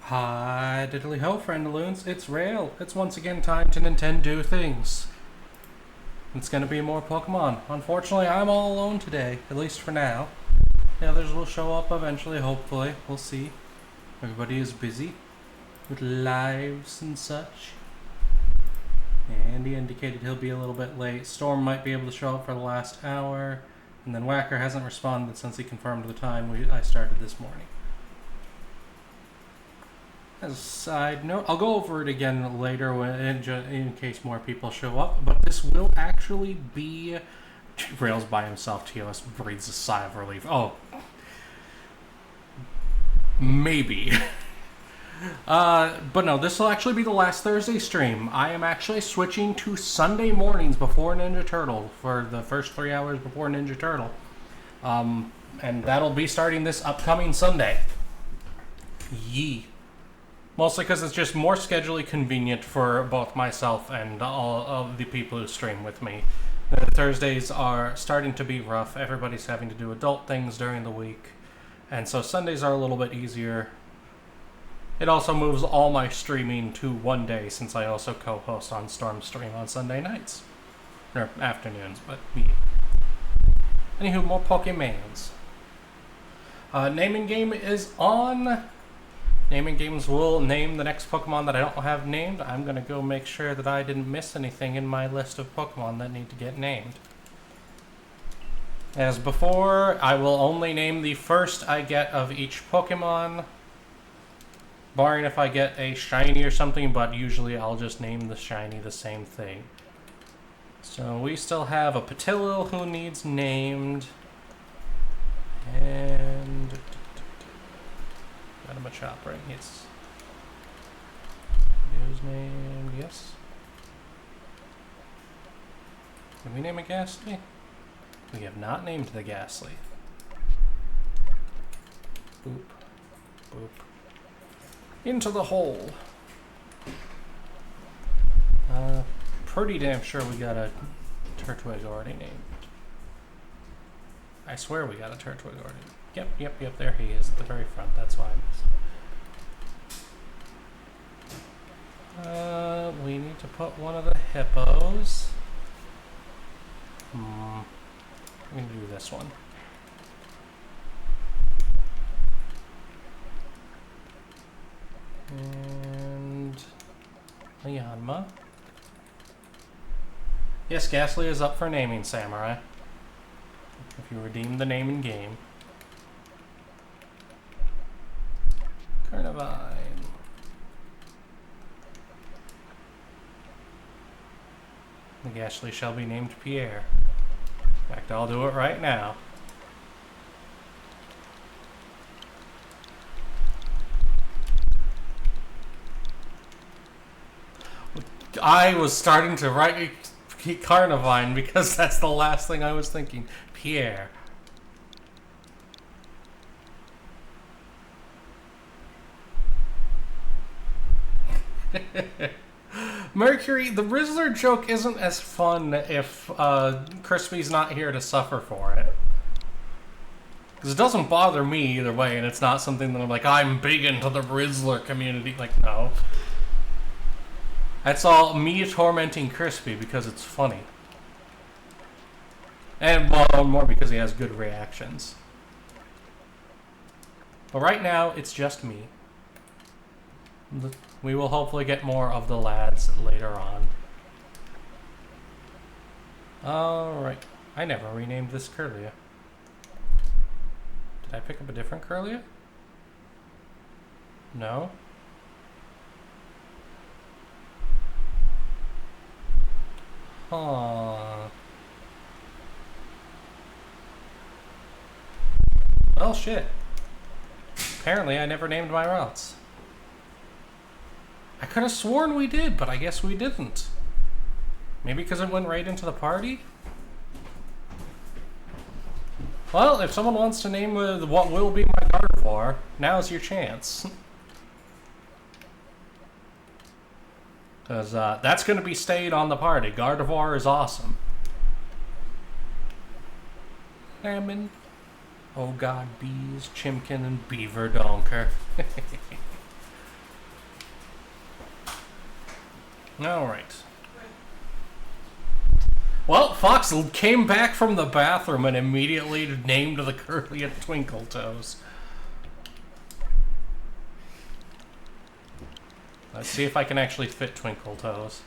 Hi, diddly ho, friendaloons. It's Rale. It's once again time to Nintendo things. It's gonna be more Pokemon. Unfortunately, I'm all alone today, at least for now. The others will show up eventually, hopefully. We'll see. Everybody is busy with lives and such. And he indicated he'll be a little bit late. Storm might be able to show up for the last hour. And then Whacker hasn't responded since he confirmed the time I started this morning. As a side note, I'll go over it again later in case more people show up, but this will actually be... Rails by himself, TOS breathes a sigh of relief. Oh. Maybe. But no, this will actually be the last Thursday stream. I am actually switching to Sunday mornings before Ninja Turtle for the first 3 hours before Ninja Turtle. And that'll be starting this upcoming Sunday. Yee. Mostly because it's just more schedulally convenient for both myself and all of the people who stream with me. The Thursdays are starting to be rough. Everybody's having to do adult things during the week. And so Sundays are a little bit easier. It also moves all my streaming to one day since I also co-host on Storm's stream on Sunday nights. Or afternoons, but yeah. Anywho, more Pokemons. Naming game is on. Naming games will name the next Pokemon that I don't have named. I'm going to go make sure that I didn't miss anything in my list of Pokemon that need to get named. As before, I will only name the first I get of each Pokemon, barring if I get a shiny or something, but usually I'll just name the shiny the same thing. So we still have a Patillo who needs named, and... Got him a Chopper. Yes. His name, yes. Did we name a Ghastly? We have not named the Ghastly. Boop. Boop. Into the hole. Pretty damn sure we got a Turtwig already named. I swear we got a Turtwig already. Yep, there he is at the very front, that's why I missed. We need to put one of the hippos. I'm gonna do this one. And... Leonma. Yes, Ghastly is up for naming, Samurai. If you redeem the name in game. Carnivine. The Ghastly shall be named Pierre. In fact, I'll do it right now. I was starting to write Carnivine because that's the last thing I was thinking. Pierre. Mercury, the Rizzler joke isn't as fun if Crispy's not here to suffer for it. Because it doesn't bother me either way, and it's not something that I'm like, I'm big into the Rizzler community. Like, no. That's all me tormenting Crispy because it's funny. And, well, more because he has good reactions. But right now, it's just me. We will hopefully get more of the lads later on. Alright. I never renamed this Curlia. Did I pick up a different Curlia? No? Huh. Well, shit. Apparently I never named my routes. I could have sworn we did, but I guess we didn't. Maybe because it went right into the party? Well, if someone wants to name what will be my Gardevoir, now's your chance. Because that's going to be stayed on the party. Gardevoir is awesome. Lemon. Oh god, bees, chimkin, and beaver donker. Alright. Well, Fox came back from the bathroom and immediately named the curly a Twinkle Toes. Let's see if I can actually fit Twinkle Toes.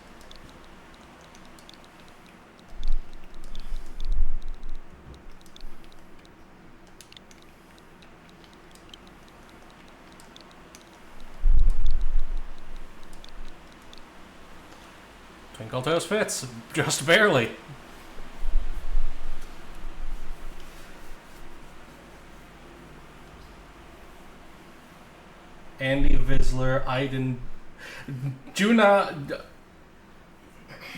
Twinkle Toes fits, just barely. Andy Vizsler, Aiden... Juna...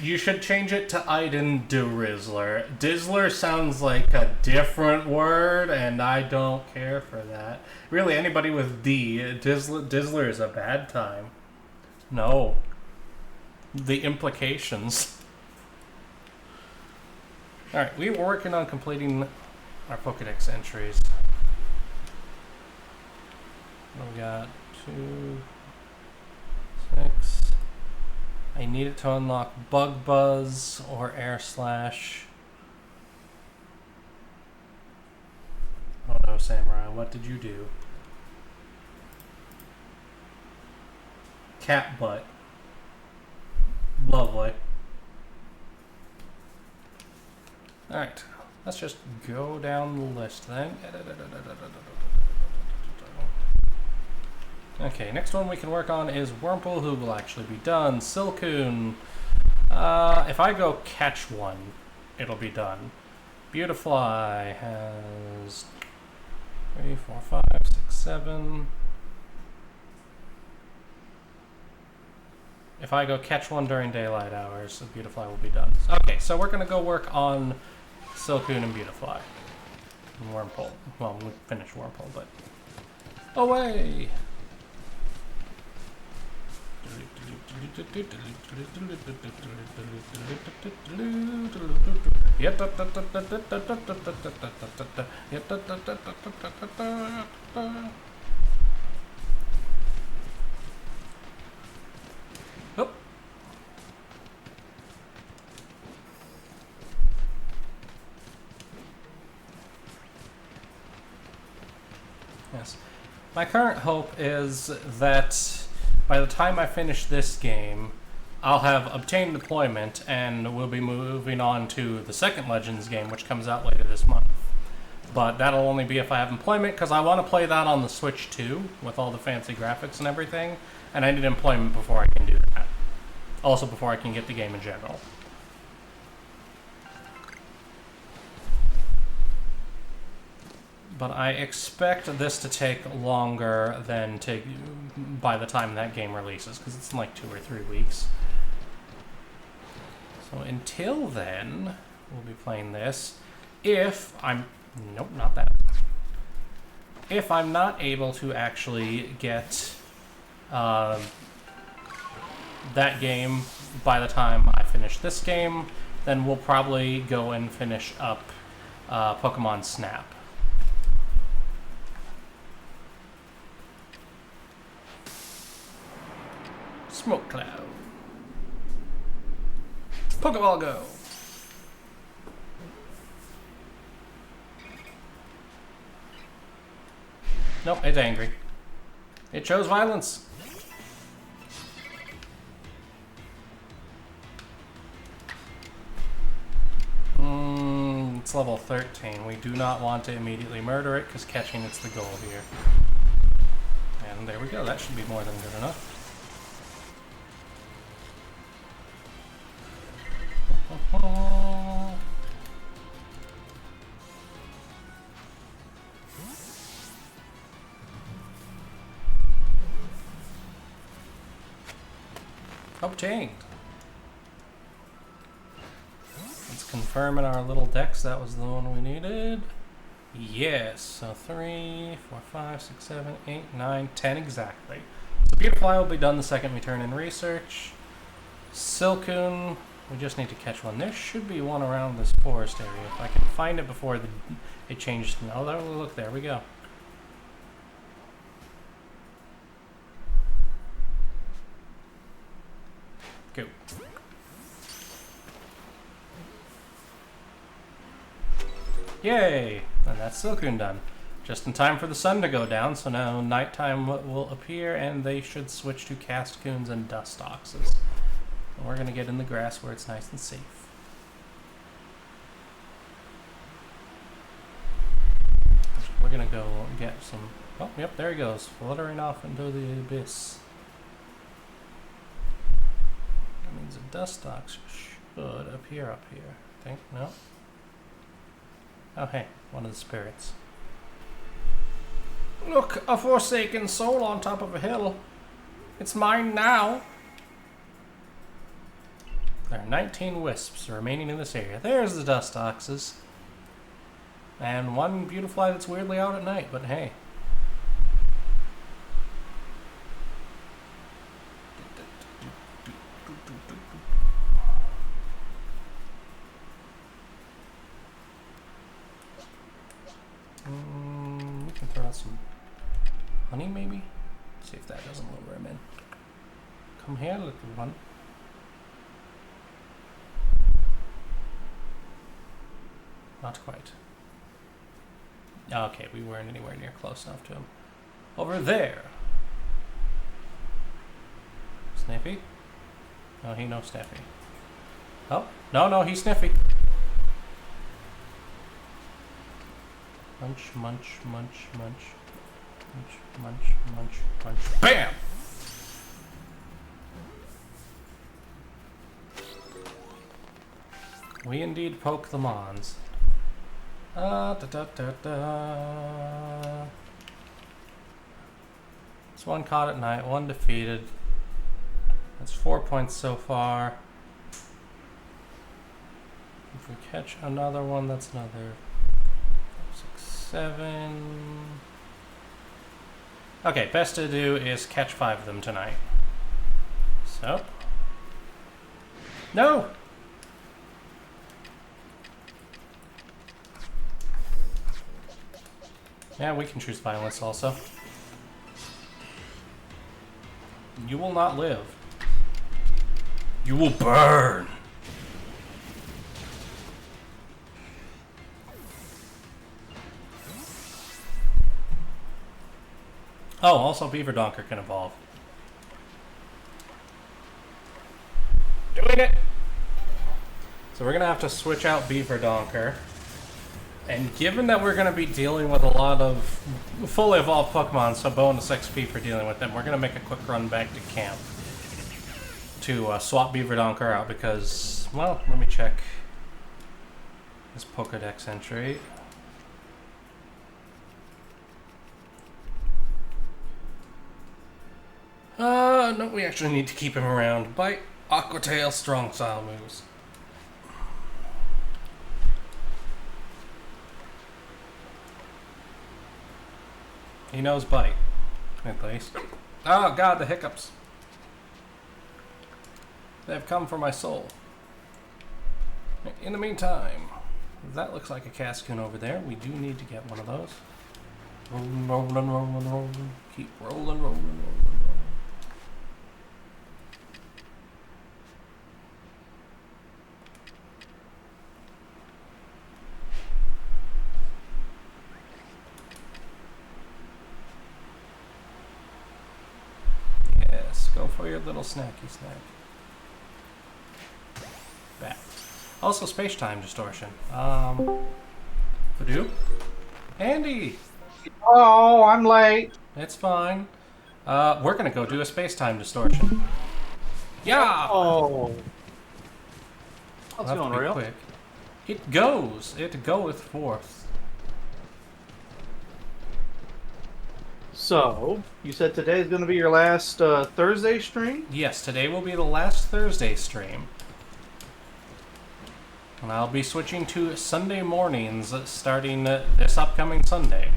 You should change it to Aiden Durizzler. Dizzler sounds like a different word, and I don't care for that. Really, anybody with D, Dizzler is a bad time. No. The implications. Alright, we were working on completing our Pokedex entries. We got 2, 6. I need it to unlock Bug Buzz or Air Slash. Oh no, Samurai, what did you do? Cat Butt. Lovely. Alright, let's just go down the list then. Okay, next one we can work on is Wurmple, who will actually be done. Silcoon. If I go catch one, it'll be done. Beautifly has 3, 4, 5, 6, 7. If I go catch one during daylight hours, Beautifly will be done. Okay, so we're going to go work on Silcoon and Beautifly. And Wurmple. Well, we finished Wurmple, but... Away! Oh. Yes. My current hope is that by the time I finish this game, I'll have obtained deployment and we'll be moving on to the second Legends game, which comes out later this month. But that'll only be if I have employment, because I want to play that on the Switch too, with all the fancy graphics and everything, and I need employment before I can do that. Also before I can get the game in general. But I expect this to take longer than by the time that game releases, because it's in like 2 or 3 weeks. So until then, we'll be playing this. If I'm... Nope, not that. If I'm not able to actually get that game by the time I finish this game, then we'll probably go and finish up Pokemon Snap. Smoke Cloud. Pokeball Go. Nope, it's angry. It chose violence. It's level 13. We do not want to immediately murder it, because catching it's the goal here. And there we go. That should be more than good enough. Obtained. Let's confirm in our little decks that was the one we needed. Yes. So 3, 4, 5, 6, 7, 8, 9, 10 exactly. So Beautifly will be done the second we turn in research. Silcoon, we just need to catch one. There should be one around this forest area. If I can find it before it changed. Oh, look, there we go. Go. Yay! And that's Silcoon done. Just in time for the sun to go down, so now nighttime will appear, and they should switch to Cascoons and Dustoxes. And we're gonna get in the grass where it's nice and safe. We're gonna go get some... Oh, yep, there he goes, fluttering off into the abyss. That means a Dustox should appear up here. I think, no? Oh, hey, one of the spirits. Look, a forsaken soul on top of a hill. It's mine now. There are 19 wisps remaining in this area. There's the Dustoxes. And one beautifly that's weirdly out at night, but hey. We can throw out some honey, maybe? See if that doesn't lure him in. Come here, little one. Not quite. Okay, we weren't anywhere near close enough to him. Over there! Sniffy? No, he no Sniffy. Oh, no, he's Sniffy. Munch, munch, munch, munch. Munch, munch, munch, munch. BAM! We indeed poke the Mons. It's one caught at night, one defeated. That's 4 points so far. If we catch another one, that's another 6, 7. Okay, best to do is catch 5 of them tonight. So. No! Yeah, we can choose violence also. You will not live. You will burn! Oh, also Beaver Donker can evolve. Doing it! So we're gonna have to switch out Beaver Donker. And given that we're gonna be dealing with a lot of fully evolved Pokemon, so bonus XP for dealing with them, we're gonna make a quick run back to camp to swap Beaver Donker out because, well, let me check this Pokedex entry. No, we actually need to keep him around. Bite, Aqua Tail, Strong Style moves. He knows Bite, at least. Oh god, the hiccups. They've come for my soul. In the meantime, that looks like a Cascoon over there. We do need to get one of those. Rolling, rolling, rolling, rolling. Keep rolling, rolling, rolling, rolling. Yes, go for your little snacky snack. Back. Also, space-time distortion. Badoo? Andy! Oh, I'm late. It's fine. We're gonna go do a space-time distortion. Yeah! Oh. How's it We'll have going, to be Rale? quick. It goes. It goeth forth. So, you said today is going to be your last Thursday stream? Yes, today will be the last Thursday stream. And I'll be switching to Sunday mornings starting this upcoming Sunday.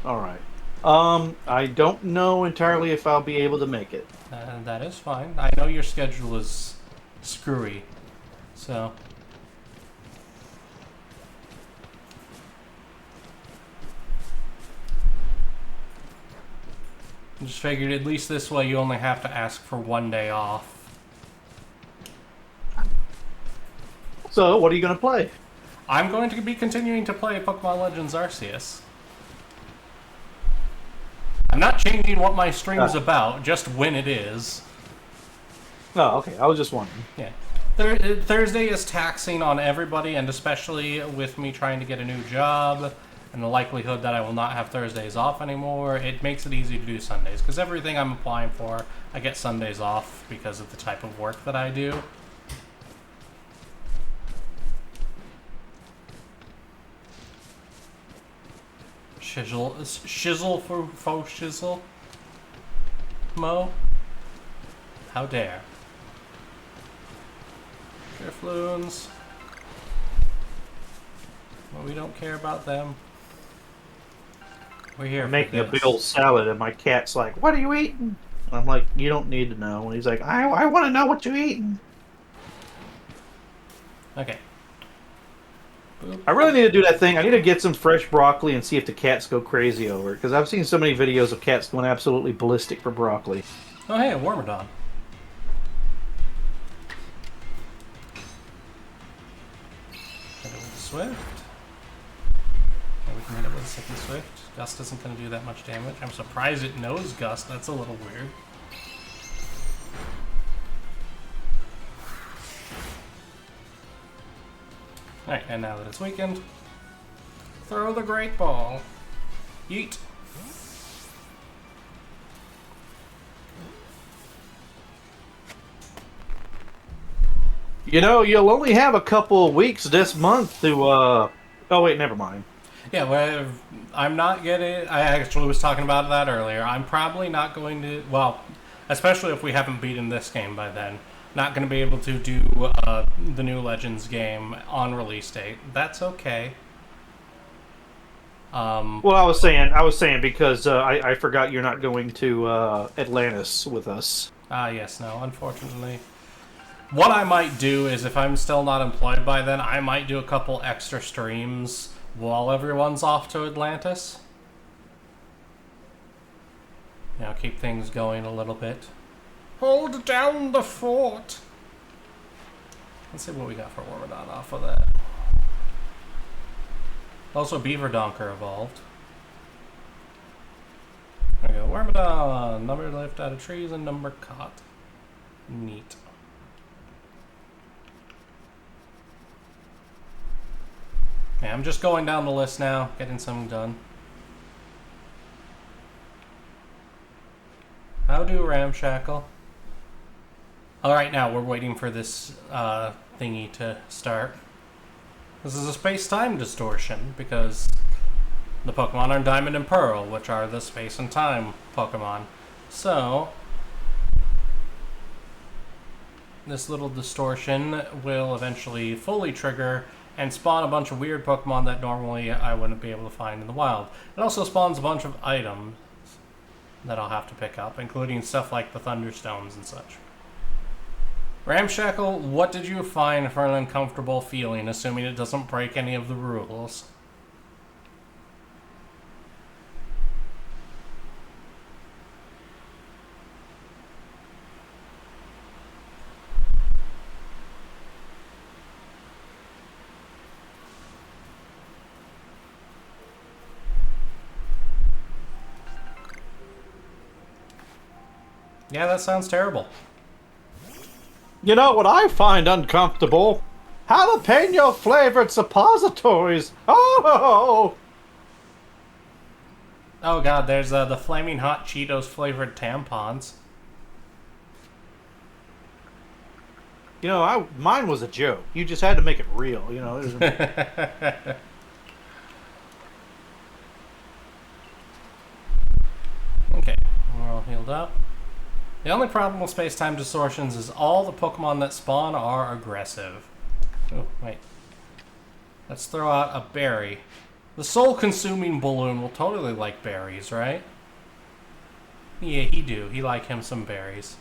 Alright. I don't know entirely if I'll be able to make it. That is fine. I know your schedule is screwy, so... I just figured at least this way you only have to ask for one day off. So, what are you going to play? I'm going to be continuing to play Pokemon Legends Arceus. I'm not changing what my stream's about, just when it is. Oh, okay. I was just wondering. Yeah. Thursday is taxing on everybody, and especially with me trying to get a new job and the likelihood that I will not have Thursdays off anymore, it makes it easy to do Sundays. Because everything I'm applying for, I get Sundays off because of the type of work that I do. Shizzle for faux shizzle? Mo? How dare. Drifloons. Well, we don't care about them. We're here I'm for making a this. big old salad, and my cat's like, "What are you eating?" I'm like, "You don't need to know." And he's like, "I want to know what you're eating." Okay. Boop. I really need to do that thing. I need to get some fresh broccoli and see if the cats go crazy over it. Because I've seen so many videos of cats going absolutely ballistic for broccoli. Oh, hey, a Wormadon. Hit it with a Swift. Okay, we can hit it with a second Swift. Gust isn't going to do that much damage. I'm surprised it knows Gust. That's a little weird. Alright, and now that it's weakened, throw the Great Ball. Yeet. You know, you'll only have a couple of weeks this month to, Oh, wait, never mind. Yeah, well, I'm not getting... I actually was talking about that earlier. I'm probably not going to... Well, especially if we haven't beaten this game by then. Not going to be able to do the new Legends game on release date. That's okay. Well, I was saying because I forgot you're not going to Atlantis with us. Yes, no, unfortunately. What I might do is, if I'm still not employed by then, I might do a couple extra streams while everyone's off to Atlantis. You know, keep things going a little bit. Hold down the fort! Let's see what we got for Wormadon off of that. Also, Beaver Donker evolved. There we go. Wormadon! Number lift out of trees and number caught. Neat. Yeah, I'm just going down the list now, getting some done. How do Ramshackle? Alright, now we're waiting for this thingy to start. This is a space-time distortion, because the Pokemon are Diamond and Pearl, which are the space and time Pokemon. So, this little distortion will eventually fully trigger and spawn a bunch of weird Pokemon that normally I wouldn't be able to find in the wild. It also spawns a bunch of items that I'll have to pick up, including stuff like the Thunderstones and such. Ramshackle, what did you find for an uncomfortable feeling, assuming it doesn't break any of the rules? Yeah, that sounds terrible. You know what I find uncomfortable? Jalapeno flavored suppositories. Oh! Oh god, there's the Flaming Hot Cheetos flavored tampons. You know, mine was a joke. You just had to make it real, you know. Okay, we're all healed up. The only problem with space-time distortions is all the Pokemon that spawn are aggressive. Oh, wait. Let's throw out a berry. The soul-consuming balloon will totally like berries, right? Yeah, he do. He like him some berries.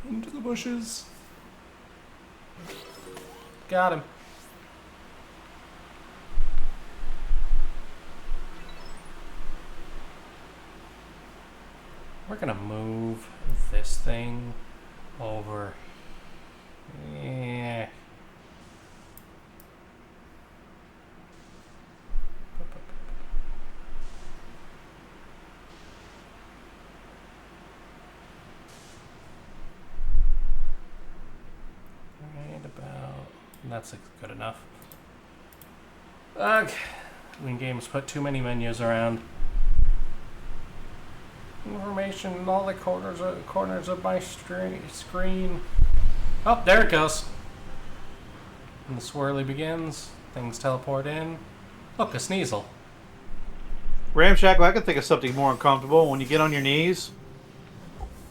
Into the bushes. Got him. We're gonna move this thing over. Yeah. Right about. That's good enough. Ugh. When games put too many menus around. Information in all the corners of my screen. Oh, there it goes. And the swirly begins. Things teleport in. Look, a Sneasel. Ramshackle, I can think of something more uncomfortable. When you get on your knees,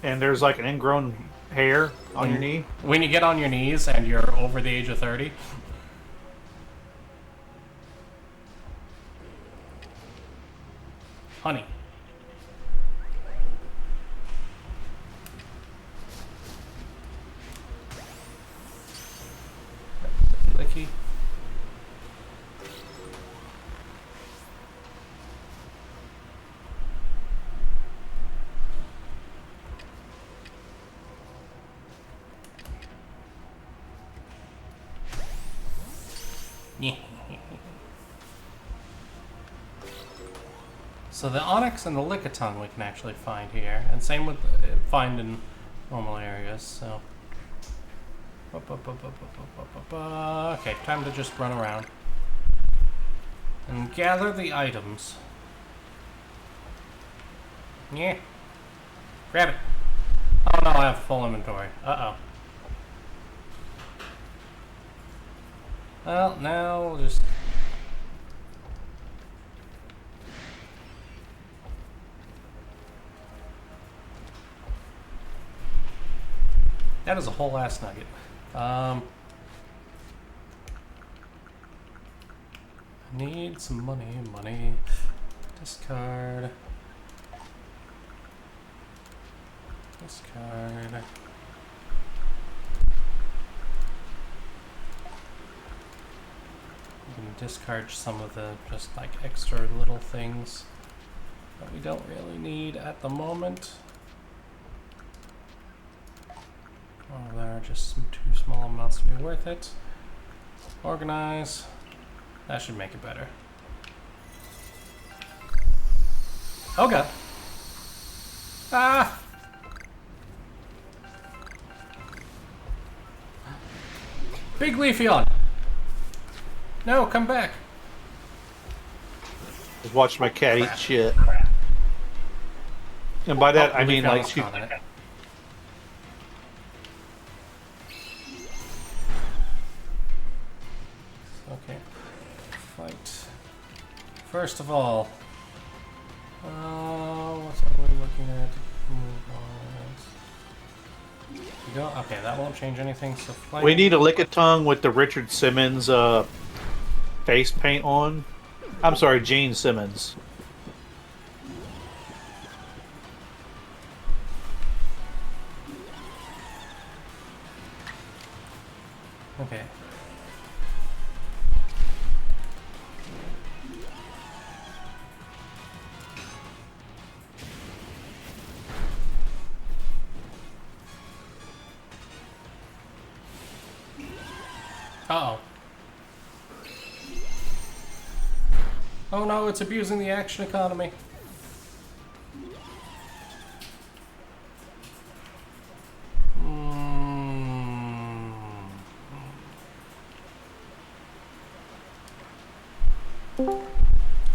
and there's like an ingrown hair on your knee. When you get on your knees and you're over the age of 30. Honey. Licky. So the Onyx and the Lickitung we can actually find here, and same with find in normal areas. So, okay, time to just run around and gather the items. Yeah, grab it. Oh no, I have full inventory. Uh oh. Well, now we'll just. That is a whole ass nugget. Need some money. Discard. Discard. I'm gonna discard some of the just like extra little things that we don't really need at the moment. Oh, they're just too small amounts to be worth it. Organize. That should make it better. Oh god. Ah! Big Leafeon! No, come back. Just watch my cat eat shit. And by that, I mean like she. Okay. Fight. First of all, what's everybody looking at? You go. Okay, that won't change anything. So fight. We need a Lickitung with the Richard Simmons face paint on. I'm sorry, Gene Simmons. Okay. Uh-oh. Oh no, it's abusing the action economy.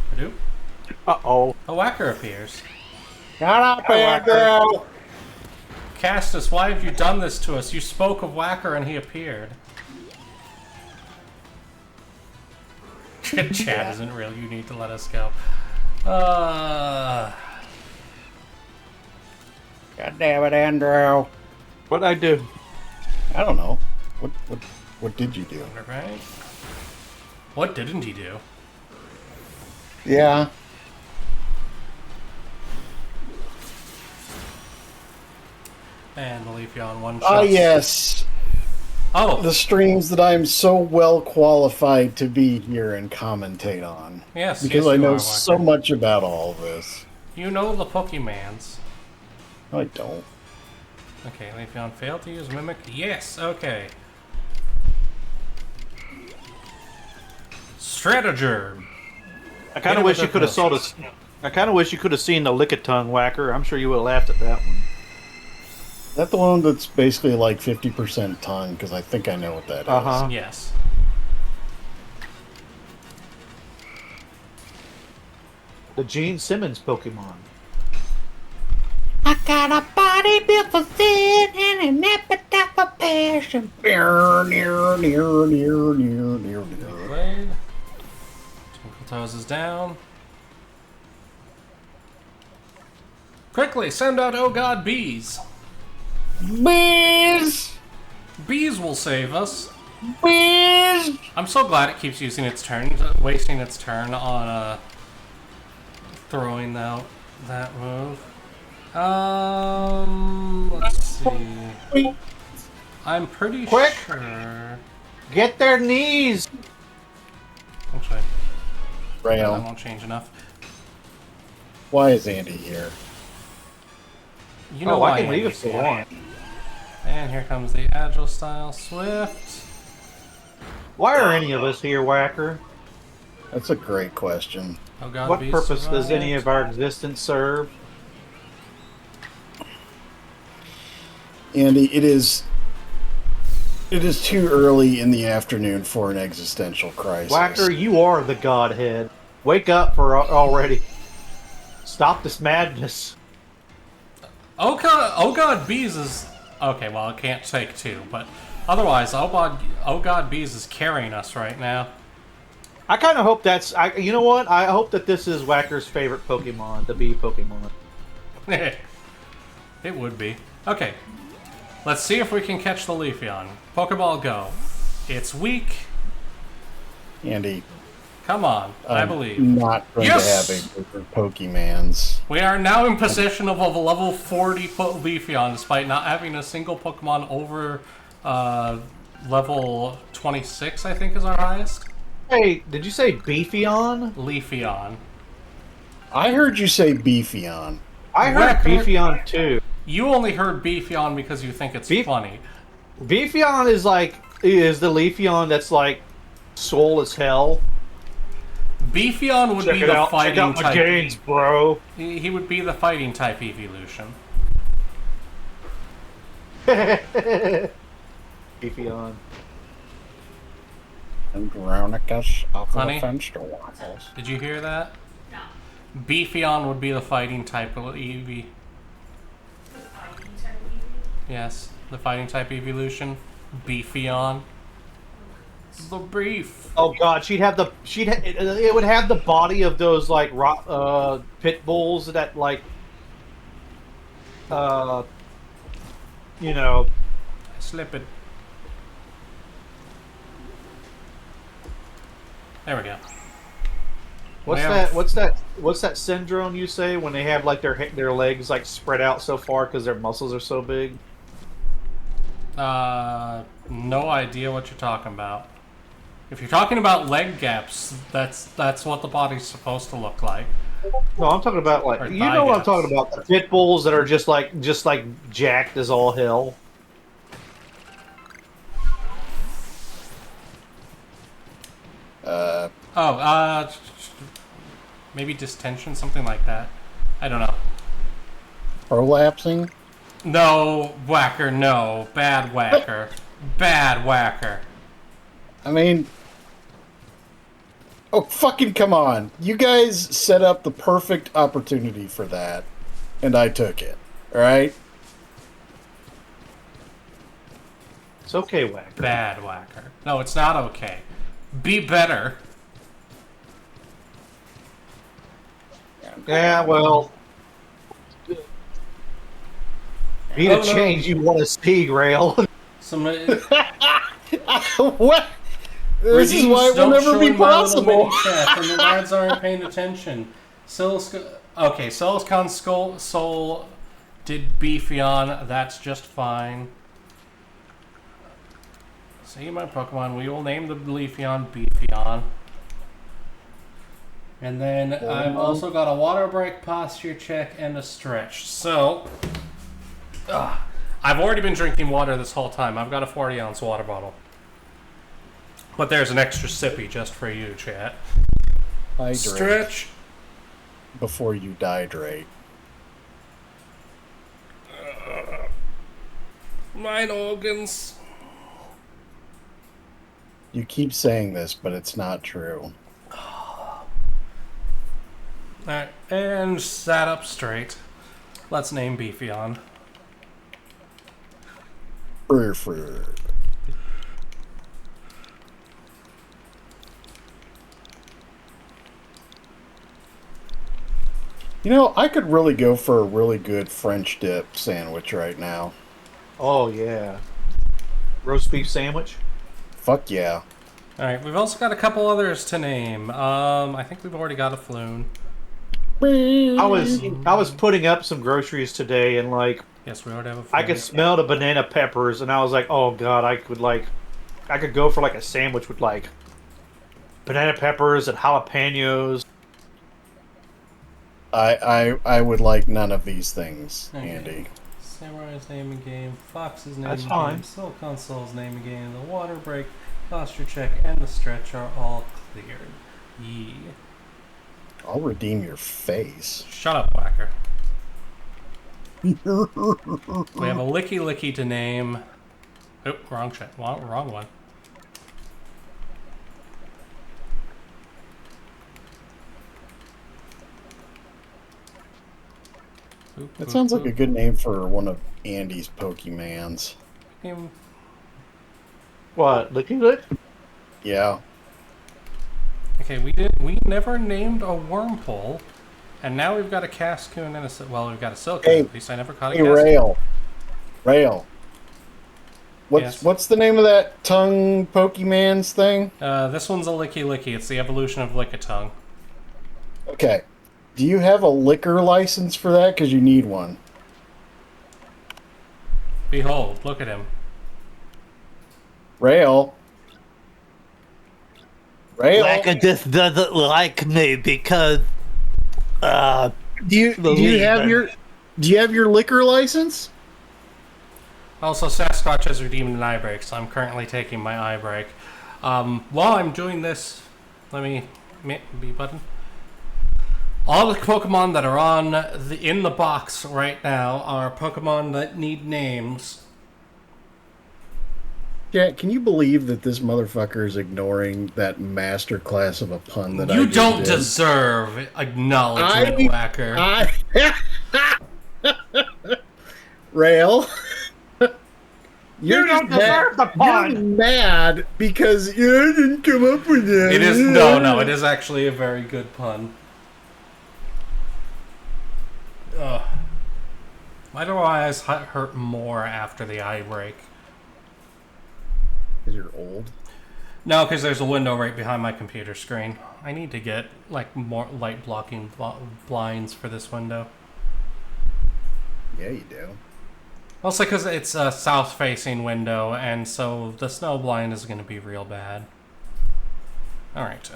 Purdue? Uh-oh. A Whacker appears. Shut up, Andrew! Castus, why have you done this to us? You spoke of Whacker and he appeared. Chat isn't real. You need to let us go. God damn it, Andrew! What'd I do? I don't know. What did you do? Right? What didn't he do? Yeah. And the Leafeon one shot. Ah, yes. Oh, The streams that I'm so well qualified to be here and commentate on. yes. Because yes, I you know are, so Whacker. much about all this. You know the Pokemans. No, I don't. Okay, Leafeon failed to use Mimic. Yes, okay. Stratager. I kind of wish you could have saw this. I kind of wish you could have seen the Lickitung Whacker. I'm sure you would have laughed at that one. Is that the one that's basically like 50% tongue? Because I think I know what that is. Uh-huh. Yes. The Gene Simmons Pokemon. I got a body built for sin and an appetite for passion. Near. Blade. Twinkle Toes is down. Quickly, send out Oh God Bees. Bees! Bees will save us. Bees! I'm so glad it keeps using its turn, wasting its turn on throwing that move. Let's see. I'm pretty Quick! sure. Get their knees! Actually, that Rale, won't change enough. why is Andy here? You know why I can leave Andy's if you here. want. And here comes the Agile Style Swift. Why are any of us here, Whacker? That's a great question. Oh God, What Beast purpose does any survived. of our existence serve? Andy, it is too early in the afternoon for an existential crisis. Whacker, you are the Godhead. Wake up for already. Stop this madness. Oh God, Bees is okay. Well, it can't take two, but otherwise, Oh God, Bees is carrying us right now. I kind of hope that's... you know what? I hope that this is Whacker's favorite Pokemon, the bee Pokemon. It would be. Okay, let's see if we can catch the Leafeon. Pokeball Go. It's weak. Andy, Come on, I I'm believe. not going Yes! to have a group of Pokemans. We are now in possession of a level 40 Leafeon, despite not having a single Pokemon over level 26, I think is our highest. Hey, did you say Beefeon? Leafeon. I heard you say Beefeon. I heard Whacker. Beefeon too. You only heard Beefeon because you think it's funny. Beefeon is the Leafeon that's like soul as hell. Beefeon would be the fighting my type. gains, bro. He would be the fighting type evolution. Beefeon. And Veronicus off of Honey? the fence to waffles. Did you hear that? No. Beefeon would be the fighting type of Eevee. Yes, the fighting type evolution. Beefeon. The beef. Oh god, it would have the body of those like pit bulls that like you know. Slip it. There we go. What's that syndrome you say when they have like their legs like spread out so far because their muscles are so big? No idea what you're talking about. If you're talking about leg gaps, that's what the body's supposed to look like. No, I'm talking about like Or you know what I'm thigh talking about. The pit bulls that are just like jacked as all hell. Maybe distension, something like that. I don't know. Prolapsing? No, Whacker, no. Bad Whacker. Bad Whacker. I mean... Oh, fucking come on. You guys set up the perfect opportunity for that, and I took it. Alright? It's okay, Whacker. Bad Whacker. No, it's not okay. Be better. Yeah, well... Be the change you want to see, Rale. Some What? This is why it will never be possible. And the lads aren't paying attention. Okay, Silicon Soul did Beefeon. That's just fine. See my Pokemon. We will name the Leafeon Beefeon. And then I've also got a Water Break, Posture Check, and a Stretch. So, I've already been drinking water this whole time. I've got a 40-ounce water bottle. But there's an extra sippy just for you, chat. Hydrate Stretch. before you dihydrate. Mine organs. You keep saying this, but it's not true. Alright, and sat up straight. Let's name Beefeon. Frr. You know, I could really go for a really good French dip sandwich right now. Oh yeah. Roast beef sandwich. Fuck yeah. Alright, we've also got a couple others to name. I think we've already got a Floon. I was putting up some groceries today, and like Yes, we already have a Floon. I could smell the banana peppers, and I was like, oh god, I could go for like a sandwich with like banana peppers and jalapenos. I would like none of these things, Okay. Andy. Samurai's name in game, Fox's name That's in fine. game, Silicon Soul's name in game, the water break, posture check, and the stretch are all cleared. Yee. I'll redeem your face. Shut up, Whacker. We have a Licky Licky to name. Oh, wrong shit. Wrong one. That sounds like a good name for one of Andy's Pokemans. Name. What? Looking good? Yeah. Okay, we never named a Wormpole, and now we've got a Cascoon and we've got a Silcoon. Hey, At least I never caught a Hey, Cascoon. Rale. Yes. What's the name of that tongue Pokemon's thing? This one's a Licky Licky. It's the evolution of Lickitung. Okay. Do you have a liquor license for that? Because you need one. Behold, look at him. Rale. Like just doesn't like me because Do you have your liquor license? Also, Sasquatch has redeemed an eye break, so I'm currently taking my eye break. While I'm doing this, let me B button. All the Pokemon that are in the box right now are Pokemon that need names. Yeah, can you believe that this motherfucker is ignoring that master class of a pun that You I just don't did? deserve acknowledgement, Whacker. Rail. You don't deserve the You're pun. mad because you didn't come up with that. It is no. It is actually a very good pun. Ugh. Why do my eyes hurt more after the eye break? Because you're old. No, because there's a window right behind my computer screen. I need to get like more light blocking blinds for this window. Yeah, you do. Also, because it's a south-facing window, and so the snow blind is going to be real bad. All right.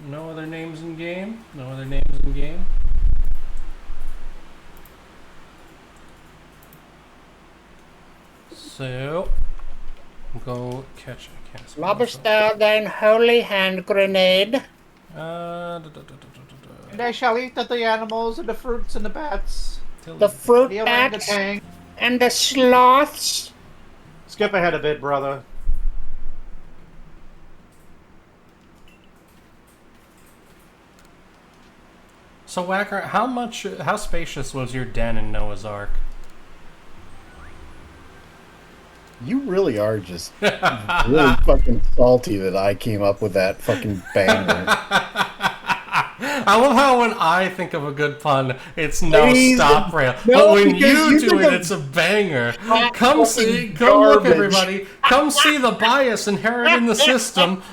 No other names in game. No other names in game. So, go catch a Casper. Lobster, then holy hand grenade. And I shall eat of the animals and the fruits and the bats. The fruit The bats orangutan. and the sloths. Skip ahead a bit, brother. So, Whacker, how spacious was your den in Noah's Ark? You really are just really fucking salty that I came up with that fucking banger. I love how when I think of a good pun, it's no Please, stop rail. no, But when because you you do think it, of it's a banger. hot Come fucking look, garbage. everybody. Come see the bias inherent in the system.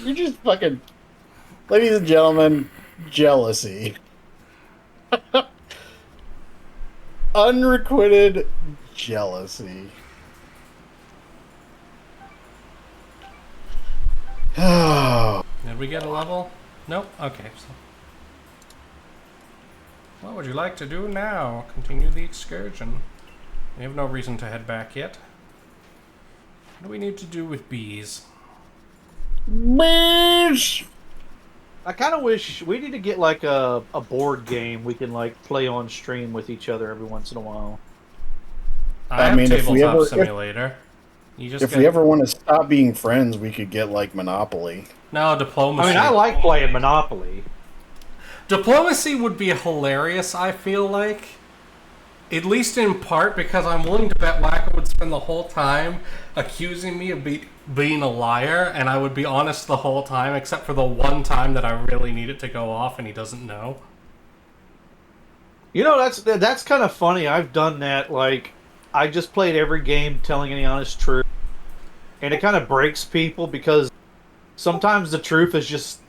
You're just fucking, ladies and gentlemen, jealousy. Unrequited jealousy. Oh. Did we get a level? Nope. Okay. So What would you like to do now? Continue the excursion. We have no reason to head back yet. What do we need to do with bees? Bees! I kind of wish we need to get like a board game we can like play on stream with each other every once in a while. I I have mean, if we Tabletop ever- Simulator. You just If we ever want to stop being friends, we could get like Monopoly. No, I diplomacy. mean, I like playing Monopoly. Diplomacy would be hilarious, I feel like. At least in part because I'm willing to bet Wacko would spend the whole time accusing me of being a liar, and I would be honest the whole time, except for the one time that I really need it to go off and he doesn't know. You know, that's kind of funny. I've done that. Like, I just played every game telling any honest truth, and it kind of breaks people because sometimes the truth is just.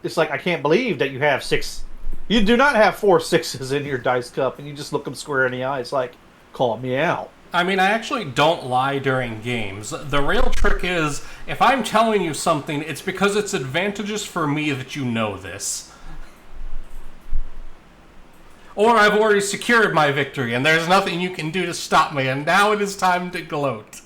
It's like, I can't believe that you have 6. You do not have 4 6s in your dice cup, and you just look them square in the eye. It's like, call me out. I mean, I actually don't lie during games. The real trick is, if I'm telling you something, it's because it's advantageous for me that you know this. Or I've already secured my victory, and there's nothing you can do to stop me, and now it is time to gloat.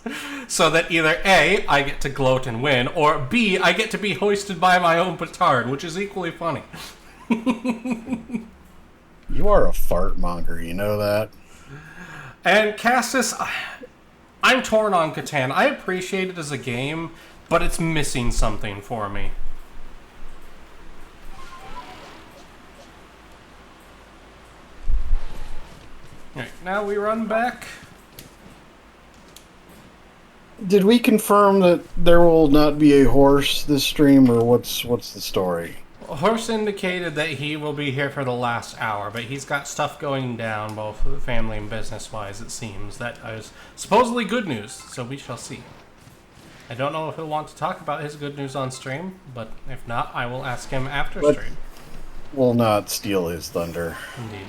So that either A, I get to gloat and win, or B, I get to be hoisted by my own petard, which is equally funny. You are a fart monger, you know that? And Cassis, I'm torn on Catan. I appreciate it as a game, but it's missing something for me. Alright, now we run back. Did we confirm that there will not be a horse this stream, or what's the story? Horse indicated that he will be here for the last hour, but he's got stuff going down, both family and business-wise, it seems. That is supposedly good news, so we shall see. I don't know if he'll want to talk about his good news on stream, but if not, I will ask him after But- stream. Will not steal his thunder. Indeed.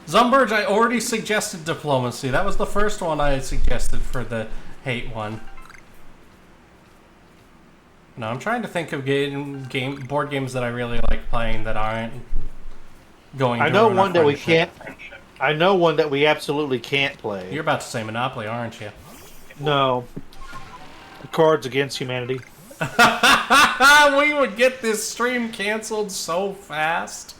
Zumberge, I already suggested diplomacy. That was the first one I suggested for the hate one. No, I'm trying to think of board games that I really like playing that aren't going. I know ruin our one that we friendship. can't. I know one that we absolutely can't play. You're about to say Monopoly, aren't you? No. Cards Against Humanity. We would get this stream canceled so fast.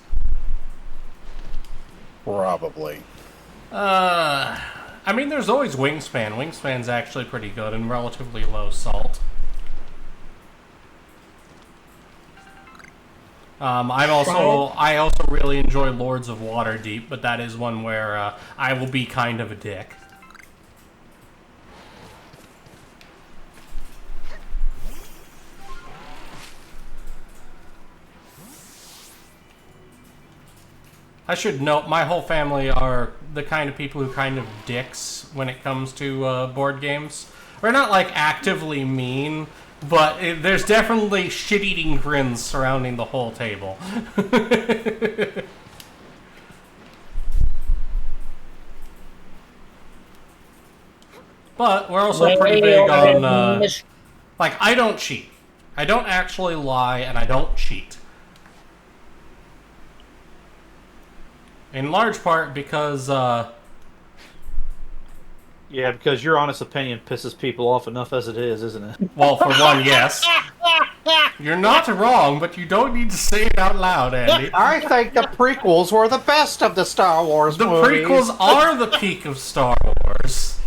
Probably. I mean, there's always Wingspan. Wingspan's actually pretty good and relatively low salt. I also really enjoy Lords of Waterdeep, but that is one where I will be kind of a dick. I should note, my whole family are the kind of people who kind of dicks when it comes to board games. We're not, like, actively mean, but there's definitely shit-eating grins surrounding the whole table. But we're also pretty big on, like, I don't cheat. I don't actually lie, and I don't cheat. In large part because, Yeah, because your honest opinion pisses people off enough as it is, isn't it? well, for one, yes. You're not wrong, but you don't need to say it out loud, Andy. I think the prequels were the best of the Star Wars The movies. prequels are the peak of Star Wars.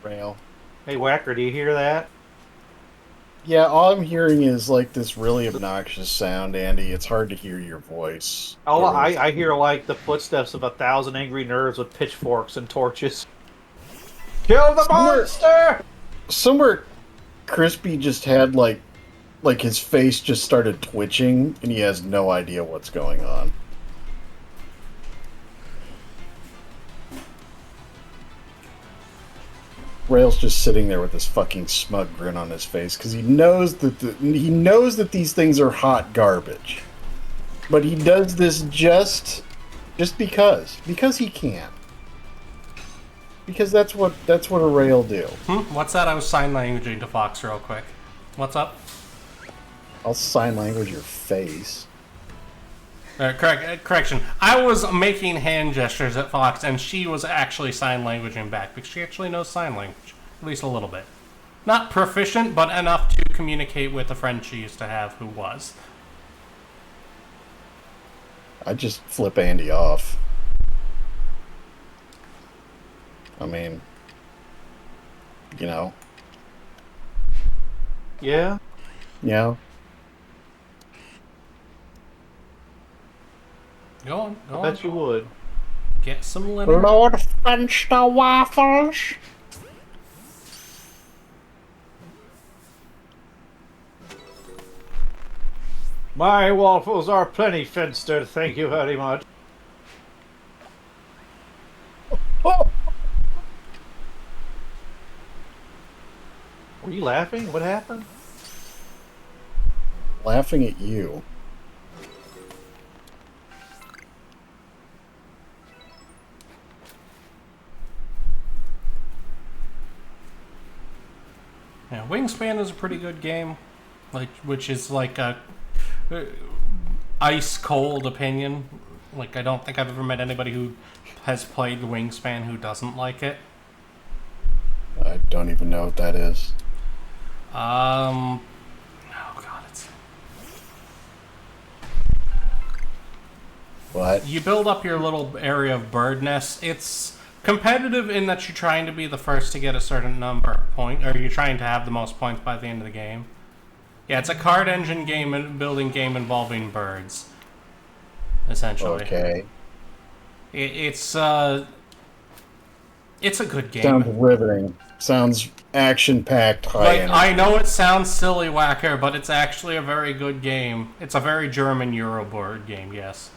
Rail. Hey, Whacker, do you hear that? Yeah, all I'm hearing is like this really obnoxious sound, Andy. It's hard to hear your voice. Oh, I hear like the footsteps of 1,000 angry nerds with pitchforks and torches. Kill the monster! Somewhere Crispy just had like his face just started twitching and he has no idea what's going on. Rail's just sitting there with this fucking smug grin on his face because he knows that these things are hot garbage, but he does this just because he can, because that's what a Rail do. What's that? I was sign languaging to Fox real quick. What's up? I'll sign language your face. Correction. I was making hand gestures at Fox, and she was actually sign languaging back because she actually knows sign language, at least a little bit. Not proficient, but enough to communicate with a friend she used to have who was. I just flip Andy off. I mean, you know. Yeah. Yeah. Go on. Go I on. bet you would. Get some linen. Lord French the waffles. My waffles are plenty, Finster. Thank you very much. Oh! Were you laughing? What happened? Laughing at you. Yeah, Wingspan is a pretty good game, which is like a ice cold opinion. Like I don't think I've ever met anybody who has played Wingspan who doesn't like it. I don't even know what that is. Oh god, it's What? you build up your little area of bird nests. It's competitive in that you're trying to be the first to get a certain number of points, or you're trying to have the most points by the end of the game. Yeah, it's a card engine game and building game involving birds, essentially. Okay. It's a good game. Sounds riveting. Sounds action-packed, high Like, energy. I know it sounds silly whacker, but it's actually a very good game. It's a very German Euroboard game, yes.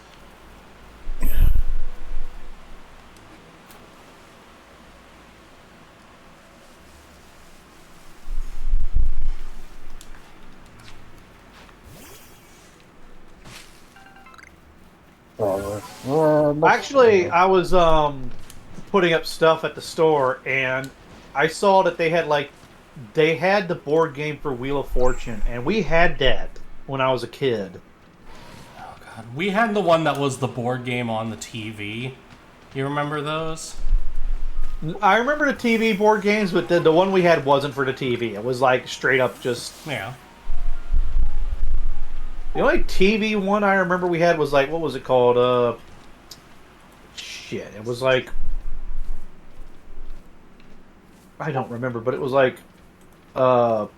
Actually, I was putting up stuff at the store, and I saw that they had the board game for Wheel of Fortune, and we had that when I was a kid. Oh god, we had the one that was the board game on the TV. You remember those? I remember the TV board games, but the one we had wasn't for the TV. It was like straight up just... Yeah. The only TV one I remember we had was like, what was it called? Shit, it was like... I don't remember, but it was like... all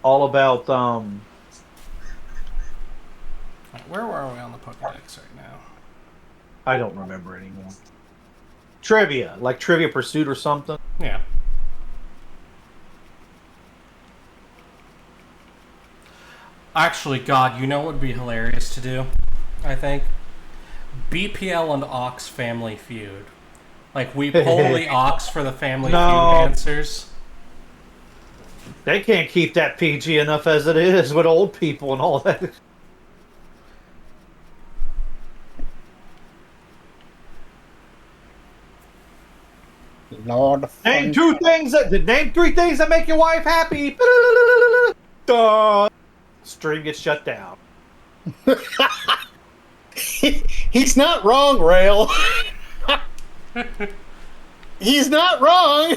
about... Where were we on the Pokédex right now? I don't remember anymore. Trivia, like Trivia Pursuit or something. Yeah. Actually, God, you know what would be hilarious to do? I think? BPL and Ox Family Feud. Like, we pull the Ox for the Family Feud answers. They can't keep that PG enough as it is with old people and all that. Lord Name three things that make your wife happy. Stream gets shut down. He's not wrong, Rale. He's not wrong.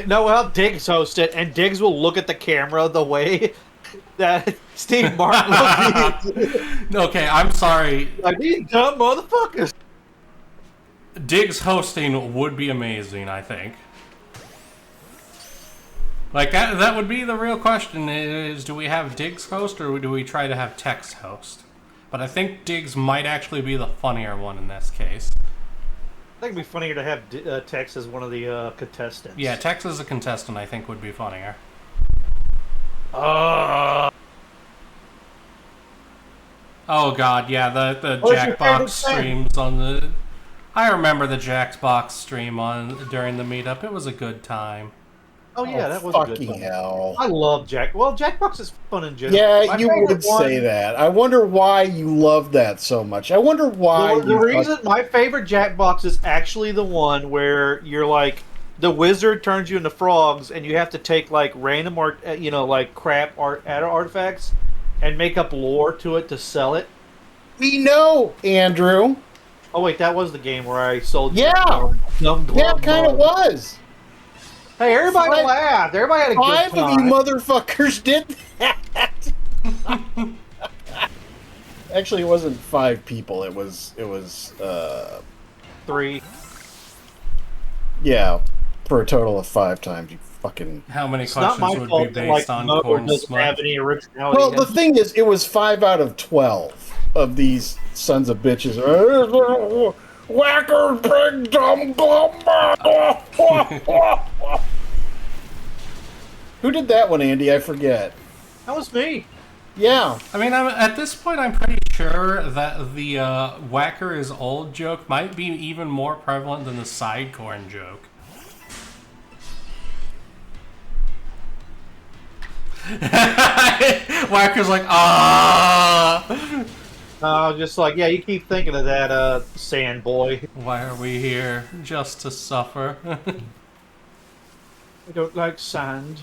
No, well, Diggs host it, and Diggs will look at the camera the way that Steve Martin looks. Okay, I'm sorry. Like, these dumb motherfuckers. Diggs hosting would be amazing, I think. Like, that would be the real question is, do we have Diggs host or do we try to have Tex host? But I think Diggs might actually be the funnier one in this case. I think it'd be funnier to have Tex as one of the contestants. Yeah, Tex as a contestant I think would be funnier. Uh, Oh god, yeah, the What's your favorite Jackbox streams on the... I remember the Jackbox stream during the meetup. It was a good time. oh yeah, that was a good Fucking one. hell. I love Jack. Well, Jackbox is fun in general. Yeah, My you favorite would one- say that. I wonder why you love that so much. I wonder why The reason my favorite Jackbox is actually the one where you're like, the wizard turns you into frogs, and you have to take like random art, like crap artifacts, and make up lore to it to sell it. We know, Andrew. Oh wait, that was the game where I sold. Yeah. Dumb Yeah, glove it kind of mug. was. Hey, everybody Five- laughed. Everybody had a Five good of you time. motherfuckers did that. Actually, it wasn't 5 people. It was 3. yeah, for a total of 5 times. You fucking. How many It's not questions my would fault be that based like on Mo corn doesn't have smut? any originality. Well, the thing is, it was 5 out of 12 of these sons of bitches. Whacker, big dumb glum. Who did that one, Andy? I forget. That was me. Yeah. I mean, at this point, I'm pretty sure that the Whacker is old joke might be even more prevalent than the side corn joke. Whacker's like, ah. Just like, yeah, you keep thinking of that, sand boy. Why are we here? Just to suffer. I don't like sand.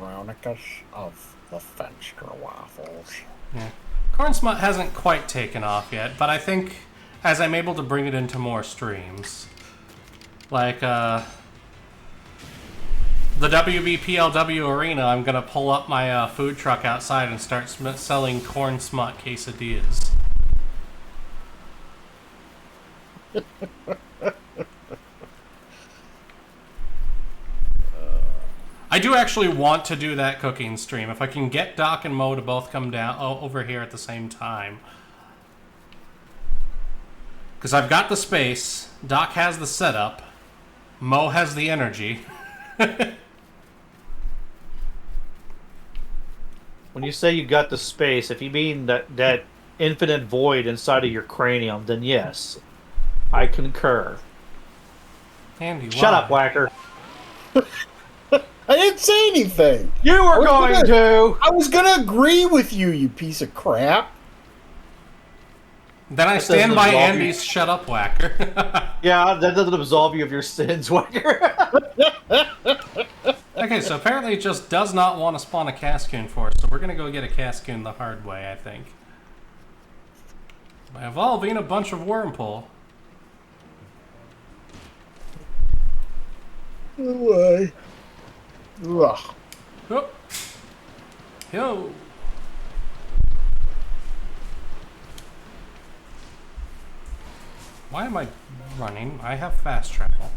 Veronicus of the Fenster Waffles. Yeah. Corn smut hasn't quite taken off yet, but I think as I'm able to bring it into more streams, like the WBPLW arena, I'm gonna pull up my food truck outside and start selling corn smut quesadillas. I do actually want to do that cooking stream. If I can get Doc and Mo to both come down over here at the same time. Because I've got the space, Doc has the setup, Mo has the energy. When you say you got the space, if you mean that infinite void inside of your cranium, then yes, I concur. Andy, Shut why? up, Whacker. I didn't say anything. You were going to. I was gonna agree with you, you piece of crap. Then I That stand doesn't by involve Andy's shut up, Whacker. Yeah, that doesn't absolve you of your sins, Whacker. Okay, so apparently it just does not want to spawn a Cascoon for us, so we're gonna go get a Cascoon the hard way, I think. By evolving a bunch of Wurmple. Why? Ugh. Oh. Yo. Why am I running? I have fast travel.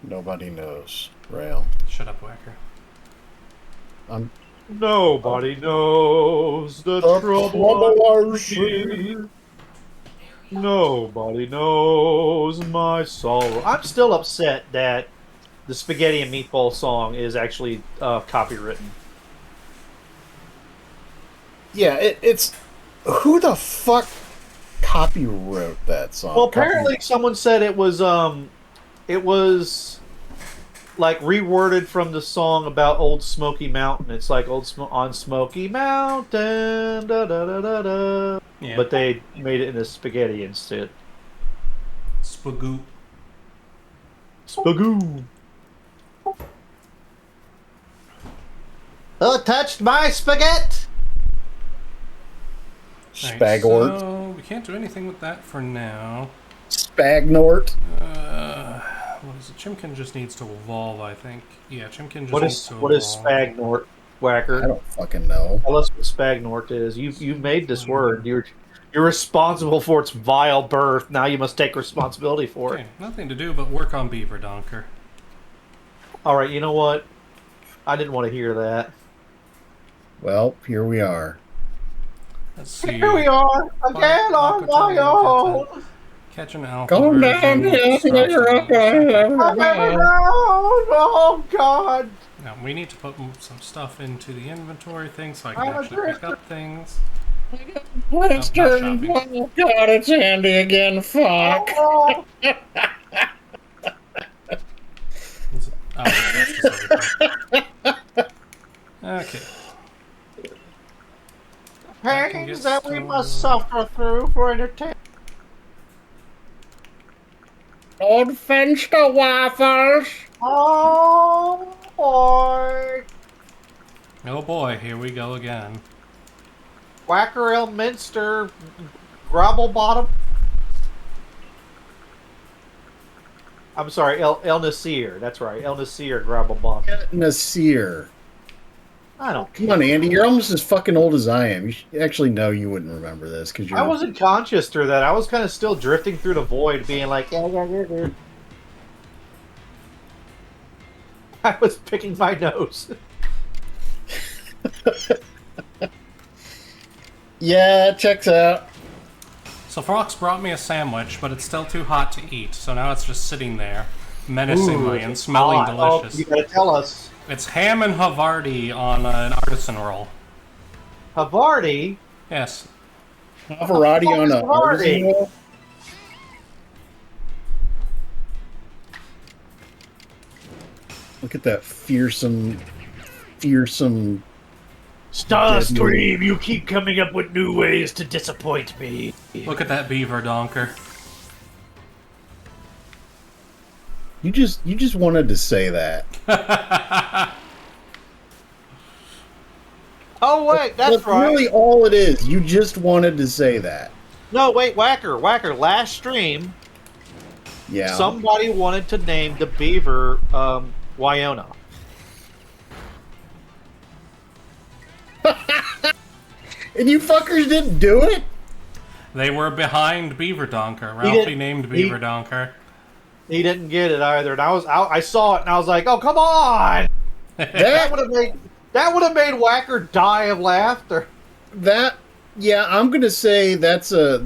Nobody knows. Rale. Shut up, Whacker. I'm Nobody knows the trouble I feel. Nobody knows my sorrow. I'm still upset that the Spaghetti and Meatball song is actually copywritten. Yeah, it's who the fuck copywrote that song? Well, apparently someone said it was like reworded from the song about Old Smoky Mountain. It's like on Smoky Mountain, da da da da da. Yeah. But they made it into spaghetti instead. Spagoo. Spagoo. Who touched my spaghetti? Spagort. So we can't do anything with that for now. Spagnort. What is it? Chimkin just needs to evolve, I think. Yeah, Chimkin just What needs is to what is evolve. Spagnort, Whacker? I don't fucking know. Tell us what Spagnort is. You made this word. You're responsible for its vile birth. Now you must take responsibility for it. Okay, nothing to do but work on Beaver Donker. All right, you know what? I didn't want to hear that. Well, here we are. Let's see. Here we are again on my own. Catch an alpha. Go version down of here. Starship. Oh God! Now, we need to put some stuff into the inventory thing so I can actually pick up things. Western. shopping. Oh God, it's Andy again. Fuck. Oh, Oh, that's just okay. pains that we must suffer through for entertainment. Old Finster waffles. Oh boy. Oh boy, here we go again. Whacker Elminster, Grobble Bottom. I'm sorry, El Nasir. That's right, El Nasir, Grobble Bottom. Nasir. I don't Come care. on, Andy. You're almost as fucking old as I am. Actually, no, you wouldn't remember this because you're. I wasn't conscious through that. I was kind of still drifting through the void, being like, yeah. I was picking my nose. Yeah, checks out. So Fox brought me a sandwich, but it's still too hot to eat, so now it's just sitting there, menacingly and smelling delicious. Oh, you gotta tell us. It's ham and Havarti on an artisan roll. Havarti? Yes. Pavarotti on a Havarti. artisan roll? Look at that fearsome. Starstream, you keep coming up with new ways to disappoint me. Look at that beaver donker. You just wanted to say that. Oh, wait, that's right. really all it is. You just wanted to say that. No, wait, Whacker, last stream, Yeah. somebody wanted to name the beaver Wyona. And you fuckers didn't do it? They were behind Beaver Donker. He Ralphie did- named he- Beaver Donker. He didn't get it either, and I saw it, and I was like, "Oh, come on!" That That would have made Whacker die of laughter. yeah, I'm gonna say that's a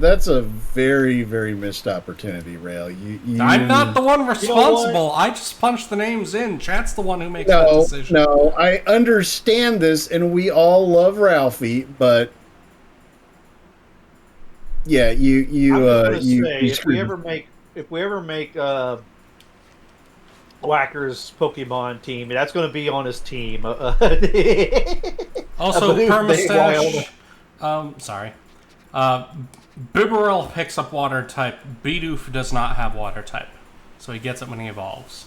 very, very missed opportunity, Rale. You I'm not the one what? responsible. I just punched the names in. Chat's the one who makes that no, decision. no. I understand this, and we all love Ralphie, but yeah, I'm just gonna you say, if we ever make Whacker's Pokemon team, that's going to be on his team. Also, I believe Permastash. Sorry. Bibarel picks up water type. Bidoof does not have water type, so he gets it when he evolves.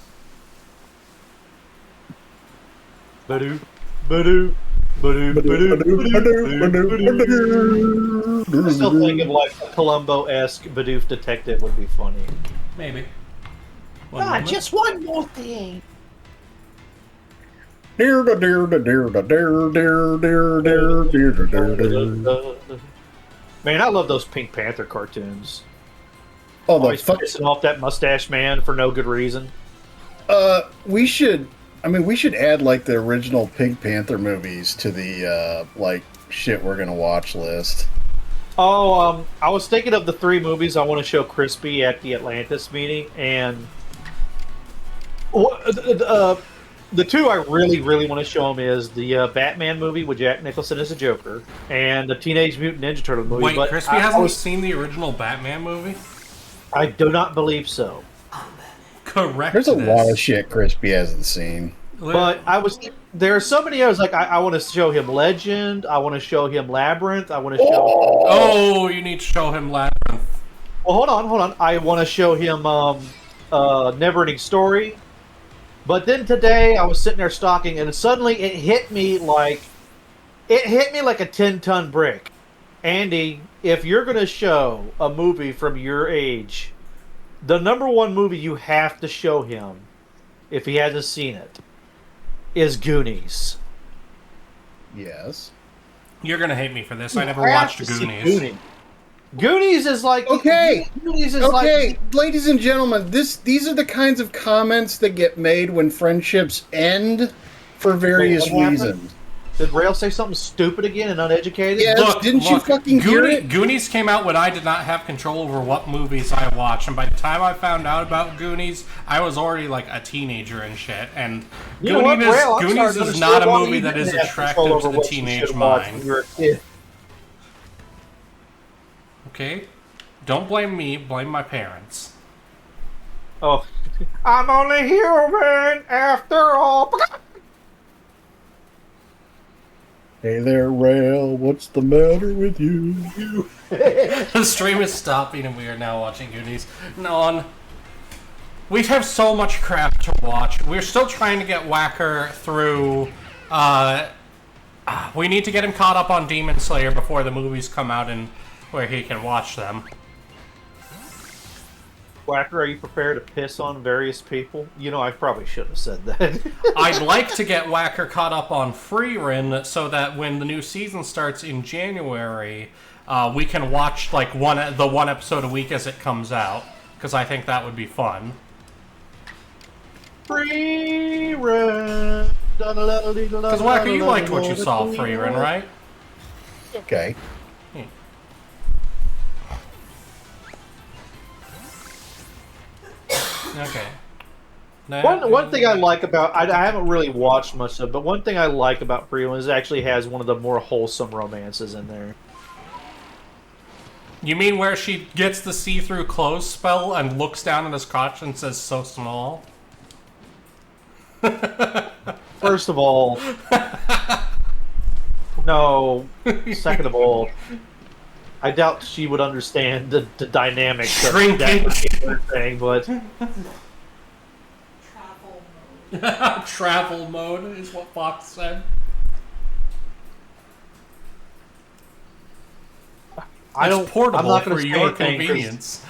Badoo, badoo, badoo, badoo, badoo, badoo. I still think of like a Columbo-esque Bidoof detective would be funny. Maybe. One moment. Just one more thing. Man, I love those Pink Panther cartoons. Oh, the Always fuck! pissing off that mustache man for no good reason. We should. I mean, we should add like the original Pink Panther movies to the like shit we're gonna watch list. Oh, I was thinking of the 3 movies I want to show Crispy at the Atlantis meeting, and the 2 I really, really want to show him is the Batman movie with Jack Nicholson as a Joker, and the Teenage Mutant Ninja Turtle movie. Wait, but Crispy hasn't seen the original Batman movie? I do not believe so. Correct. There's a this. lot of shit Crispy hasn't seen. But there are so many. I was like, I want to show him Legend. I want to show him Labyrinth. I want to show. Oh, you need to show him Labyrinth. Well, hold on. I want to show him Neverending Story. But then today I was sitting there stalking, and suddenly it hit me like a 10-ton brick. Andy, if you're going to show a movie from your age, the number one movie you have to show him, if he hasn't seen it, is Goonies. Yes. You're gonna hate me for this. I never You have watched to see Goonies. Goonies is like Okay. Goonies is Okay, like ladies and gentlemen, these are the kinds of comments that get made when friendships end for various Wait, what happened? reasons. Did Rale say something stupid again and uneducated? Yes, didn't you fucking hear it? Goonies came out when I did not have control over what movies I watched, and by the time I found out about Goonies, I was already like a teenager and shit. And You know what, Rale, I'm Goonies starting to is not a understand why movie you that is didn't have attractive control to over the what you teenage should've watched mind. when you were a kid. Okay? Don't blame me, blame my parents. Oh, I'm only human after all. Hey there, Rale. What's the matter with you? The stream is stopping and we are now watching Goonies. Non. We have so much crap to watch. We're still trying to get Whacker through. We need to get him caught up on Demon Slayer before the movies come out and where he can watch them. Whacker, are you prepared to piss on various people? You know, I probably shouldn't have said that. I'd like to get Whacker caught up on Freerun so that when the new season starts in January, we can watch like the one episode a week as it comes out, because I think that would be fun. Freerun. Because Whacker, you liked what you saw of Freerun, right? Okay. Okay. One thing I like about I haven't really watched much of it, but one thing I like about Freerun is it actually has one of the more wholesome romances in there. You mean where she gets the see-through clothes spell and looks down at his crotch and says, "So small"? First of all, no. Second of all, I doubt she would understand the dynamics Shrinking. of that particular thing, but Travel mode is what Fox said. It's portable I'm not for gonna say your anything 'cause convenience.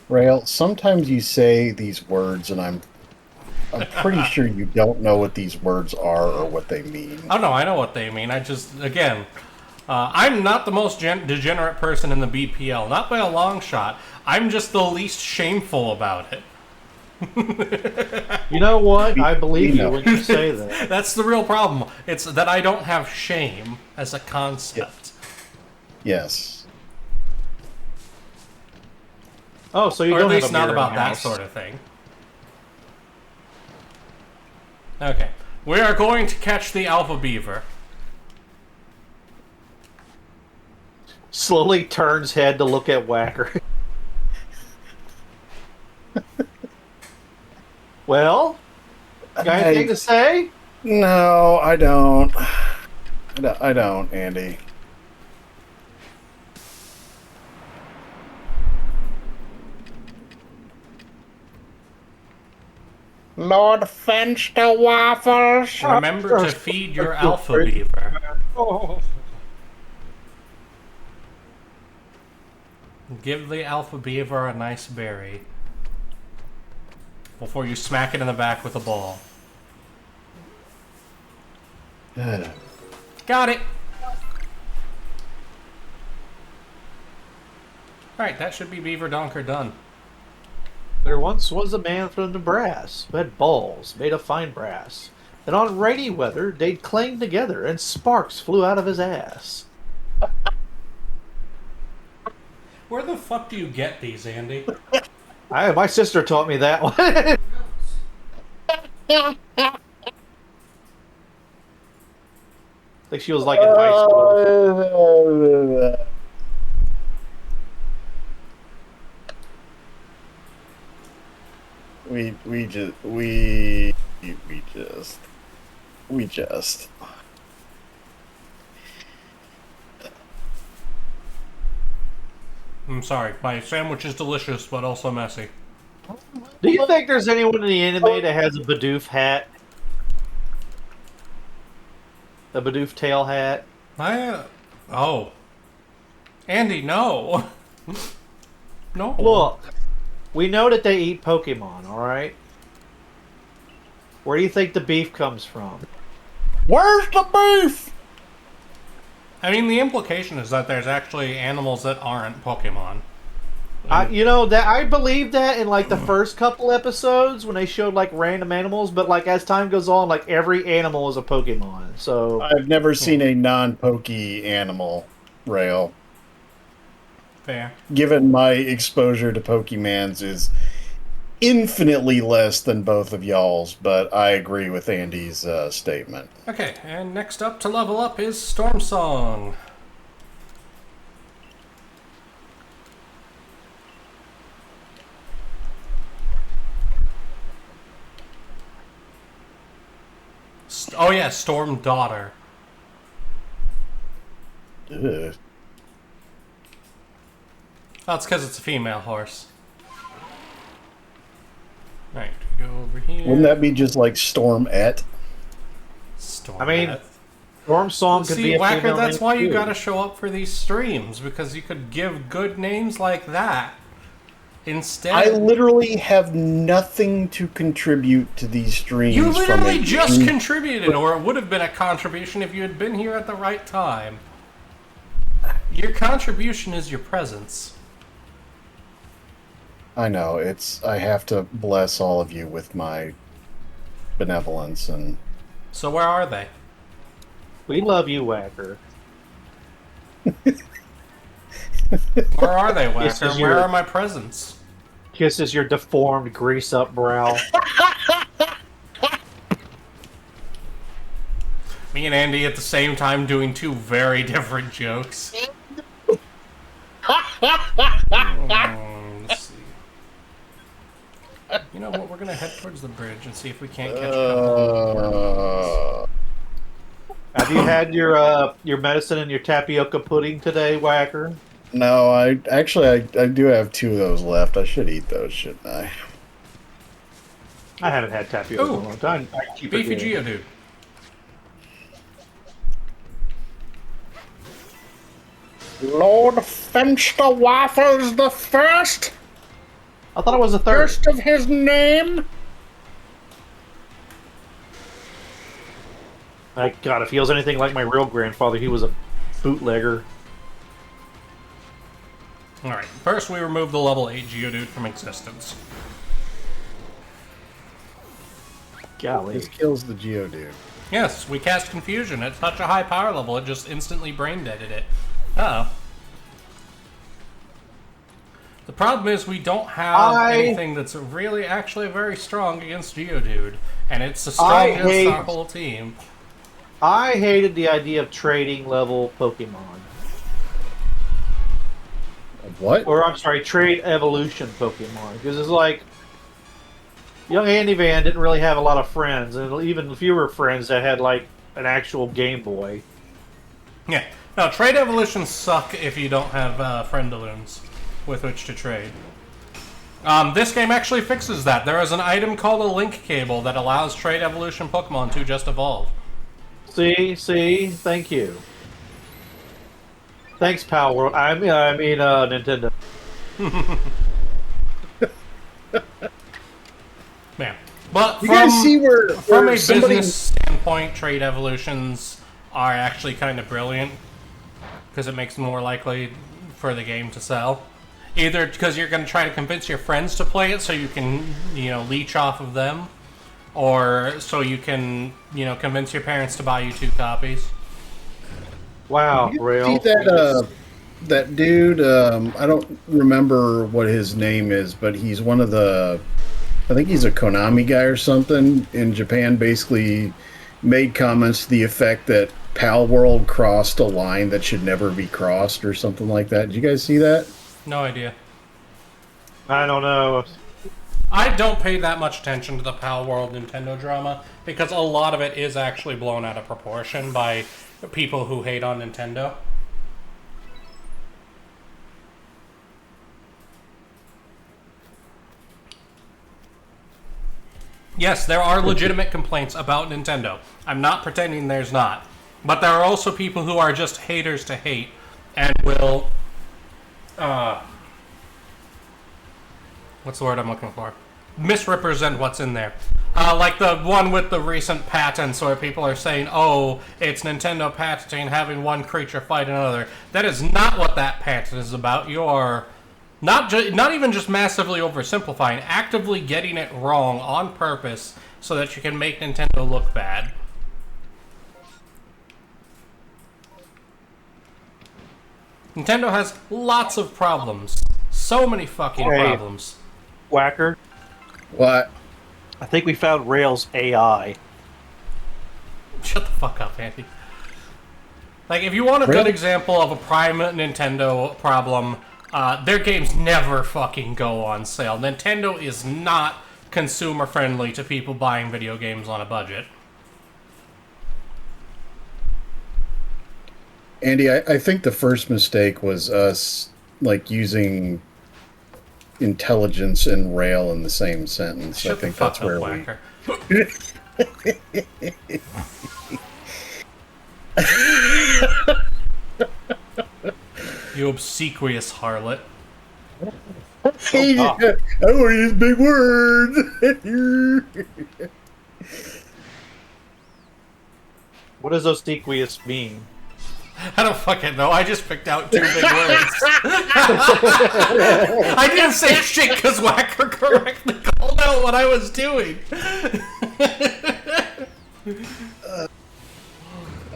Rale, sometimes you say these words and I'm pretty sure you don't know what these words are or what they mean. Oh no, I know what they mean. I just, again, I'm not the most degenerate person in the BPL, not by a long shot. I'm just the least shameful about it. you know what? I believe you when you say that. That's the real problem. It's that I don't have shame as a concept. Yes. Oh, so you Or don't at least have a not mirror in about your that house. sort of thing. Okay. We are going to catch the alpha beaver. Slowly turns head to look at Whacker. Well, got anything to say? No, I don't. I don't, Andy. No offense to waffles. Remember to feed your alpha beaver. Give the alpha beaver a nice berry before you smack it in the back with a ball. Got it! Alright, that should be Beaver Donker done. There once was a man from Nebraska who had balls made of fine brass. And on rainy weather, they'd clang together and sparks flew out of his ass. Where the fuck do you get these, Andy? My sister taught me that one. I think she was like in high school. We just. I'm sorry, my sandwich is delicious, but also messy. Do you think there's anyone in the anime that has a Bidoof hat? A Bidoof tail hat? Oh. Andy, no. No. Look, we know that they eat Pokemon, alright? Where do you think the beef comes from? Where's the beef? I mean, the implication is that there's actually animals that aren't Pokemon. I believe that in like the first couple episodes when they showed like random animals, but like as time goes on, like every animal is a Pokemon. So I've never seen a non-pokey animal, Rail. Fair. Given my exposure to Pokemans is infinitely less than both of y'all's, but I agree with Andy's statement. Okay, and next up to level up is Storm Song. Oh yeah, Storm Daughter. Ugh. That's because it's a female horse. Right, we go over here. Wouldn't that be just like Stormette? Storm I mean, Storm Song could See, be a Whacker, female that's name, why you too. gotta show up for these streams, because you could give good names like that. Instead, I literally have nothing to contribute to these streams. you from literally a just game- contributed, or it would have been a contribution if you had been here at the right time. Your contribution is your presence. I know, I have to bless all of you with my benevolence and... So where are they? We love you, Whacker. Where are they, This Whacker? is Where your- are my presents? Kisses your deformed, grease-up brow. Me and Andy at the same time doing two very different jokes. Let's see. You know what? We're gonna head towards the bridge and see if we can't catch a couple. Have you had your medicine and your tapioca pudding today, Whacker? No, I do have 2 of those left. I should eat those, shouldn't I? I haven't had tapioca in Ooh. a long time. I keep Beefy forgetting. Geodude. Lord Fenster Waffles the first I thought it was a third. of his name. God, if he was anything like my real grandfather, he was a bootlegger. Alright, first we remove the level 8 Geodude from existence. Golly. This kills the Geodude. Yes, we cast Confusion at such a high power level, it just instantly brain deaded it. Uh-oh. The problem is we don't have anything that's really actually very strong against Geodude, and it's the strongest hate- our whole team. I hated the idea of trading level Pokemon. What? Or, I'm sorry, trade evolution Pokemon. Because it's like, young Andy Van didn't really have a lot of friends, and even fewer friends that had, like, an actual Game Boy. Yeah. No, trade evolutions suck if you don't have friendaloons with which to trade. This game actually fixes that. There is an item called a link cable that allows trade evolution Pokemon to just evolve. See, thank you. Thanks, Pal World. I mean, Nintendo. Man. But You guys see where from a somebody... business standpoint, trade evolutions are actually kind of brilliant because it makes it more likely for the game to sell. Either because you're going to try to convince your friends to play it so you can, leech off of them, or so you can, convince your parents to buy you 2 copies. Wow, You Rale. see that dude, I don't remember what his name is, but he's one of the... I think he's a Konami guy or something in Japan, basically made comments to the effect that Pal World crossed a line that should never be crossed or something like that. Did you guys see that? No idea. I don't know. I don't pay that much attention to the Pal World Nintendo drama because a lot of it is actually blown out of proportion by people who hate on Nintendo. Yes, there are legitimate complaints about Nintendo. I'm not pretending there's not. But there are also people who are just haters to hate and will... what's the word I'm looking for? Misrepresent what's in there. Like the one with the recent patents where people are saying, oh, it's Nintendo patenting having one creature fight another. That is not what that patent is about. You're Not even just massively oversimplifying, actively getting it wrong on purpose so that you can make Nintendo look bad. Nintendo has lots of problems. So many fucking problems. Whacker, What? I think we found Rale's AI. Shut the fuck up, Andy. Like, if you want a good example of a prime Nintendo problem, their games never fucking go on sale. Nintendo is not consumer friendly to people buying video games on a budget. Andy, I think the first mistake was us like using intelligence and Rale in the same sentence. Shut I think the fuck that's where up, Whacker. You obsequious harlot. I want to use big words. What does obsequious mean? I don't fucking know. I just picked out 2 big words. I didn't say shit because Whacker correctly called out what I was doing.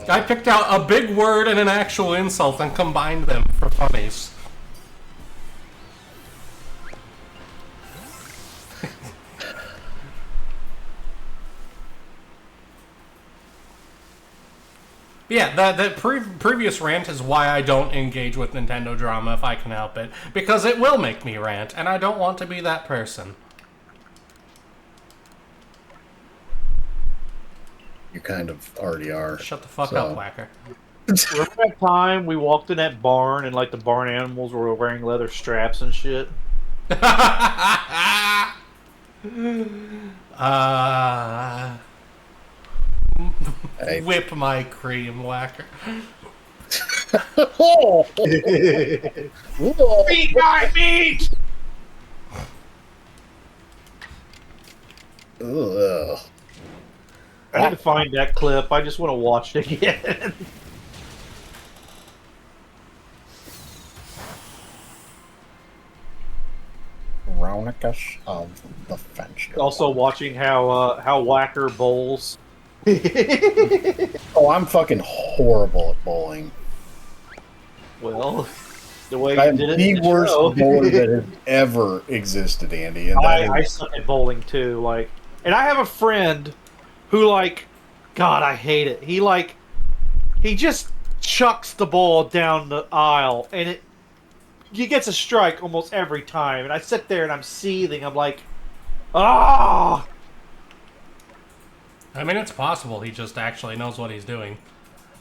I picked out a big word and an actual insult and combined them for funnies. Yeah, that previous rant is why I don't engage with Nintendo drama if I can help it. Because it will make me rant, and I don't want to be that person. You kind of already are. Shut the fuck up, Whacker. Remember that time we walked in that barn and like the barn animals were wearing leather straps and shit? Hey. Whip my cream, Whacker. Eat my meat! Ugh. I need to find that clip. I just want to watch it again. Veronicus of the Fenster. Also watching how Whacker bowls. Oh, I'm fucking horrible at bowling. Well, the way I you am did it the in the worst show. bowler that has ever existed, Andy. And that I is, suck at bowling too. Like, and I have a friend who, like, God, I hate it. He just chucks the ball down the aisle, and he gets a strike almost every time. And I sit there and I'm seething. I'm like, ah. I mean, it's possible he just actually knows what he's doing.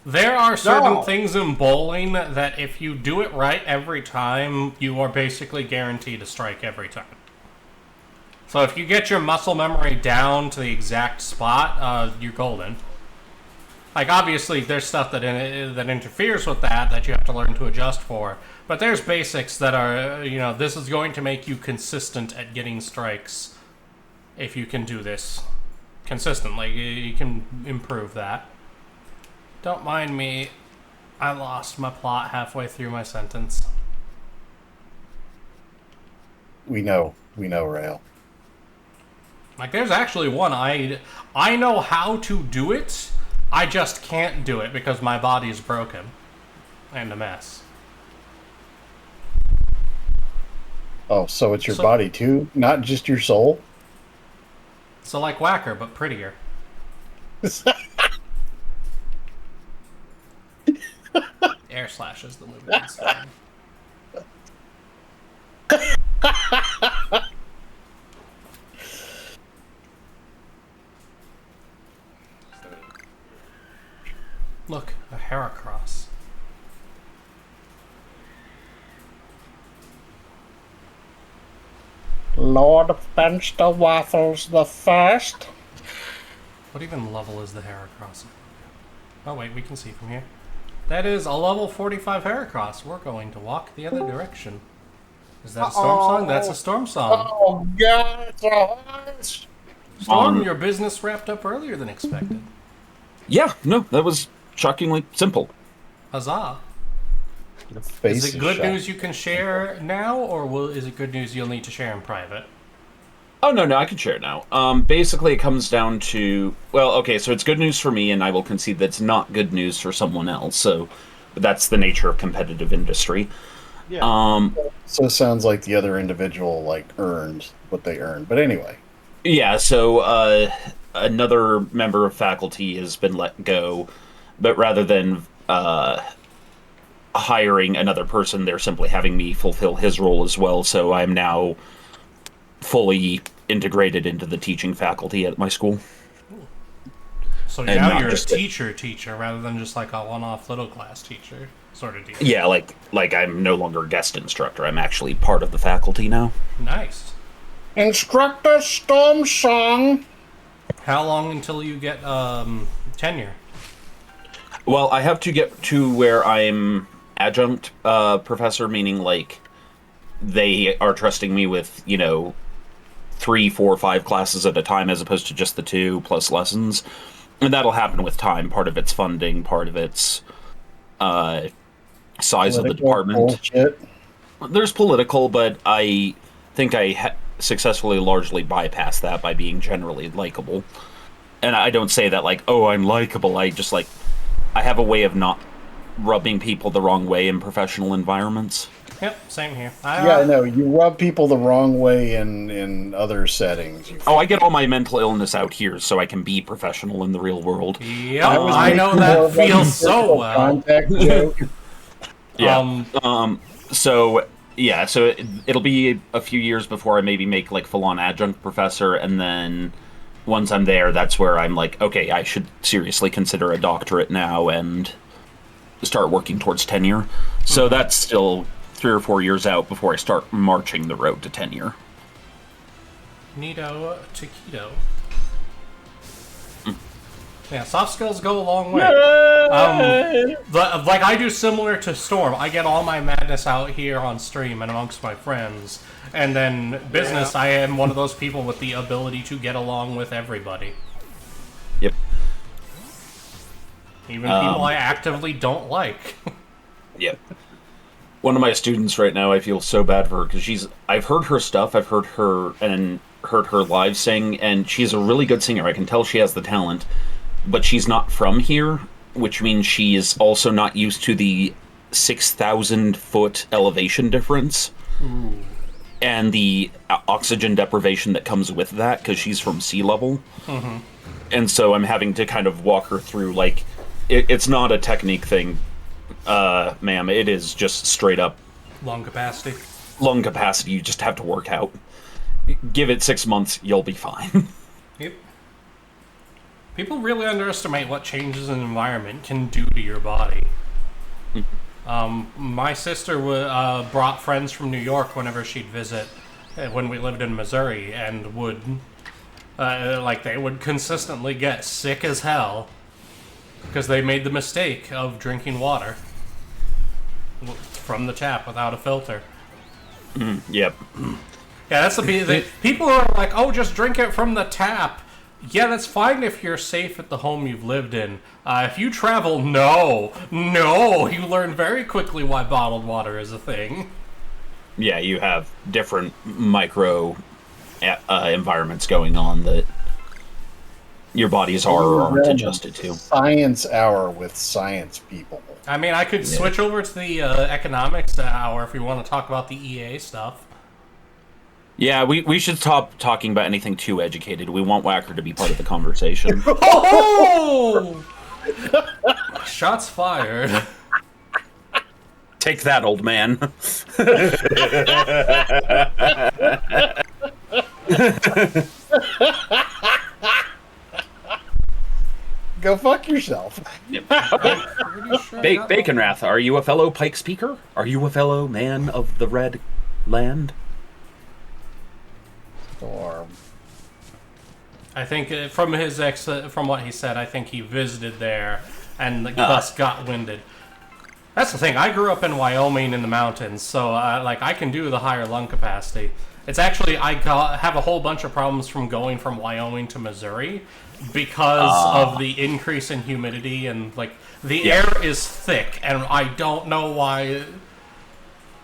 There are certain things in bowling that if you do it right every time, you are basically guaranteed a strike every time. So if you get your muscle memory down to the exact spot, you're golden. Like, obviously, there's stuff that interferes with that you have to learn to adjust for. But there's basics that are, this is going to make you consistent at getting strikes if you can do this consistently. You can improve that. Don't mind me. I lost my plot halfway through my sentence. we know, Rale. Like, there's actually one I know how to do it. I just can't do it because my body's broken and a mess. Oh, so it's your body too, not just your soul? So like Whacker, but prettier. Air Slash is the movie. That's fine. Look, a Heracross. Lord Fenster Waffles the First. What even level is the Heracross? Oh wait, we can see from here. That is a level 45 Heracross. We're going to walk the other direction. Is that a storm song? That's a storm song. Oh, God, it's a horse. Storm, your business wrapped up earlier than expected. Yeah, no, that was shockingly simple. Huzzah. Your face Is it good shot. news you can share now, or is it good news you'll need to share in private? Oh, no, I can share it now. Basically, it comes down to... Well, okay, so it's good news for me, and I will concede that it's not good news for someone else, so that's the nature of competitive industry. Yeah. So it sounds like the other individual, like, earned what they earned. But anyway. Yeah, so another member of faculty has been let go, but rather than hiring another person, they're simply having me fulfill his role as well, so I'm now fully integrated into the teaching faculty at my school. So And now not you're a just teacher rather than just like a one-off little class teacher sort of deal. Yeah, like I'm no longer a guest instructor. I'm actually part of the faculty now. Nice. Instructor Storm Song. How long until you get tenure? Well, I have to get to where I'm adjunct professor, meaning like they are trusting me with, 3, 4, 5 classes at a time as opposed to just the 2 plus lessons. And that'll happen with time. Part of it's funding, part of it's size of the department. Bullshit. There's political, but I think I successfully largely bypassed that by being generally likable. And I don't say that like, oh, I'm likable. I just I have a way of not rubbing people the wrong way in professional environments. Yep, same here. Yeah, no, you rub people the wrong way in other settings. I get all my mental illness out here so I can be professional in the real world. Yep, I know that feels so well. Contact joke. Yeah. So it'll be a few years before I maybe make like full-on adjunct professor, and then once I'm there, that's where I'm like, okay, I should seriously consider a doctorate now and start working towards tenure. So that's still 3 or 4 years out before I start marching the road to tenure. Neato Taquito. Yeah, soft skills go a long way. Like I do similar to Storm. I get all my madness out here on stream and amongst my friends. And then business, I am one of those people with the ability to get along with everybody. Yep. Even people I actively don't like. Yep. One of my students right now, I feel so bad for her because I've heard her stuff, I've heard her live sing, and she's a really good singer. I can tell she has the talent, but she's not from here, which means she is also not used to the 6,000-foot elevation difference. Ooh. And the oxygen deprivation that comes with that, because she's from sea level. Mm-hmm. And so I'm having to kind of walk her through, like, it's not a technique thing, ma'am. It is just straight up Lung capacity. lung capacity you just have to work out. Give it 6 months, you'll be fine. Yep. People really underestimate what changes in environment can do to your body. My sister brought friends from New York whenever she'd visit when we lived in Missouri, and would they would consistently get sick as hell because they made the mistake of drinking water from the tap without a filter. Yep. Yeah, that's the people are like, oh, just drink it from the tap. Yeah, that's fine if you're safe at the home you've lived in. If you travel, no, you learn very quickly why bottled water is a thing. Yeah, you have different micro environments going on that your bodies are or aren't adjusted to. Science hour with science people. I mean, I could switch over to the economics hour if we want to talk about the EA stuff. Yeah, we should stop talking about anything too educated. We want Whacker to be part of the conversation. Oh! Shots fired. Take that, old man. Go fuck yourself. Baconrath, are you a fellow pike speaker? Are you a fellow man of the Red Land? Storm. I think from what he said, I think he visited there and thus got winded. That's the thing. I grew up in Wyoming in the mountains, so I can do the higher lung capacity. It's actually have a whole bunch of problems from going from Wyoming to Missouri because of the increase in humidity and like the air is thick, and I don't know why.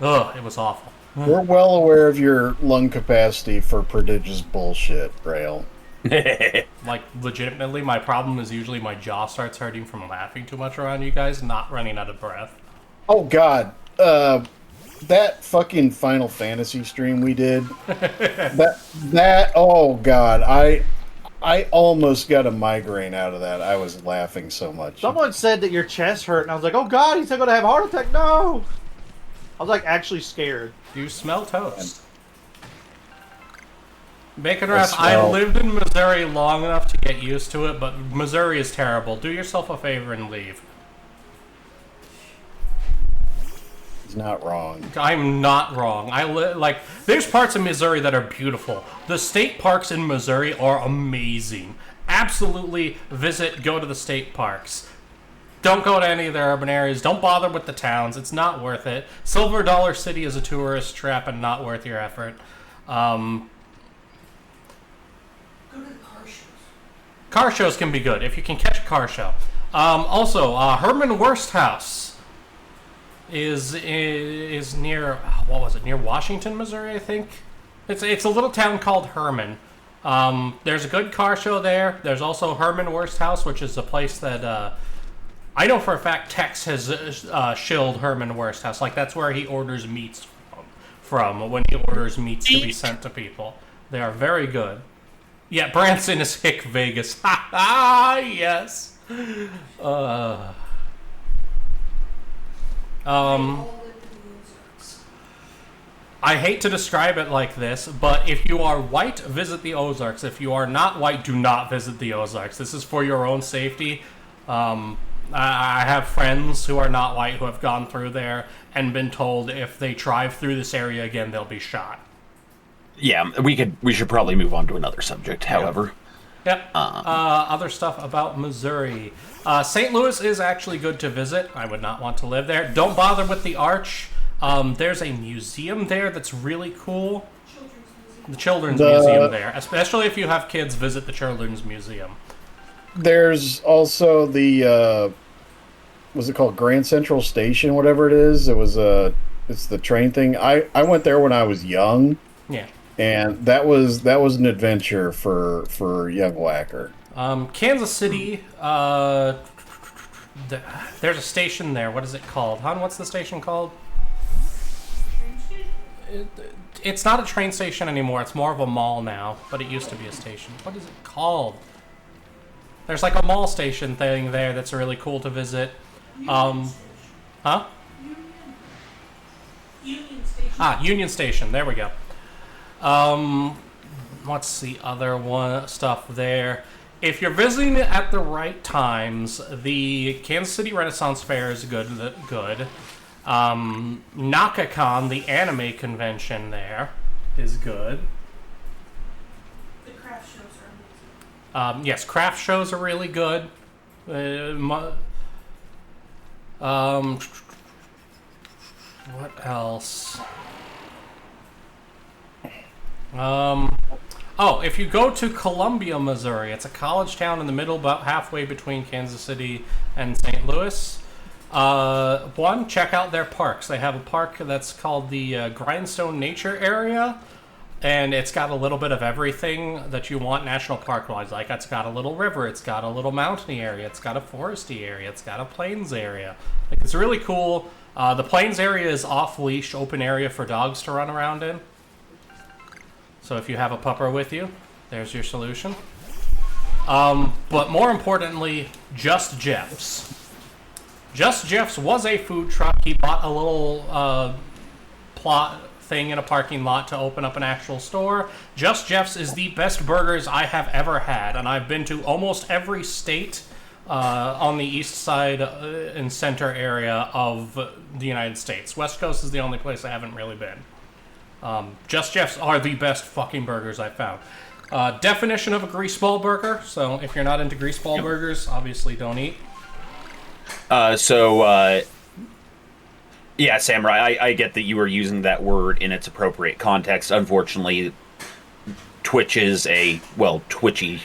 Ugh, it was awful. We're well aware of your lung capacity for prodigious bullshit, Rale. Like, legitimately, my problem is usually my jaw starts hurting from laughing too much around you guys, not running out of breath. Oh, God. That fucking Final Fantasy stream we did, oh, God. I almost got a migraine out of that. I was laughing so much. Someone said that your chest hurt, and I was like, oh, God, he's going to have a heart attack. No! I was, like, actually scared. You smell toast. Bacon Wrap, I lived in Missouri long enough to get used to it, but Missouri is terrible. Do yourself a favor and leave. He's not wrong. I'm not wrong. Like, there's parts of Missouri that are beautiful. The state parks in Missouri are amazing. Absolutely go to the state parks. Don't go to any of the urban areas. Don't bother with the towns. It's not worth it. Silver Dollar City is a tourist trap and not worth your effort. Go to the car shows. Car shows can be good if you can catch a car show. Also, Herman Wursthouse is near, what was it, near Washington, Missouri, I think? It's a little town called Herman. There's a good car show there. There's also Herman Wursthouse, which is a place that I know for a fact Tex has shilled Herman Wursthouse. Like, that's where he orders meats from when he orders meats to be sent to people. They are very good. Yeah, Branson is Hick Vegas. Ha ha, yes. I hate to describe it like this, but if you are white, visit the Ozarks. If you are not white, do not visit the Ozarks. This is for your own safety. I have friends who are not white who have gone through there and been told if they drive through this area again, they'll be shot. Yeah, we should probably move on to another subject, however. Yep. Other stuff about Missouri. St. Louis is actually good to visit. I would not want to live there. Don't bother with the Arch. There's a museum there that's really cool. The Children's Museum there. Especially if you have kids, visit the Children's Museum. There's also the, what's it called? Grand Central Station, whatever it is. It's the train thing. I went there when I was young. Yeah. And that was an adventure for young whacker. Kansas City, there's a station there. What is it called? Hon, what's the station called? It's not a train station anymore. It's more of a mall now, but it used to be a station. What is it called? There's like a mall station thing there that's really cool to visit. Union Station. Union Station. There we go. What's the other one stuff there? If you're visiting it at the right times, the Kansas City Renaissance Fair is good. NakaCon, the anime convention there, is good. The craft shows are amazing. Yes, craft shows are really good. What else? If you go to Columbia, Missouri, it's a college town in the middle, about halfway between Kansas City and St. Louis. Check out their parks. They have a park that's called the Grindstone Nature Area, and it's got a little bit of everything that you want national park-wise. Like, it's got a little river, it's got a little mountainy area, it's got a foresty area, it's got a plains area. Like, it's really cool. The plains area is off-leash, open area for dogs to run around in. So if you have a pupper with you, there's your solution. But more importantly, Just Jeff's. Just Jeff's was a food truck. He bought a little plot thing in a parking lot to open up an actual store. Just Jeff's is the best burgers I have ever had, and I've been to almost every state on the east side and center area of the United States. West Coast is the only place I haven't really been. Just Jeff's are the best fucking burgers I've found. Definition of a greaseball burger. So if you're not into greaseball burgers, obviously don't eat. Yeah, Samurai, I get that you were using that word in its appropriate context. Unfortunately, Twitch is a, well, twitchy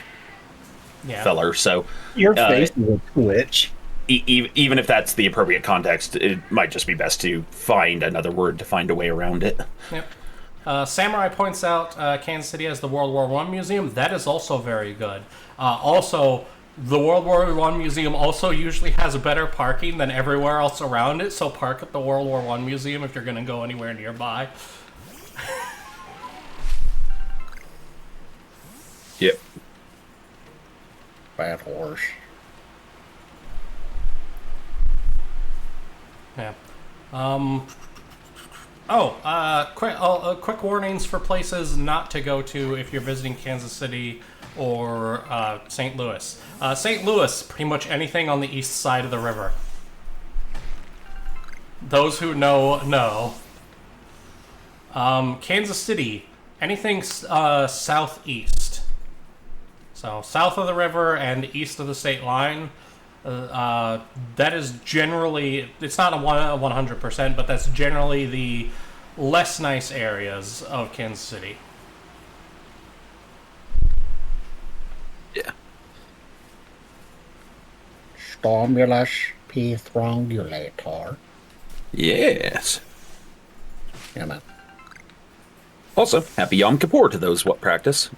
Yeah. feller, so... Your face is a twitch. Even if that's the appropriate context, it might just be best to find another word to find a way around it. Yep. Samurai points out Kansas City has the World War I Museum. That is also very good. Also, the World War I Museum also usually has better parking than everywhere else around it, so park at the World War I Museum if you're going to go anywhere nearby. Yep. Bad horse. Yeah. Quick warnings for places not to go to if you're visiting Kansas City or St. Louis. St. Louis, pretty much anything on the east side of the river. Those who know. Kansas City, anything southeast. So south of the river and east of the state line. That is generally, it's not a 100%, but that's generally the less nice areas of Kansas City. Yeah. Stimulus P Throngulator. Yes. Yeah, man. Also, happy Yom Kippur to those what practice.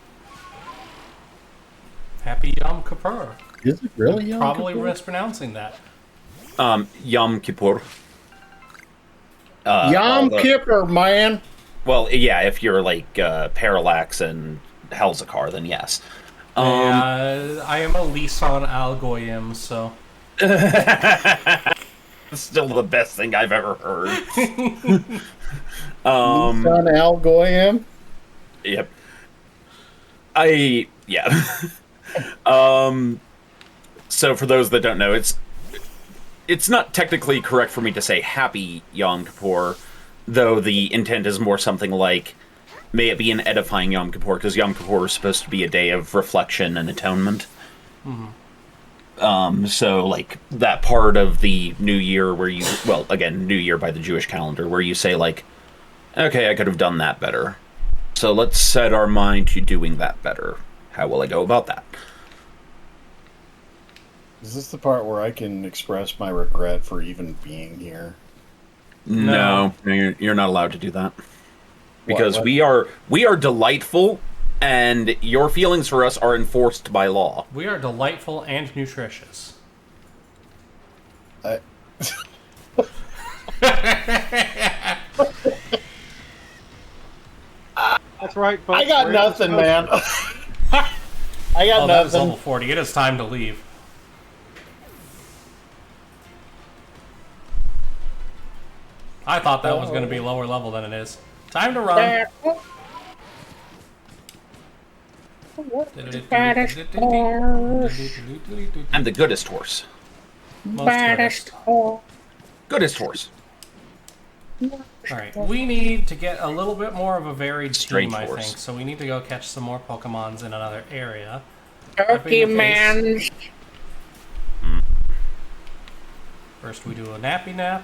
Happy Yom Kippur. Is it really Yom Probably Kippur? mispronouncing that. Yom Kippur. Yom Kippur, man. Well, yeah, if you're like Parallax and Helzakar, then yes. I am a Lisan Al Goyim, so... Still the best thing I've ever heard. Son Al Goyim. Yep. So for those that don't know, it's not technically correct for me to say Happy Yom Kippur, though the intent is more something like, may it be an edifying Yom Kippur, because Yom Kippur is supposed to be a day of reflection and atonement. Mm-hmm. So, like, that part of the New Year where you, well, again, New Year by the Jewish calendar, where you say, like, okay, I could have done that better. So let's set our mind to doing that better. How will I go about that? Is this the part where I can express my regret for even being here? No, you're not allowed to do that. Because What? we are delightful, and your feelings for us are enforced by law. We are delightful and nutritious. That's right, folks. I got We're nothing, supposed- man. I got That is nothing. level 40. It is time to leave. I thought that was going to be lower level than it is. Time to run. I'm the goodest horse. Most Goodest horse. Alright, we need to get a little bit more of a varied Strange team, I horse. think. So we need to go catch some more Pokemons in another area. Pokemon. First we do a Nappy Nap.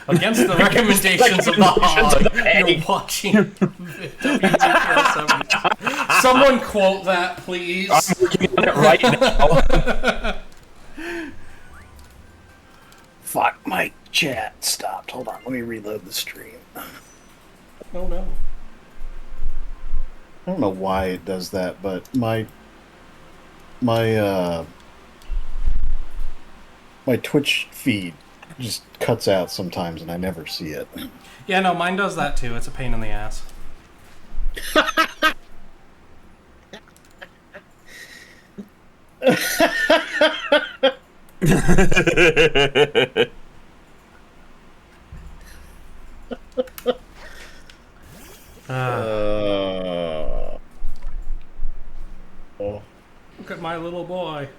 Against the recommendations of the hog, you're watching WTF70. Someone quote that, please. I'm working on it right now. Fuck, my chat stopped. Hold on, let me reload the stream. Oh no. I don't know why it does that, but my Twitch feed just cuts out sometimes, and I never see it. Yeah, no, mine does that too. It's a pain in the ass. Look at my little boy.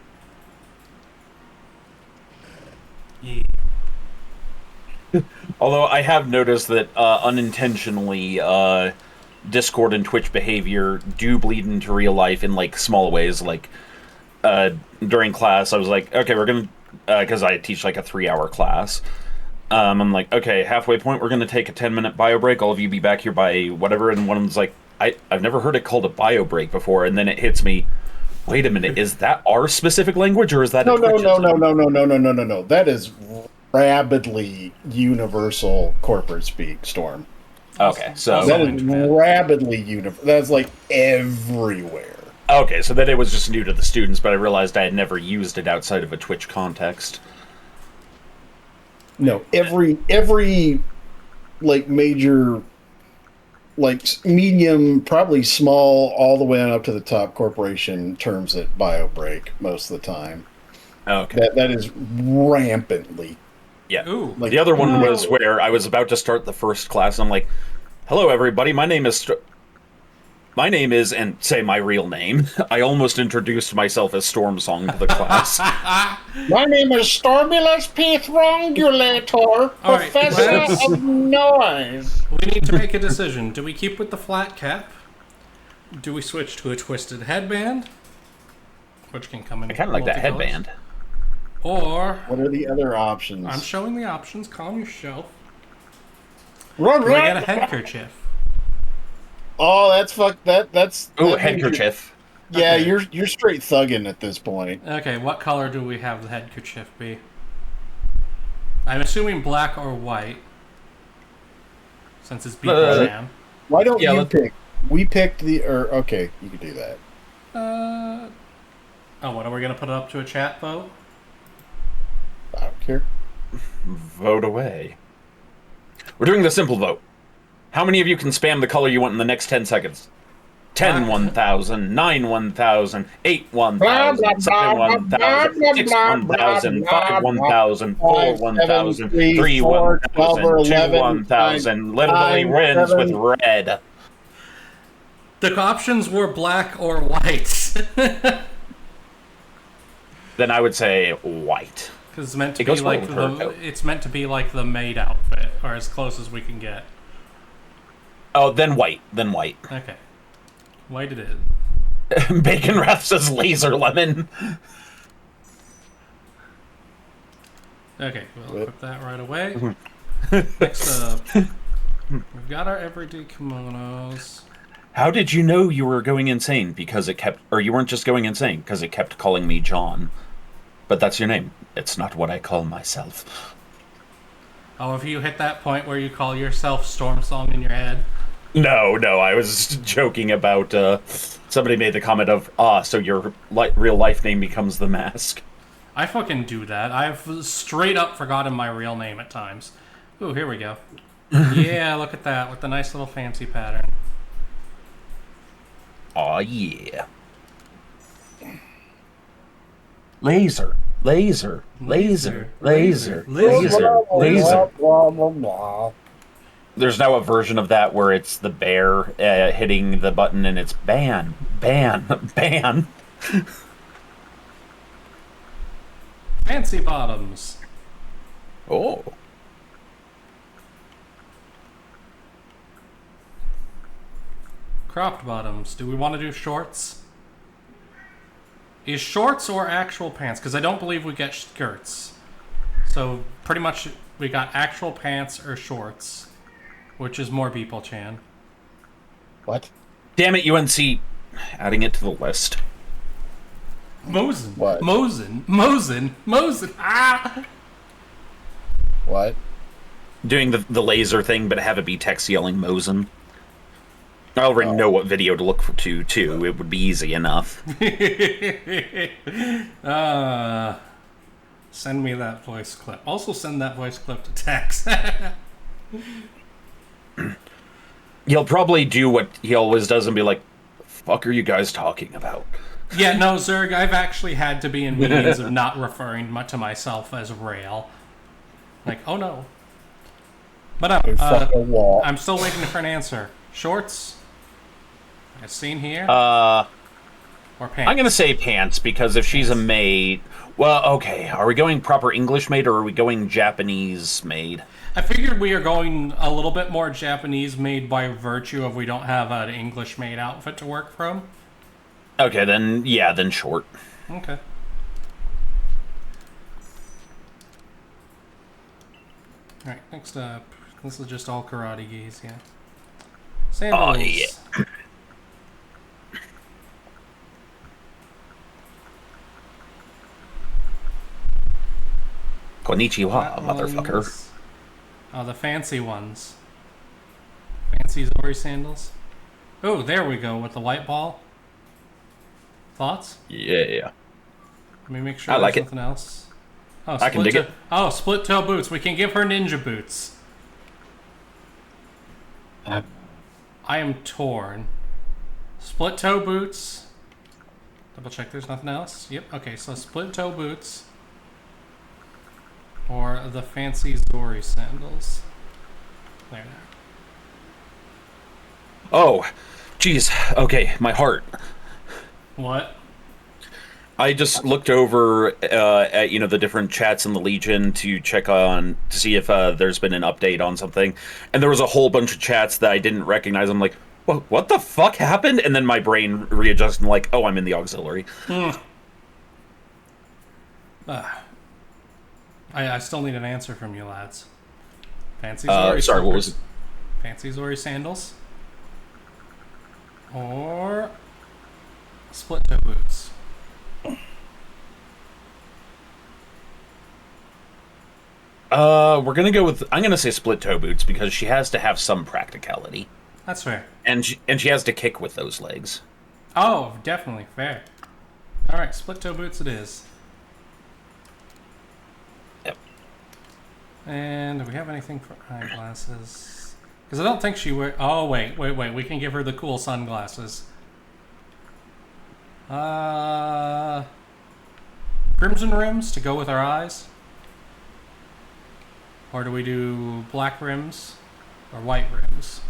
Yeah. Although I have noticed that unintentionally, Discord and Twitch behavior do bleed into real life in like small ways. Like during class, I was like, okay, we're gonna because I teach like a 3-hour class. I'm like, okay, halfway point, we're gonna take a 10-minute bio break. All of you be back here by whatever. And one of them's like, I've never heard it called a bio break before. And then it hits me. Wait a minute, is that our specific language, or is that No. That is rabidly universal corporate speak, Storm. Okay, so That is rabidly universal. That's like everywhere. okay, so then it was just new to the students, but I realized I had never used it outside of a Twitch context. No, every like major, like medium, probably small, all the way on up to the top corporation terms it bio break most of the time. Okay. That is rampantly. Yeah. Ooh. The other one was where I was about to start the first class, and I'm like, hello, everybody, my name is, and say my real name. I almost introduced myself as Storm Song to the class. My name is Stormulus P. Throngulator, All right, Professor of Noise. We need to make a decision. Do we keep with the flat cap? Do we switch to a twisted headband? Which can come in I kind of like that multicolors. headband. Or, What are the other options? I'm showing the options. Calm yourself. Run, Do we get a run. handkerchief? Oh, that's That's. Ooh, that means handkerchief. Yeah, Okay. you're straight thugging at this point. Okay, what color do we have the handkerchief be? I'm assuming black or white. Since it's Beeple Jam. Why don't Yeah, you let's- pick? We picked okay, you can do that. Oh, what, are we going to put it up to a chat vote? I don't care. Vote away. We're doing the simple vote. How many of you can spam the color you want in the next 10 seconds? 10 1,000, 9 1,000, 8 1,000, 7 1,000, 6 1,000, 5 1,000, 4 1,000, 3 1,000, 2 1,000. Literally wins with red. The options were black or white. Then I would say white. Because it's meant to It be goes well like with her coat. it's meant to be like the maid outfit, or as close as we can get. Oh, then white. Then white. Okay, white it is. Bacon Wrath says laser lemon. Okay, we'll equip that right away. Next up, we've got our everyday kimonos. How did you know you were going insane? Because it kept, or you weren't just going insane, because it kept calling me John. But that's your name. It's not what I call myself. Oh, if you hit that point where you call yourself Storm Song in your head. No, I was joking about, somebody made the comment of, so your real life name becomes the mask. I fucking do that. I've straight up forgotten my real name at times. Ooh, here we go. Yeah, look at that, with the nice little fancy pattern. Aw, yeah. Laser. Laser. Laser. Laser. Laser. Laser. Blah, blah, blah. There's now a version of that where it's the bear hitting the button and it's ban, ban, ban. Fancy bottoms. Oh. Cropped bottoms. Do we want to do shorts? Is shorts or actual pants? Because I don't believe we get skirts. So pretty much we got actual pants or shorts. Which is more Beeple-chan. What? Damn it, UNC. Adding it to the list. Mosin. What? Mosin. Ah! What? Doing the laser thing, but have it be text yelling Mosin. I already know what video to look for too. It would be easy enough. Send me that voice clip. Also send that voice clip to Tex. He'll probably do what he always does and be like, "The fuck are you guys talking about?" Yeah, no, Zerg, I've actually had to be in meetings of not referring to myself as Rale. Like, oh no. But Fuck a wall. I'm still waiting for an answer. Shorts? As seen here? Or pants? I'm gonna say pants because if she's a maid, well, okay. Are we going proper English maid or are we going Japanese maid? I figured we are going a little bit more Japanese made by virtue of we don't have an English made outfit to work from. Okay, then yeah, then short. Okay. Alright, next up. This is just all karate gis, yeah. Sandals. Oh yeah. Konnichiwa, motherfucker. Ones. Oh, the fancy ones. Fancy Zori sandals. Oh, there we go with the white ball. Thoughts? Yeah. Let me make sure I like there's it. nothing else. Oh, I can dig it. Oh, split toe boots. We can give her ninja boots. I am torn. Split toe boots. Double check there's nothing else. Yep, okay, so split toe boots. Or the fancy Zori sandals. There. Oh, jeez. Okay, my heart. What? I just looked over at the different chats in the Legion to see if there's been an update on something, and there was a whole bunch of chats that I didn't recognize. I'm like, what the fuck happened? And then my brain readjusted. And like, oh, I'm in the auxiliary. I still need an answer from you lads. Fancy Zori Sorry, what was it? Fancy Zori sandals? Or split toe boots? We're gonna go with. I'm gonna say split toe boots because she has to have some practicality, That's fair. and she has to kick with those legs. Oh, definitely fair. All right, split toe boots it is. Yep. And do we have anything for eyeglasses? Because I don't think she wear. Oh wait. We can give her the cool sunglasses. Crimson rims to go with our eyes. Or do we do black rims or white rims?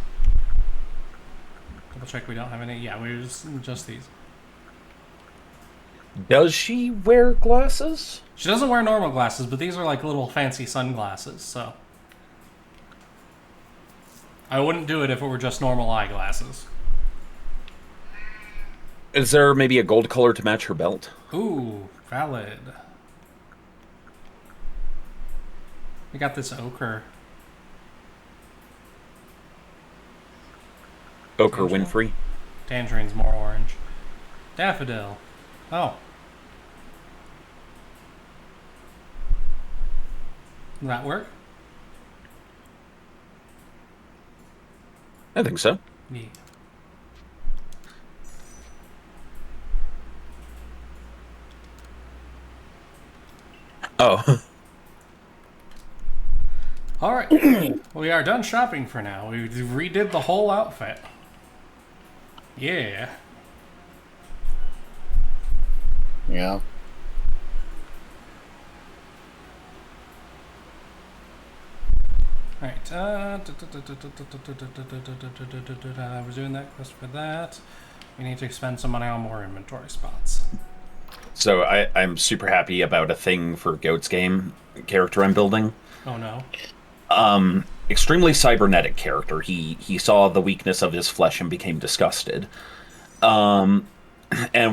Double check we don't have any. Yeah, we just these. Does she wear glasses? She doesn't wear normal glasses, but these are like little fancy sunglasses, so. I wouldn't do it if it were just normal eyeglasses. Is there maybe a gold color to match her belt? Ooh, valid. We got this ochre. Ochre Winfrey. Tangerine's more orange. Daffodil. Oh. Does that work? I think so. Yeah. Oh. All right. We are done shopping for now. We redid the whole outfit. Yeah. Yeah. Alright, I was doing that quest for that. We need to spend some money on more inventory spots. So I'm super happy about a thing for Goat's game character I'm building. Oh no. Extremely cybernetic character. He saw the weakness of his flesh and became disgusted. And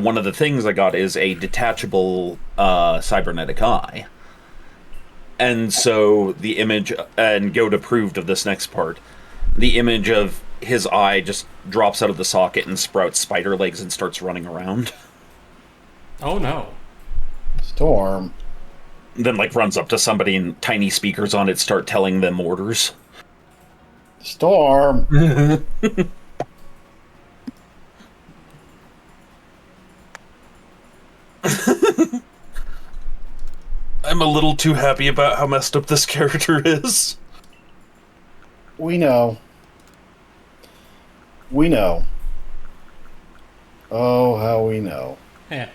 one of the things I got is a detachable cybernetic eye. And so the image, and Goat approved of this next part, the image of his eye just drops out of the socket and sprouts spider legs and starts running around. Oh no. Storm. Then runs up to somebody and tiny speakers on it start telling them orders. Storm. I'm a little too happy about how messed up this character is. We know. We know. Oh, how we know. Yeah.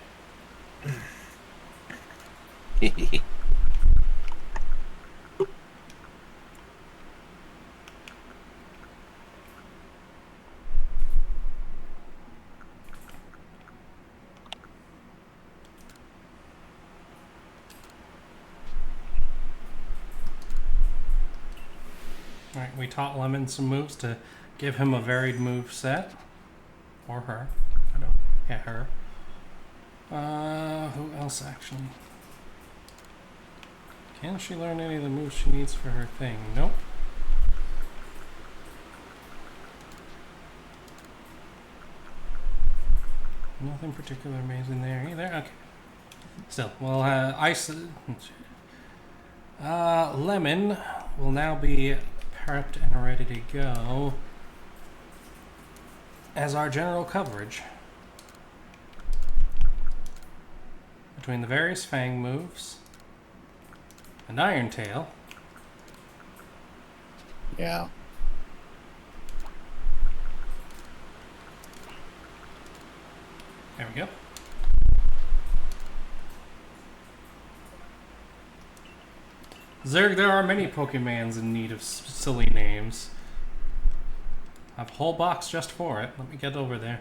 Alright, we taught Lemon some moves to give him a varied move set. Or her. I don't... Yeah, her. Who else, actually? Can she learn any of the moves she needs for her thing? Nope. Nothing particularly amazing there either. Okay. Still, well, Lemon will now be prepped and ready to go as our general coverage. Between the various Fang moves and Iron Tail. Yeah. There we go. Zerg, there are many Pokemons in need of silly names. I have a whole box just for it. Let me get over there.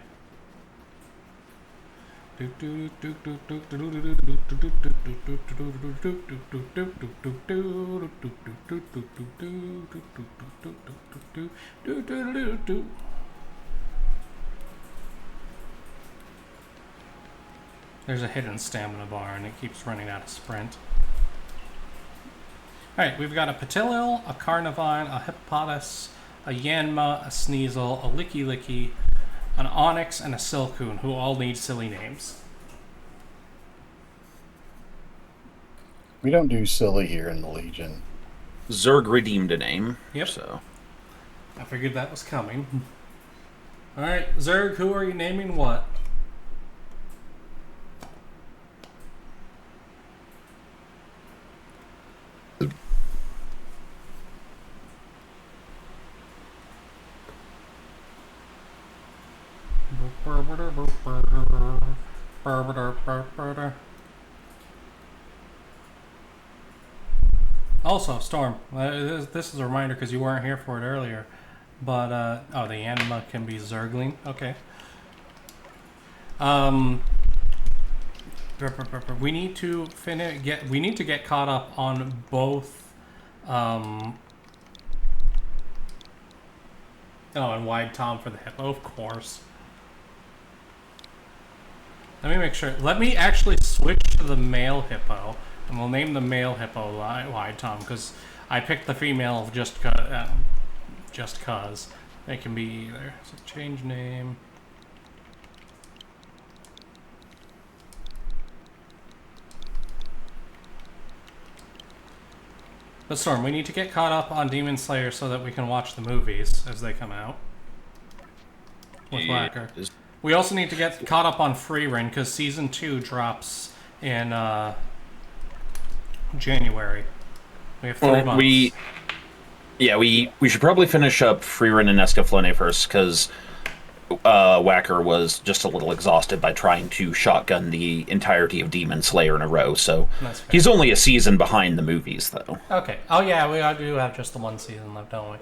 There's a hidden stamina bar and it keeps running out of sprint. Alright, we've got a Patilil, a Carnivine, a Hippopotas, a Yanma, a Sneasel, a Licky Licky, an Onyx, and a Silcoon, who all need silly names. We don't do silly here in the Legion. Zerg redeemed a name. Yep. So I figured that was coming. Alright, Zerg, who are you naming what? Also, Storm, this is a reminder because you weren't here for it earlier, but, oh, the Anima can be Zergling, okay. We need to get caught up on both, oh, and Wide Tom for the Hippo, of course. Let me make sure. Let me actually switch to the male Hippo, and we'll name the male Hippo Wide Tom, because I picked the female just cause. It can be either. So change name. But Storm, we need to get caught up on Demon Slayer so that we can watch the movies as they come out. With Whacker. We also need to get caught up on Freerun because Season 2 drops in January. We have 3 months. We should probably finish up Freerun and Escaflowne first because Whacker was just a little exhausted by trying to shotgun the entirety of Demon Slayer in a row, so he's only a season behind the movies, though. Okay. Oh, yeah, we do have just the 1 season left, don't we?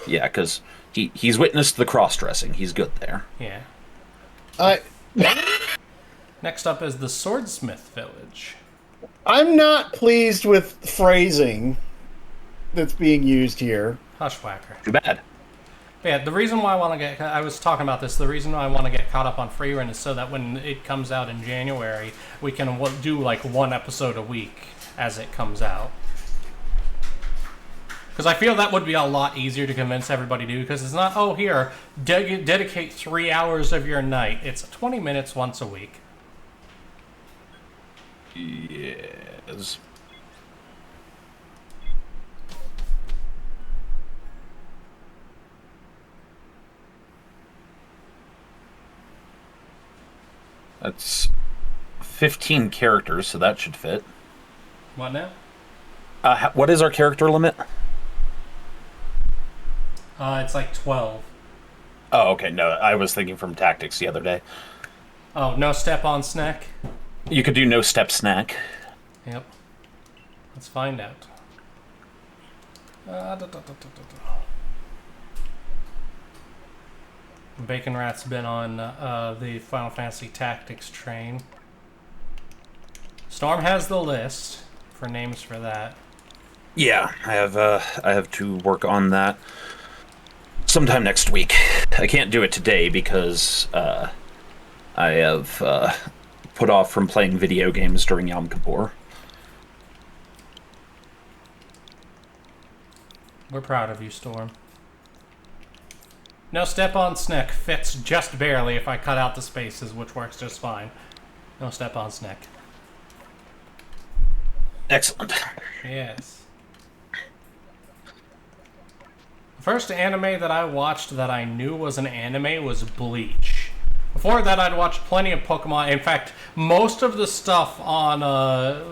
Yeah, because he's witnessed the cross-dressing. He's good there. Yeah. Next up is the Swordsmith Village. I'm not pleased with phrasing that's being used here. Hush, Whacker. Too bad. But yeah, the reason why I was talking about this, the reason why I want to get caught up on Freerun is so that when it comes out in January, we can do like 1 episode a week as it comes out. Because I feel that would be a lot easier to convince everybody to do, because it's not, oh, here, dedicate 3 hours of your night. It's 20 minutes once a week. Yes. That's 15 characters, so that should fit. What now? What is our character limit? It's like 12. Oh, okay. No, I was thinking from tactics the other day. Oh, no step on snack? You could do no step snack. Yep. Let's find out. Bacon Rat's been on the Final Fantasy Tactics train. Storm has the list for names for that. Yeah, I have to work on that sometime next week. I can't do it today because I have put off from playing video games during Yom Kippur. We're proud of you, Storm. No step on Snick fits just barely if I cut out the spaces, which works just fine. No step on Snick. Excellent. Yes. The first anime that I watched that I knew was an anime was Bleach. Before that, I'd watched plenty of Pokemon. In fact, most of the stuff on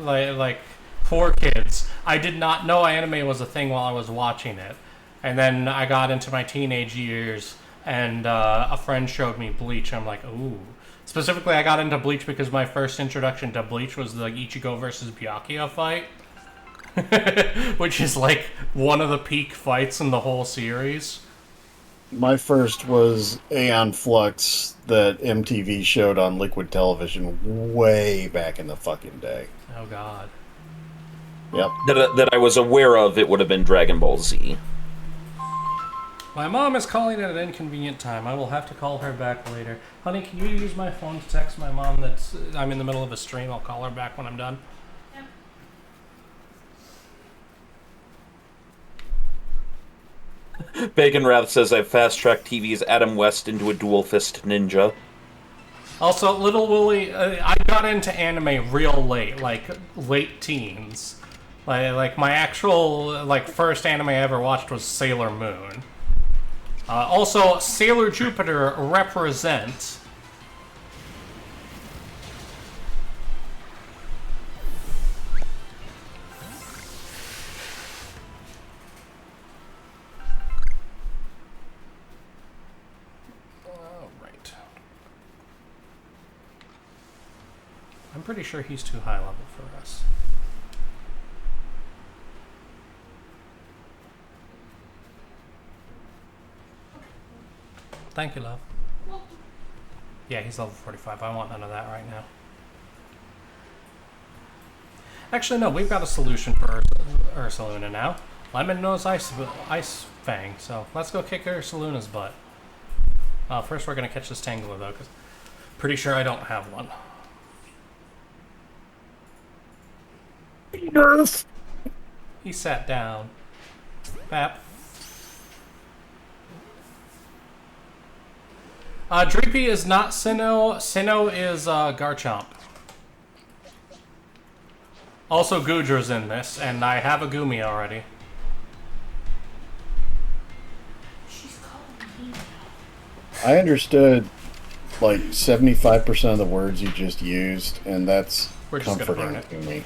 like for kids, I did not know anime was a thing while I was watching it. And then I got into my teenage years, and a friend showed me Bleach. I'm like, ooh. Specifically, I got into Bleach because my first introduction to Bleach was the Ichigo versus Byakuya fight. Which is like one of the peak fights in the whole series. My first was Aeon Flux that MTV showed on Liquid Television way back in the fucking day. Oh god. Yep. That I was aware of, it would have been Dragon Ball Z. My mom is calling at an inconvenient time. I will have to call her back later. Honey, can you use my phone to text my mom that I'm in the middle of a stream? I'll call her back when I'm done. Bacon Wrath says I've fast-tracked TV's Adam West into a dual-fist ninja. Also, Little Willie, I got into anime real late, like late teens. Like my actual first anime I ever watched was Sailor Moon. Also, Sailor Jupiter represent. I'm pretty sure he's too high level for us. Thank you, love. Yeah, he's level 45. I want none of that right now. Actually, no, we've got a solution for Ursaluna now. Lemon knows Ice Fang, so let's go kick Ursaluna's butt. First we're going to catch this Tangler, though, because pretty sure I don't have one. Nerf. He sat down. Bap. Dreepy is not Sinnoh. Sinnoh is Garchomp. Also, Goodra's in this, and I have a Gumi already. I understood like 75% of the words you just used, and that's comforting to me.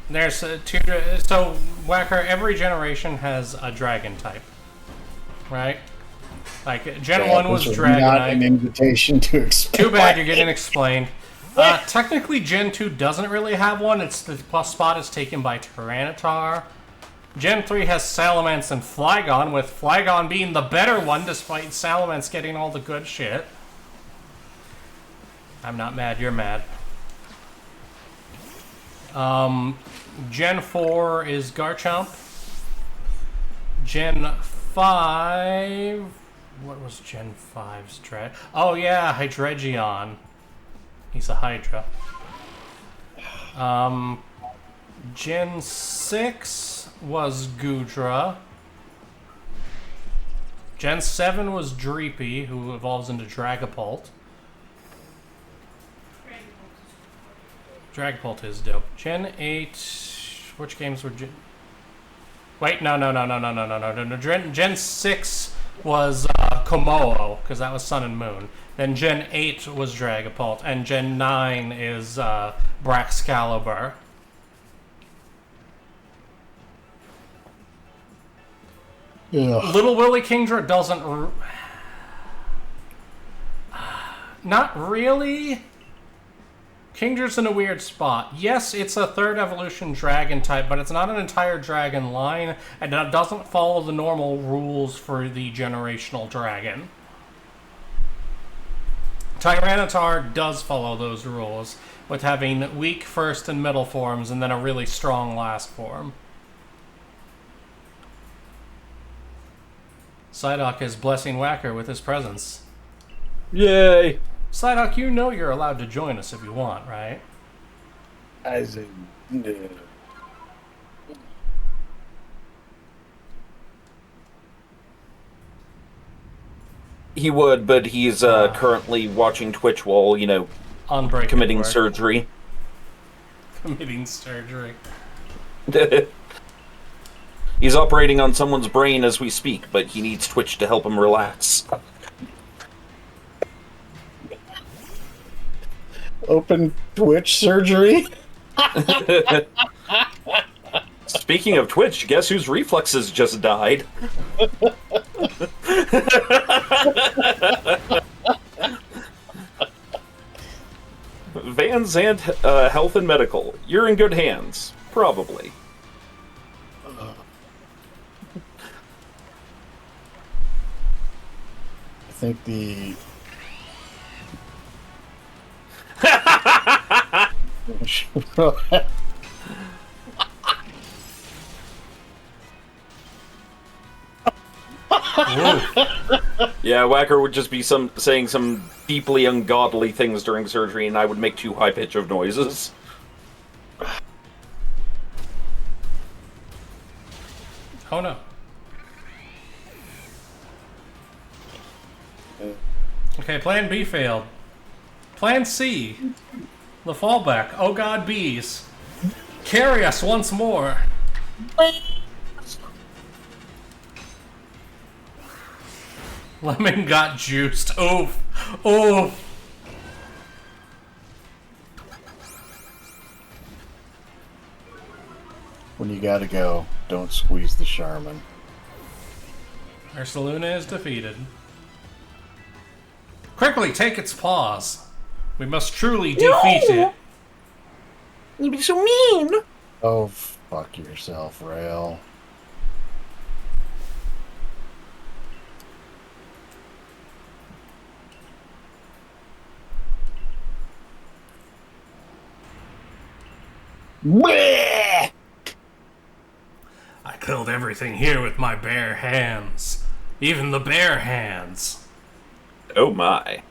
There's two. So, Whacker, every generation has a dragon type, right? Like Gen 1 was Dragonite. Not an invitation to explain. Too bad you're getting explained. Technically, Gen 2 doesn't really have one. It's the plus spot is taken by Tyranitar. Gen 3 has Salamence and Flygon, with Flygon being the better one, despite Salamence getting all the good shit. I'm not mad. You're mad. Gen 4 is Garchomp. Gen 5... What was Gen 5's Dread? Oh yeah, Hydreigon. He's a Hydra. Gen 6 was Goodra. Gen 7 was Dreepy, who evolves into Dragapult. Dragapult is dope. Gen 8... Which games were Gen... Wait, no. Gen 6 was Komodo, because that was Sun and Moon. Then Gen 8 was Dragapult, and Gen 9 is Braxcalibur. Yeah. Little Willy Kingdra doesn't... Not really. Kingdra's in a weird spot. Yes, it's a third evolution dragon type, but it's not an entire dragon line, and it doesn't follow the normal rules for the generational dragon. Tyranitar does follow those rules, with having weak first and middle forms and then a really strong last form. Psyduck is blessing Whacker with his presence. Yay! Psyduck, you know you're allowed to join us if you want, right? As in, no. He would, but he's currently watching Twitch while, Unbreakable committing work. surgery. Committing surgery. He's operating on someone's brain as we speak, but he needs Twitch to help him relax. Open Twitch surgery? Speaking of Twitch, guess whose reflexes just died? Van Zandt Health and Medical. You're in good hands. Probably. I think the... Yeah, Whacker would just be saying some deeply ungodly things during surgery, and I would make too high pitch of noises. Oh no. Okay, plan B failed. Plan C. The fallback. Oh god, bees. Carry us once more. Lemon got juiced. Oof. Oof. When you gotta go, don't squeeze the Charmin. Ursaluna is defeated. Quickly, take its paws. We must truly defeat it. You'd be so mean. Oh, fuck yourself, Rale. I killed everything here with my bare hands. Even the bare hands. Oh my.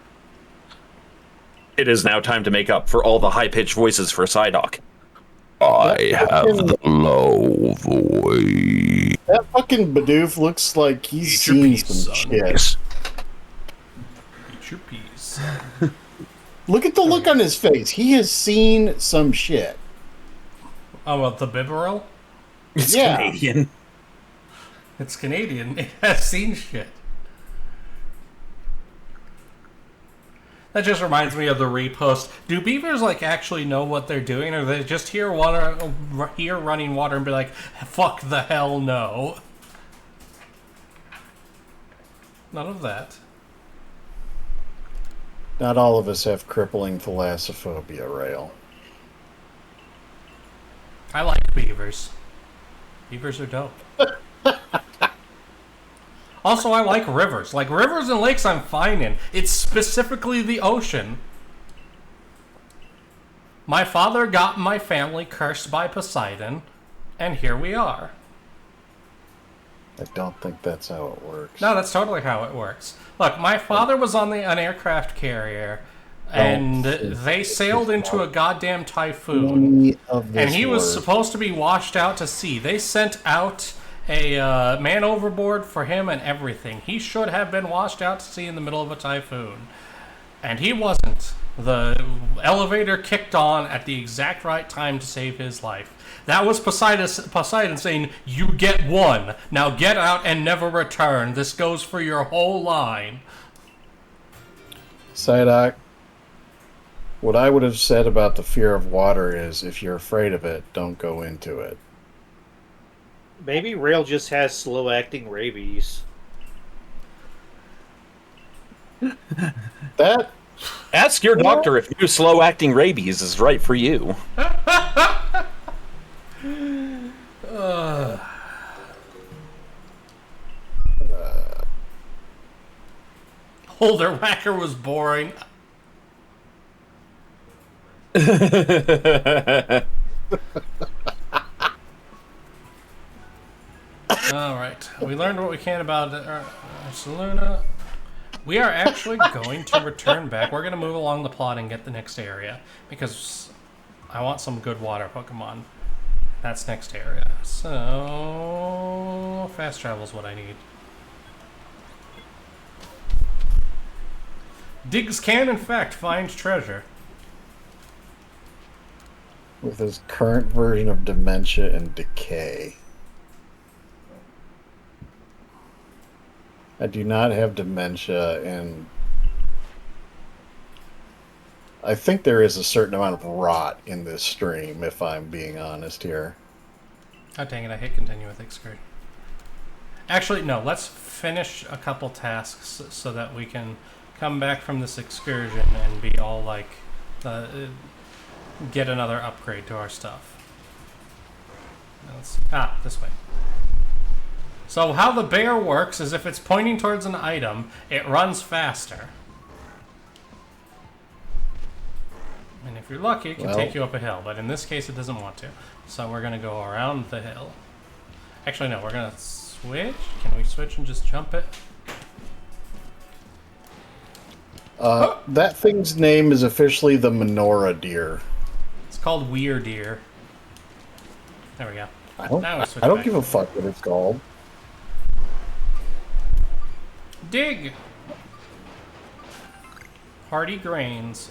It is now time to make up for all the high-pitched voices for Psyduck. I have the low voice. That fucking Bidoof looks like he's Eat your seen piece, some son. shit. Eat your piece. Look at the look on his face. He has seen some shit. Oh, well, the Bibarel? It's Yeah. Canadian. It's Canadian. It has seen shit. That just reminds me of the repost. Do beavers actually know what they're doing, or they just hear running water and be like, "Fuck the hell no"? None of that. Not all of us have crippling thalassophobia, Rale. I like beavers. Beavers are dope. Also, I like rivers. Like, rivers and lakes I'm fine in. It's specifically the ocean. My father got my family cursed by Poseidon, and here we are. I don't think that's how it works. No, that's totally how it works. Look, my father was on an aircraft carrier, and they sailed into a goddamn typhoon. And he was supposed to be washed out to sea. They sent out a man overboard for him and everything. He should have been washed out to sea in the middle of a typhoon. And he wasn't. The elevator kicked on at the exact right time to save his life. That was Poseidon saying, "You get one. Now get out and never return. This goes for your whole line." Psyduck, what I would have said about the fear of water is, if you're afraid of it, don't go into it. Maybe Rale just has slow-acting rabies. That... Ask your doctor if new slow-acting rabies is right for you. Older Whacker was boring. Alright, we learned what we can about Saluna. We are actually going to return back. We're going to move along the plot and get the next area. Because I want some good water Pokemon. That's next area. So... fast travel is what I need. Diggs can, in fact, find treasure. With his current version of dementia and decay. I do not have dementia, and I think there is a certain amount of rot in this stream, if I'm being honest here. Oh, dang it, I hit continue with excursion. Actually, no, let's finish a couple tasks so that we can come back from this excursion and be all like, get another upgrade to our stuff. This way. So how the bear works is if it's pointing towards an item, it runs faster. And if you're lucky, it can take you up a hill, but in this case it doesn't want to. So we're going to go around the hill. Actually, no, we're going to switch. Can we switch and just jump it? That thing's name is officially the menorah deer. It's called Weir Deer. There we go. I don't give a fuck what it's called. Dig! Hardy grains.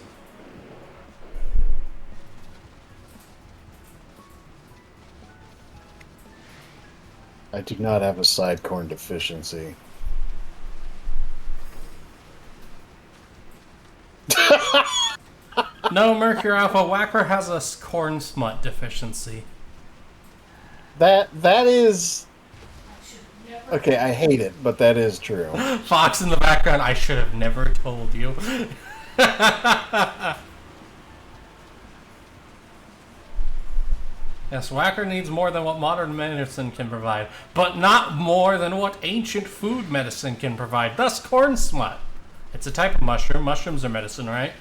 I do not have a side corn deficiency. No, Mercury Alpha Whacker has a corn smut deficiency. That is... Okay, I hate it, but that is true. Fox in the background, I should have never told you. Yes, Whacker needs more than what modern medicine can provide, but not more than what ancient food medicine can provide. Thus, corn smut. It's a type of mushroom. Mushrooms are medicine, right?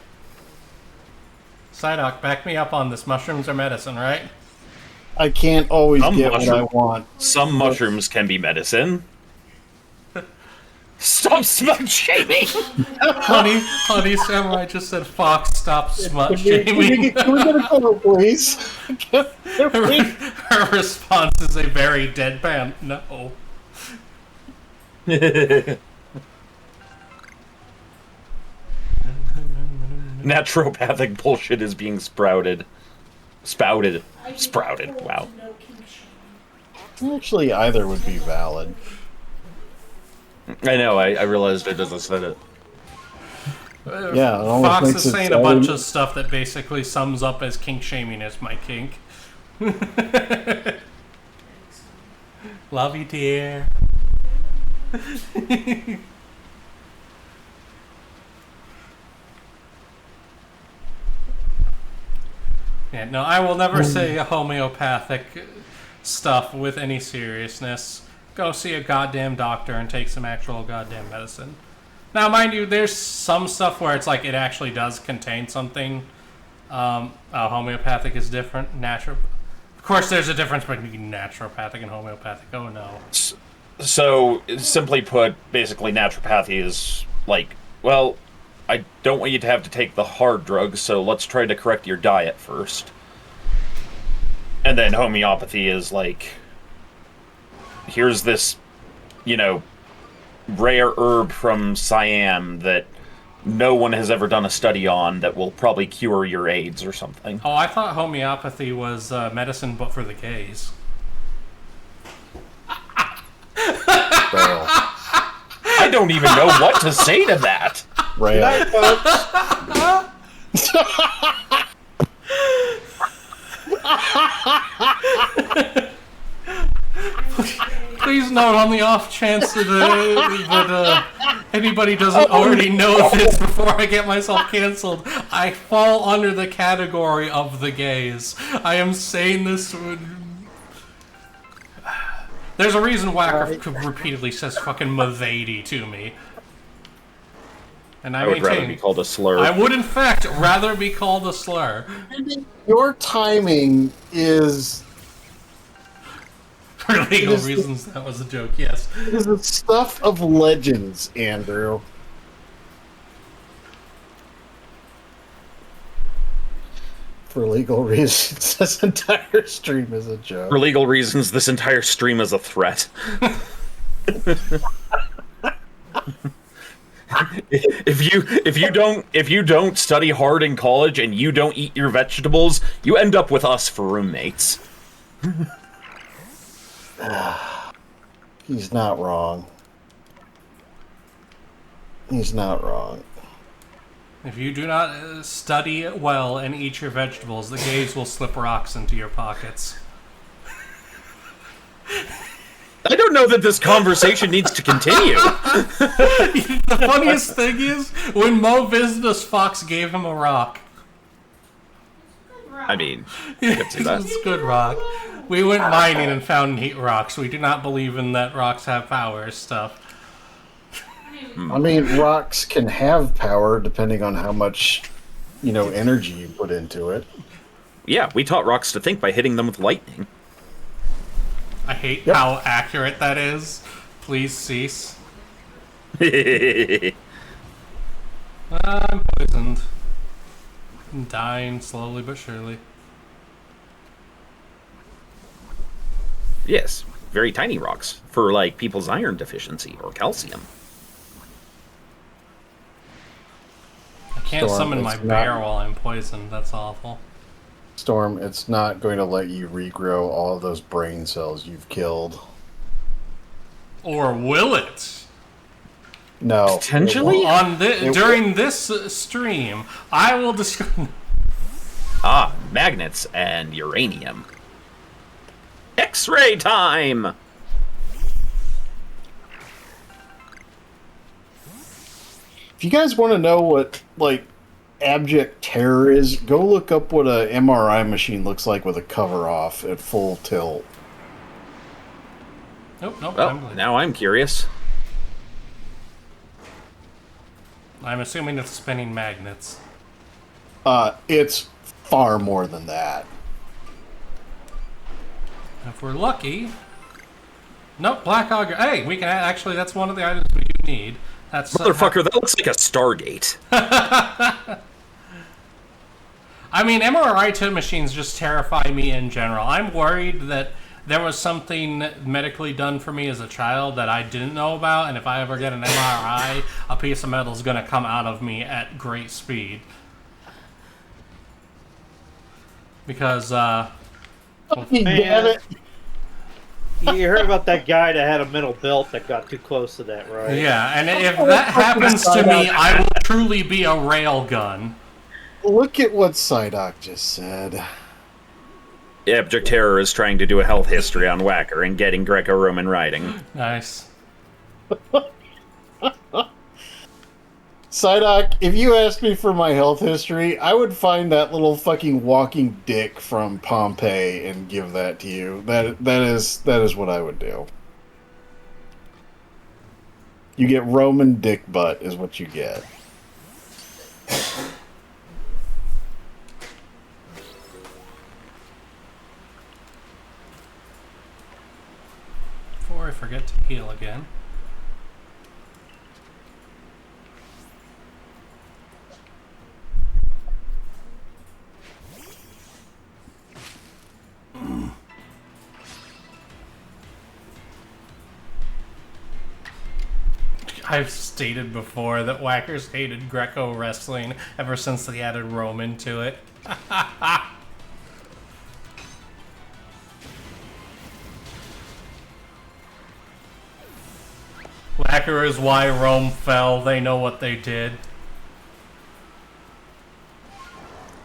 Psyduck, back me up on this. Mushrooms are medicine, right? I can't always get what I want. Some mushrooms can be medicine. Stop smut shaming! honey, Samurai just said, Fox, stop smut shaming. Can we get a photo, please? Her response is a very deadpan no. Naturopathic bullshit is being sprouted. Sprouted. Wow. Actually, either would be valid. I know, I realized I just said it. Yeah, it almost Fox makes is it saying a bunch of stuff that basically sums up as kink shaming as my kink. Love you, dear. Yeah, no, I will never say homeopathic stuff with any seriousness. Go see a goddamn doctor and take some actual goddamn medicine. Now, mind you, there's some stuff where it's like it actually does contain something. Homeopathic is different. Of course, there's a difference between naturopathic and homeopathic. Oh no. So, simply put, basically naturopathy is like, well, I don't want you to have to take the hard drugs, so let's try to correct your diet first. And then homeopathy is like, here's this, rare herb from Siam that no one has ever done a study on that will probably cure your AIDS or something. Oh, I thought homeopathy was medicine but for the gays. I don't even know what to say to that. Rale. Please note, on the off chance that anybody doesn't already know this before I get myself canceled, I fall under the category of the gays. I am saying this... There's a reason Whacker repeatedly says fucking Mavady to me. And I would rather be called a slur. I would, in fact, rather be called a slur. Your timing is... For legal reasons, that was a joke, yes. It is the stuff of legends, Andrew. For legal reasons, this entire stream is a joke. For legal reasons, this entire stream is a threat. If you don't study hard in college and you don't eat your vegetables, you end up with us for roommates. He's not wrong. He's not wrong. If you do not study well and eat your vegetables, the gays will slip rocks into your pockets. I don't know that this conversation needs to continue. The funniest thing is, when Mo visited us, Fox gave him a rock. I mean, you could see that. It's a good rock. We went mining and found neat rocks. We do not believe in that rocks have powers stuff. I mean, rocks can have power depending on how much, energy you put into it. Yeah, we taught rocks to think by hitting them with lightning. I hate how accurate that is. Please cease. I'm poisoned. I'm dying slowly but surely. Yes, very tiny rocks for, like, people's iron deficiency or calcium. I can't summon my bear while I'm poisoned. That's awful. Storm, it's not going to let you regrow all of those brain cells you've killed. Or will it? No. Potentially? During this stream, I will discuss... Magnets and uranium. X-ray time! If you guys want to know what, abject terror is, go look up what a MRI machine looks like with a cover off at full tilt. Nope. Well, now I'm curious. I'm assuming it's spinning magnets. It's far more than that. If we're lucky... Nope, Black Auger. Hey, we can actually, that's one of the items we do need. That's Motherfucker, that looks like a Stargate. I mean, MRI machines just terrify me in general. I'm worried that there was something medically done for me as a child that I didn't know about, and if I ever get an MRI, a piece of metal is going to come out of me at great speed. Because, Damn it. You heard about that guy that had a metal belt that got too close to that, right? Yeah, and if that happens to me, I will truly be a rail gun. Look at what Psyduck just said. Abject Terror is trying to do a health history on Whacker and getting Greco-Roman writing. Nice. Psyduck, if you asked me for my health history, I would find that little fucking walking dick from Pompeii and give that to you. That is what I would do. You get Roman dick butt is what you get. Before I forget to heal again. I've stated before that Whackers hated Greco wrestling ever since they added Roman to it. Whacker is why Rome fell. They know what they did.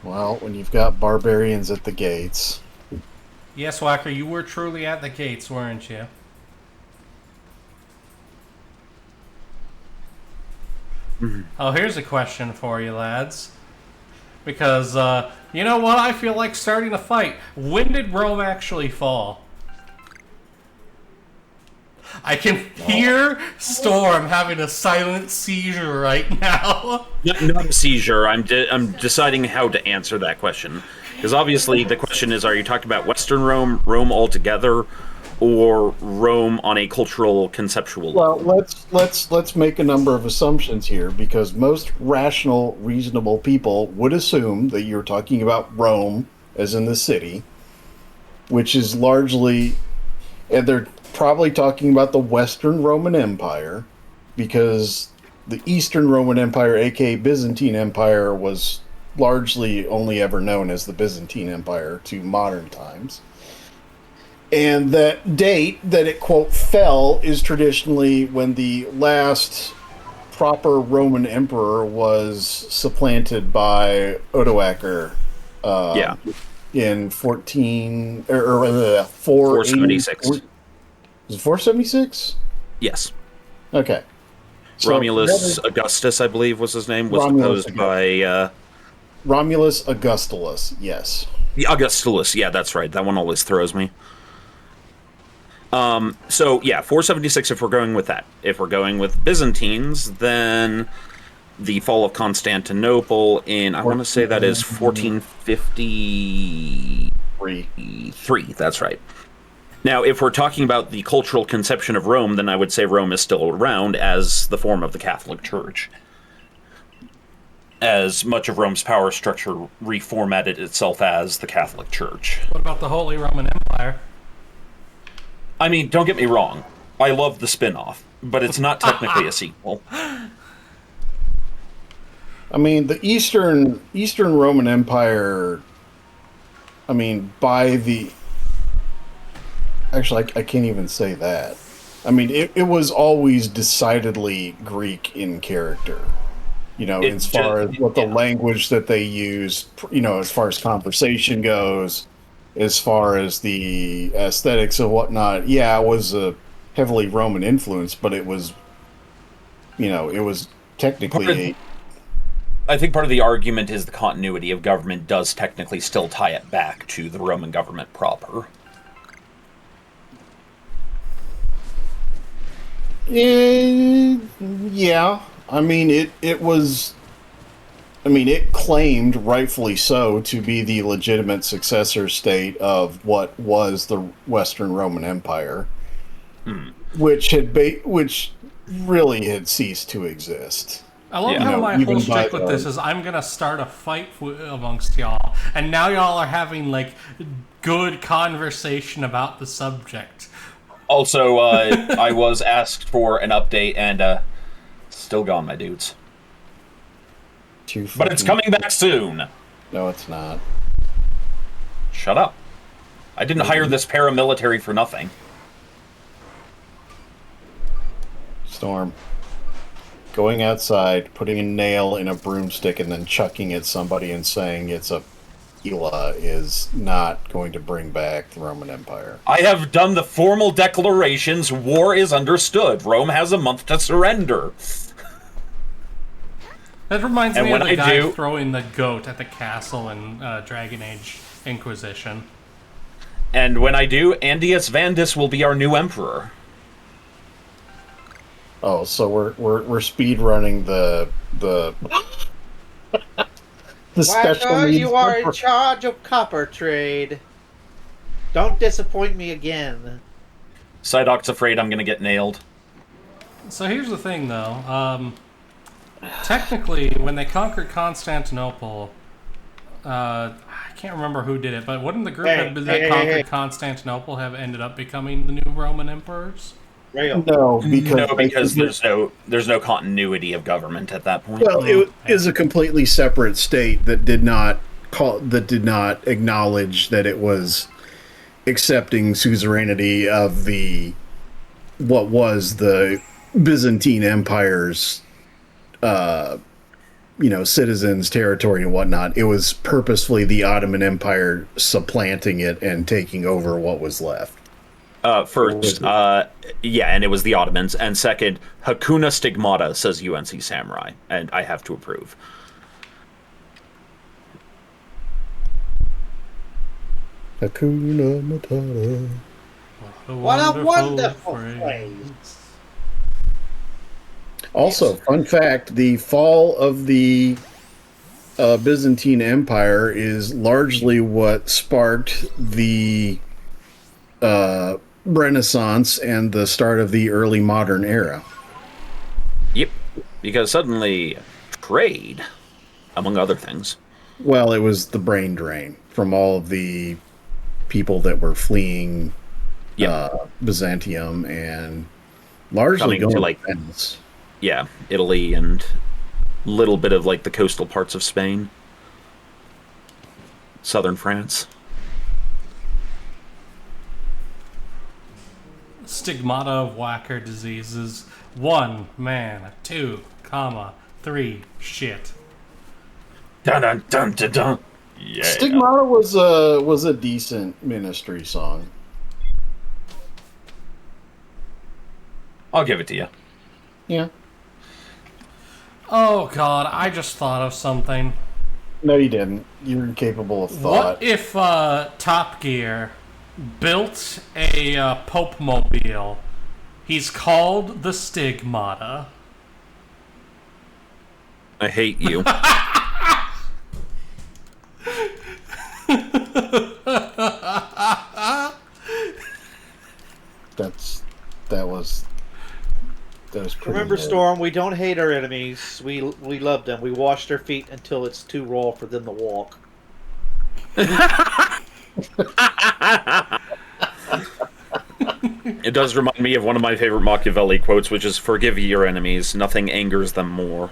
Well, when you've got barbarians at the gates. Yes, Whacker, you were truly at the gates, weren't you? Oh, here's a question for you, lads. Because, you know what? I feel like starting a fight. When did Rome actually fall? I can hear Storm having a silent seizure right now. Not a seizure. I'm deciding how to answer that question. Because obviously the question is, are you talking about Western Rome, Rome altogether, or Rome on a cultural, conceptual level? Well, let's make a number of assumptions here, because most rational, reasonable people would assume that you're talking about Rome, as in the city, which is largely, and they're probably talking about the Western Roman Empire, because the Eastern Roman Empire, aka Byzantine Empire, was largely only ever known as the Byzantine Empire to modern times. And that date that it, quote, fell is traditionally when the last proper Roman emperor was supplanted by Odoacer in 476. Was it 476? Yes. Okay. So Romulus Augustus, I believe, was his name, was Romulus deposed by... Romulus Augustulus, yes. Augustulus, yeah, that's right. That one always throws me. So, yeah, 476 if we're going with that. If we're going with Byzantines, then the fall of Constantinople in, I want to say that is 1453. That's right. Now, if we're talking about the cultural conception of Rome, then I would say Rome is still around as the form of the Catholic Church, as much of Rome's power structure reformatted itself as the Catholic Church. What about the Holy Roman Empire? I mean, don't get me wrong. I love the spin-off, but it's not technically a sequel. I mean, the Eastern Roman Empire, I mean, by the... Actually, I can't even say that. I mean, it was always decidedly Greek in character. You know, as far as what the language that they use, you know, as far as conversation goes, as far as the aesthetics and whatnot. Yeah, it was a heavily Roman influence, but it was, you know, it was technically I think part of the argument is the continuity of government does technically still tie it back to the Roman government proper. Yeah. I mean, it was... I mean, it claimed, rightfully so, to be the legitimate successor state of what was the Western Roman Empire, which really had ceased to exist. I love how my whole shtick with this is I'm gonna start a fight amongst y'all, and now y'all are having like good conversation about the subject. Also, I was asked for an update, and still gone, my dudes. But it's coming back soon. No, it's not. Shut up. I didn't hire this paramilitary for nothing. Storm. Going outside, putting a nail in a broomstick, and then chucking at somebody and saying it's a Gila is not going to bring back the Roman Empire. I have done the formal declarations. War is understood. Rome has a month to surrender. That reminds me of the guy throwing the goat at the castle in Dragon Age Inquisition. And when I do, Andius Vandis will be our new emperor. Oh, so we're speed running the special needs. You are in charge of copper trade. Don't disappoint me again. Psyduck's afraid I'm gonna get nailed. So here's the thing, though. Technically, when they conquered Constantinople, I can't remember who did it, but wouldn't the group that conquered Constantinople have ended up becoming the new Roman emperors? No, because there's no continuity of government at that point. Well, it is a completely separate state that did not acknowledge that it was accepting suzerainty of what was the Byzantine Empire's citizens, territory, and whatnot. It was purposefully the Ottoman Empire supplanting it and taking over what was left. First, and it was the Ottomans. And second, Hakuna Stigmata, says UNC Samurai, and I have to approve. Hakuna Matata. What a wonderful phrase. Also, fun fact, the fall of the Byzantine Empire is largely what sparked the Renaissance and the start of the early modern era. Yep, because suddenly trade, among other things. Well, it was the brain drain from all of the people that were fleeing Byzantium and largely Coming going to, like, to Venice. Yeah, Italy and little bit of like the coastal parts of Spain, southern France. Stigmata of whacker diseases: 1 man, 2, 3 shit. Dun dun dun dun dun. Yeah. Stigmata was a decent Ministry song. I'll give it to you. Yeah. Oh god, I just thought of something. No, you didn't. You're incapable of thought. What if Top Gear built a Pope Mobile? He's called the Stigmata. I hate you. That was pretty Remember, good. Storm, we don't hate our enemies. We love them. We wash their feet until it's too raw for them to walk. It does remind me of one of my favorite Machiavelli quotes, which is, "Forgive your enemies, nothing angers them more."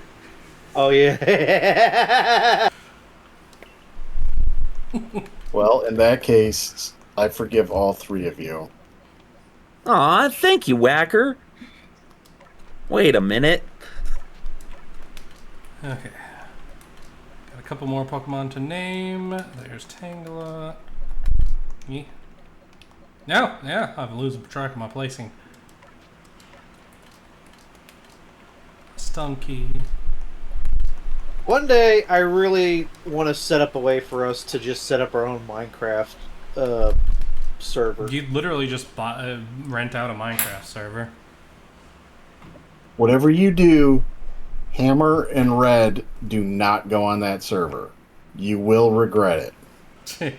Oh, yeah. Well, in that case, I forgive all three of you. Aw, thank you, Whacker. Wait a minute. Okay. Got a couple more Pokemon to name. There's Tangela. Yeah. No, yeah, I'm losing track of my placing. Stunky. One day, I really want to set up a way for us to just set up our own Minecraft server. You literally just rent out a Minecraft server. Whatever you do, Hammer and Red do not go on that server. You will regret it.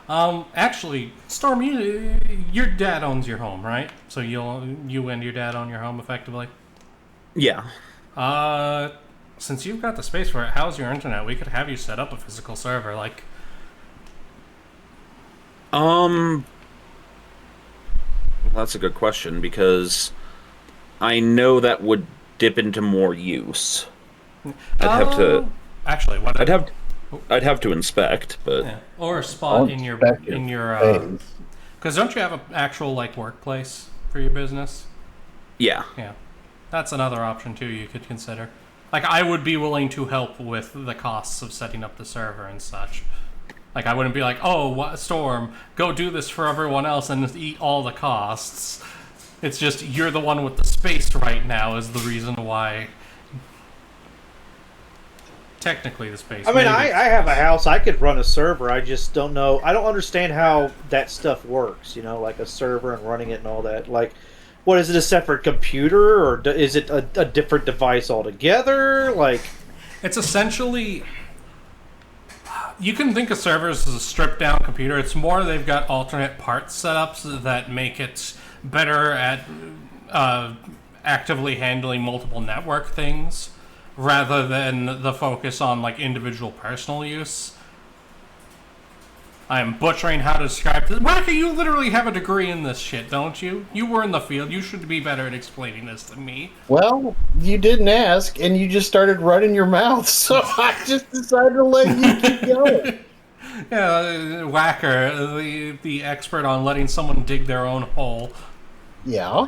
Actually, Storm, your dad owns your home, right? So you and your dad own your home effectively? Yeah. Since you've got the space for it, how's your internet? We could have you set up a physical server, like... Well, that's a good question, because I know that would dip into more use. I'd have to... Actually, what... I'd have to inspect, but... Yeah. Or a spot in your... Because don't you have an actual, like, workplace for your business? Yeah. Yeah. That's another option, too, you could consider. Like, I would be willing to help with the costs of setting up the server and such. Like, I wouldn't be like, oh, Storm, go do this for everyone else and eat all the costs. It's just, you're the one with the space right now is the reason why... Technically the space. I mean, I have a house. I could run a server. I just don't know. I don't understand how that stuff works, you know, like a server and running it and all that. Like, what, is it a separate computer or is it a different device altogether? Like, it's essentially... You can think of servers as a stripped-down computer. It's more they've got alternate parts setups that make it better at actively handling multiple network things, rather than the focus on like individual personal use. I am butchering how to describe this. Wacker, you literally have a degree in this shit, don't you? You were in the field. You should be better at explaining this than me. Well, you didn't ask, and you just started running your mouth, so I just decided to let you keep going. Yeah, Wacker, the expert on letting someone dig their own hole. Yeah.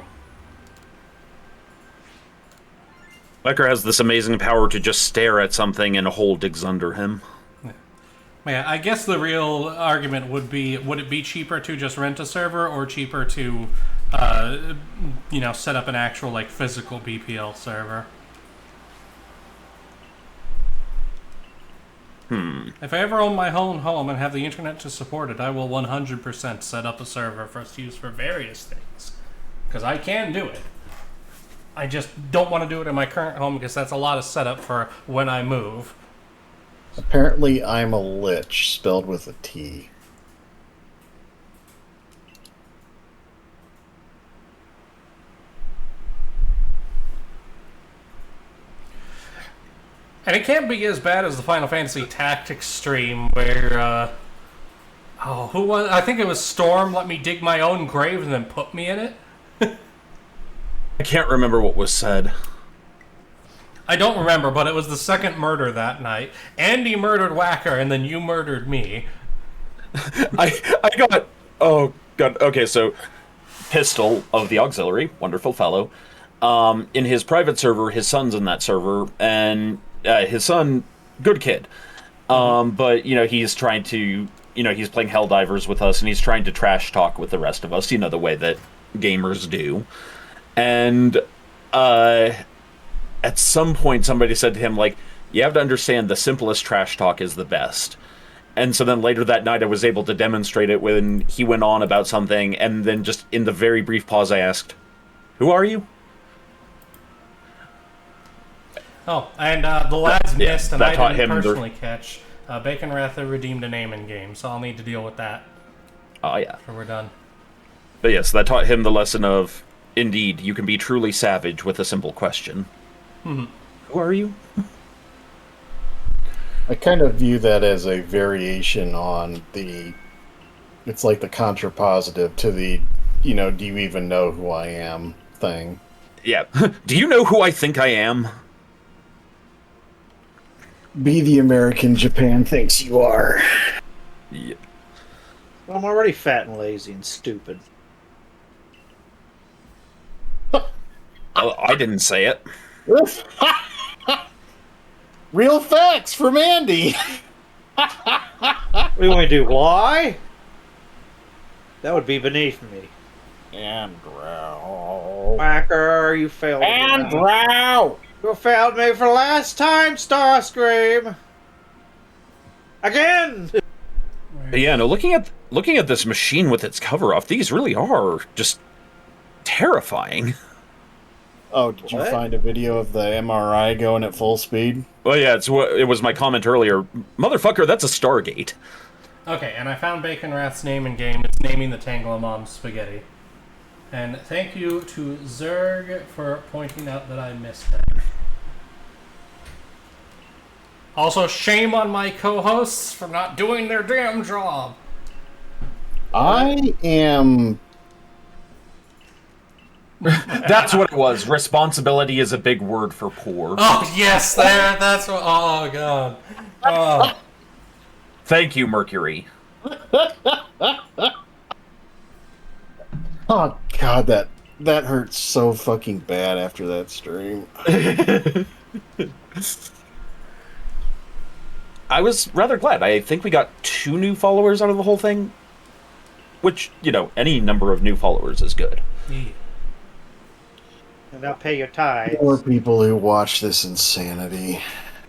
Becker has this amazing power to just stare at something and a hole digs under him. Yeah, I guess the real argument would be, would it be cheaper to just rent a server or cheaper to, set up an actual, like, physical BPL server? If I ever own my own home and have the internet to support it, I will 100% set up a server for us to use for various things. Because I can do it. I just don't want to do it in my current home because that's a lot of setup for when I move. Apparently, I'm a lich, spelled with a T. And it can't be as bad as the Final Fantasy Tactics stream where, who was? I think it was Storm let me dig my own grave and then put me in it. I can't remember what was said. I don't remember, but it was the second murder that night. Andy murdered Whacker, and then you murdered me. I got... Oh, God. Okay, so... Pistol of the Auxiliary, wonderful fellow. In his private server, his son's in that server, and his son, good kid. But, he's trying to... he's playing Helldivers with us, and he's trying to trash talk with the rest of us, the way that gamers do. And, at some point, somebody said to him, like, you have to understand the simplest trash talk is the best. And so then later that night, I was able to demonstrate it when he went on about something, and then just in the very brief pause, I asked, "Who are you?" Oh, and the lads missed, and that I taught didn't him personally catch. Bacon Rather redeemed a name in game, so I'll need to deal with that. Oh, yeah. After we're done. But yes, that taught him the lesson of, indeed, you can be truly savage with a simple question. Mm-hmm. Who are you? I kind of view that as a variation on the... It's like the contrapositive to the, do you even know who I am thing. Yeah. Do you know who I think I am? Be the American Japan thinks you are. Yeah. Well, I'm already fat and lazy and stupid. I didn't say it. Real facts from Andy. What do you want me to do? Lie? That would be beneath me. Andrew. Whacker, you failed me. Andrew. You failed me for the last time, Starscream. Again. But yeah, no. Looking at this machine with its cover off, these really are just terrifying. Oh, did you What? find a video of the MRI going at full speed? Well, yeah, it was my comment earlier. Motherfucker, that's a Stargate. Okay, and I found Bacon Rath's name in game. It's naming the Tanglemom Spaghetti. And thank you to Zerg for pointing out that I missed that. Also, shame on my co-hosts for not doing their damn job. I am... That's what it was. Responsibility is a big word for poor. Oh, yes, that's what... Oh, God. Oh. Thank you, Mercury. Oh, God, that hurts so fucking bad after that stream. I was rather glad. I think we got 2 new followers out of the whole thing. Which, any number of new followers is good. Yeah. And now pay your tithes. More people who watch this insanity.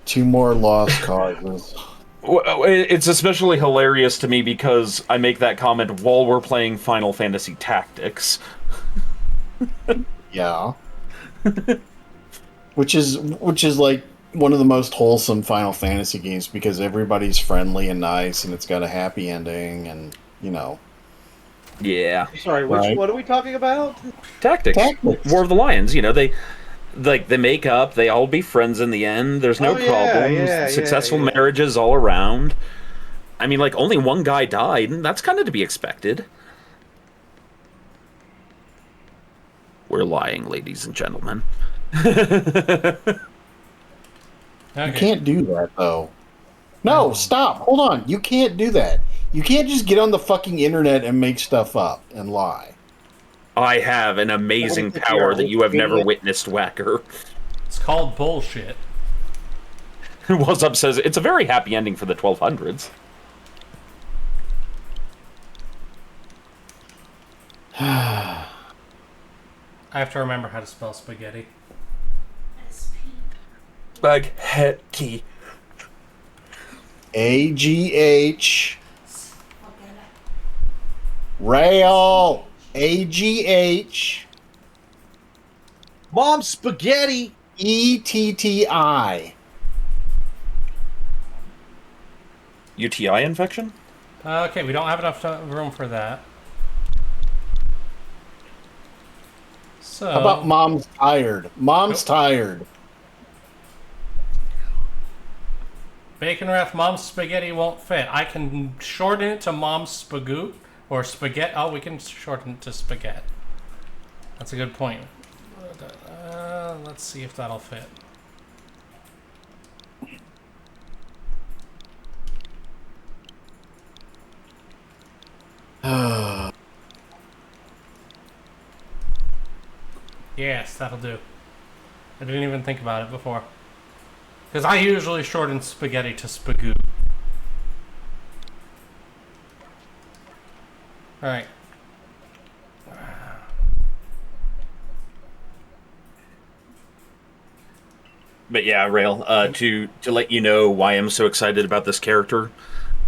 2 more lost causes. It's especially hilarious to me because I make that comment while we're playing Final Fantasy Tactics. Yeah. Which is like one of the most wholesome Final Fantasy games because everybody's friendly and nice and it's got a happy ending and, Yeah. Sorry, Right. what are we talking about? Tactics. Tactics. War of the Lions, they make up, they all be friends in the end, there's no problems, successful marriages all around. I mean, only one guy died, and that's kind of to be expected. We're lying, ladies and gentlemen. Okay. You can't do that, though. No, stop. Hold on. You can't do that. You can't just get on the fucking internet and make stuff up and lie. I have an amazing power that you have never witnessed, Whacker. It's called bullshit. What's Up says, it's a very happy ending for the 1200s. I have to remember how to spell spaghetti. SP. Spaghetti. AGH. Spaghetti. Rale. AGH. Mom spaghetti. ETTI. UTI infection? Okay, we don't have enough room for that. So. How about mom's tired? Mom's Nope. tired. Bacon Wrath Mom's Spaghetti won't fit. I can shorten it to Mom's Spagoot or Spaghetti. Oh, we can shorten it to Spaghetti. That's a good point. Let's see if that'll fit. Yes, that'll do. I didn't even think about it before. Because I usually shorten spaghetti to spagoot. Alright. But yeah, Rail, to let you know why I'm so excited about this character.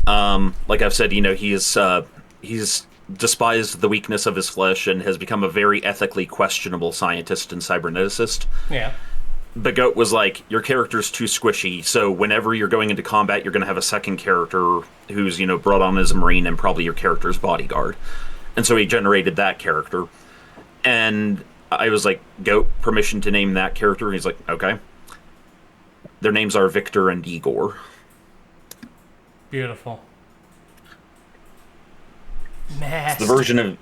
Like I've said, he's despised the weakness of his flesh and has become a very ethically questionable scientist and cyberneticist. Yeah. But Goat was like, your character's too squishy, so whenever you're going into combat, you're going to have a second character who's, brought on as a Marine and probably your character's bodyguard. And so he generated that character. And I was like, Goat, permission to name that character? And he's like, okay. Their names are Victor and Igor. Beautiful. Nasty. The version of...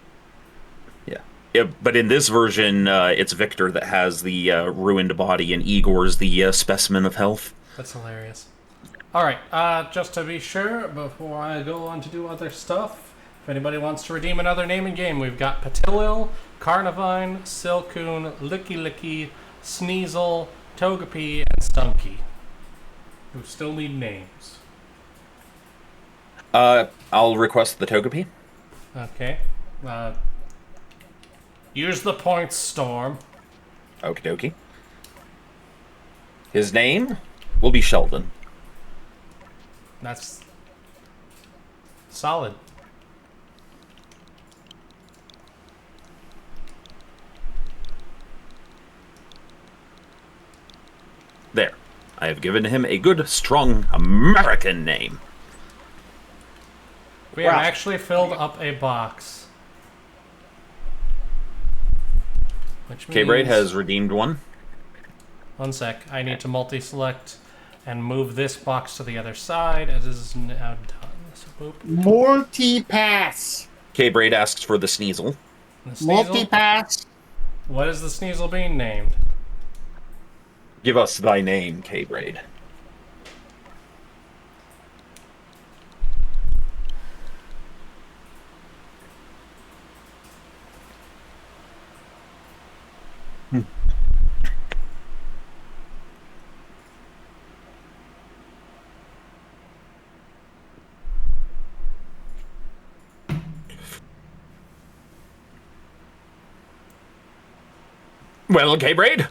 Yeah, but in this version, it's Victor that has the ruined body, and Igor's the specimen of health. That's hilarious. Alright, just to be sure, before I go on to do other stuff, if anybody wants to redeem another name in game, we've got Patilil, Carnivine, Silcoon, Licky Licky, Sneasel, Togepi, and Stunky. Who still need names. I'll request the Togepi. Okay. Use the points, Storm. Okie dokie. His name will be Sheldon. That's solid. There. I have given him a good, strong American name. We have actually filled up a box. Which means... K-Braid has redeemed one. One sec. I need to multi-select and move this box to the other side. It is now done. So, boop. Multi-pass. K-Braid asks for the Sneasel. The Sneasel. Multi-pass. What is the Sneasel being named? Give us thy name, K-Braid. Well, K-Braid,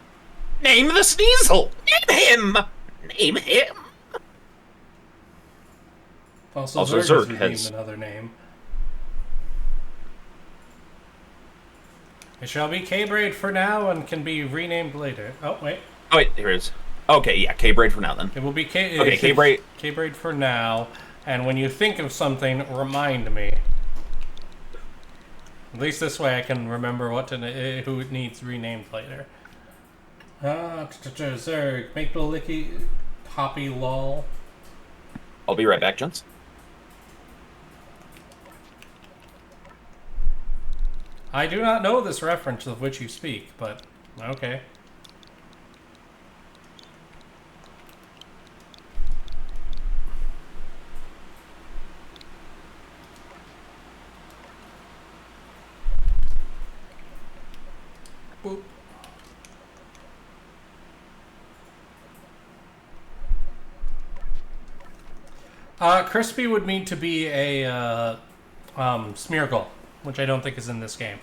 name the Sneasel! Name him! Name him! Also Zerg has has... another name. It shall be K-Braid for now and can be renamed later. Oh, wait. Oh, wait, here it is. Okay, yeah, K-Braid for now, then. It will be Okay, K-Braid. K-Braid for now, and when you think of something, remind me. At least this way I can remember what to who it needs renamed later. Zerg, Maple Licky, Poppy Lol. I'll be right back, gents. I do not know this reference of which you speak, but okay. Boop. Crispy would need to be a Smeargle, which I don't think is in this game.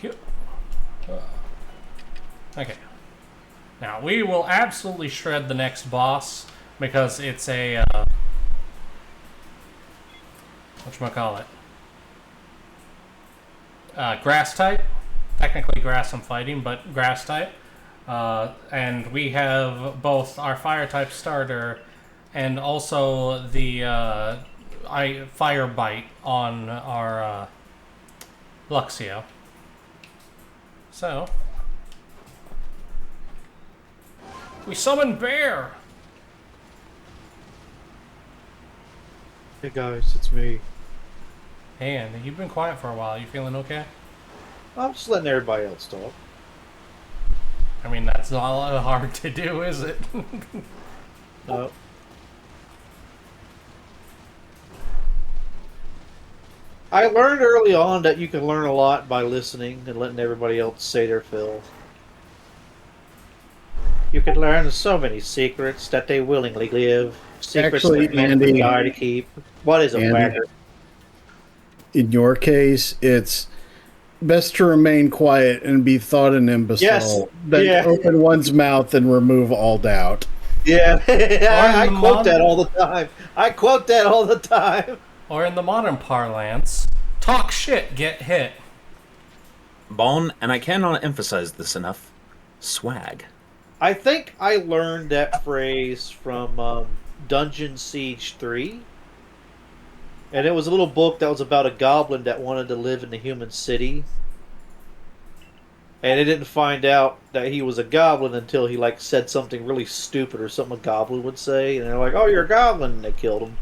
Yep. Okay. Now, we will absolutely shred the next boss because it's a, whatchamacallit? Grass type. Technically grass I'm fighting, but grass type. And we have both our fire type starter and also the fire bite on our Luxio. So, we summon Bear! Hey guys, it's me. Hey, Andy, you've been quiet for a while. You feeling okay? I'm just letting everybody else talk. I mean, that's not hard to do, is it? No. I learned early on that you can learn a lot by listening and letting everybody else say their fill. You can learn so many secrets that they willingly give. Secrets Actually, that meant for Andy- die to keep. What is a Andy- whacker? In your case, it's best to remain quiet and be thought an imbecile Yes, than yeah. open one's mouth and remove all doubt. Yeah, I in the quote mod- that all the time. I quote that all the time. Or in the modern parlance, talk shit, get hit. Bon, and I cannot emphasize this enough, swag. I think I learned that phrase from Dungeon Siege 3. And it was a little book that was about a goblin that wanted to live in the human city. And they didn't find out that he was a goblin until he like said something really stupid or something a goblin would say. And they're like, oh, you're a goblin. And they killed him.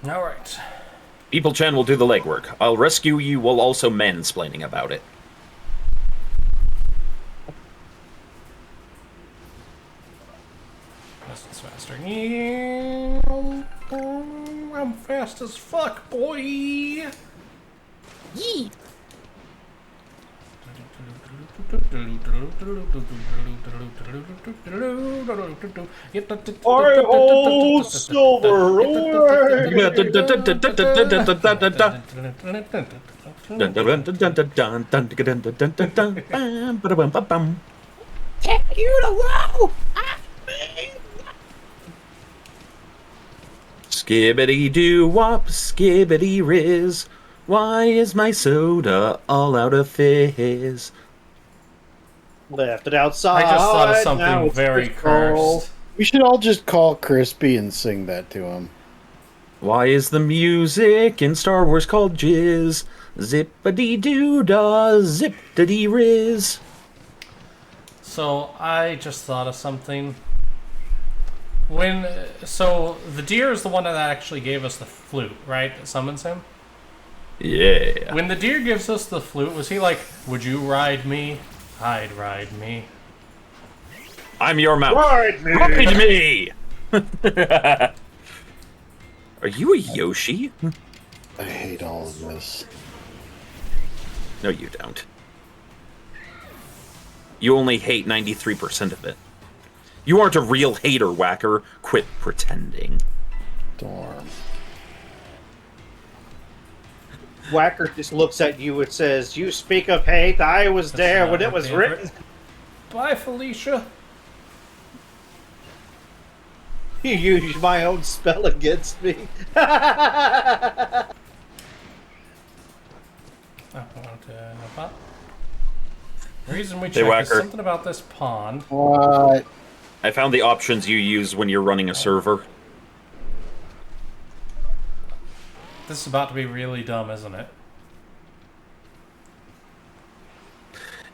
Alright. People Chan will do the legwork. I'll rescue you while also mansplaining about it. This is faster. I'm fast as fuck, boy! Yee. I hold silver away. Take you to low. Skibbity doo wop, skibbity riz. Why is my soda all out of fizz? Left it outside. I just thought of now something it's very critical. cursed. We should all just call Crispy and sing that to him. Why is the music in Star Wars called jizz? Zippity doo dah, zip-diddy riz. So, I just thought of something. So, the deer is the one that actually gave us the flute, right? That summons him? Yeah. When the deer gives us the flute, was he like, would you ride me? I'd ride me. I'm your mount. Ride me. Ride me! Are you a Yoshi? I hate all of this. No, you don't. You only hate 93% of it. You aren't a real hater, Whacker. Quit pretending. Storm. Whacker just looks at you and says, "You speak of hate. I was there when it was written." Bye, Felicia. You use my own spell against me. The reason we Hey, check is Whacker. something about this pond. What? I found the options you use when you're running a server. This is about to be really dumb, isn't it?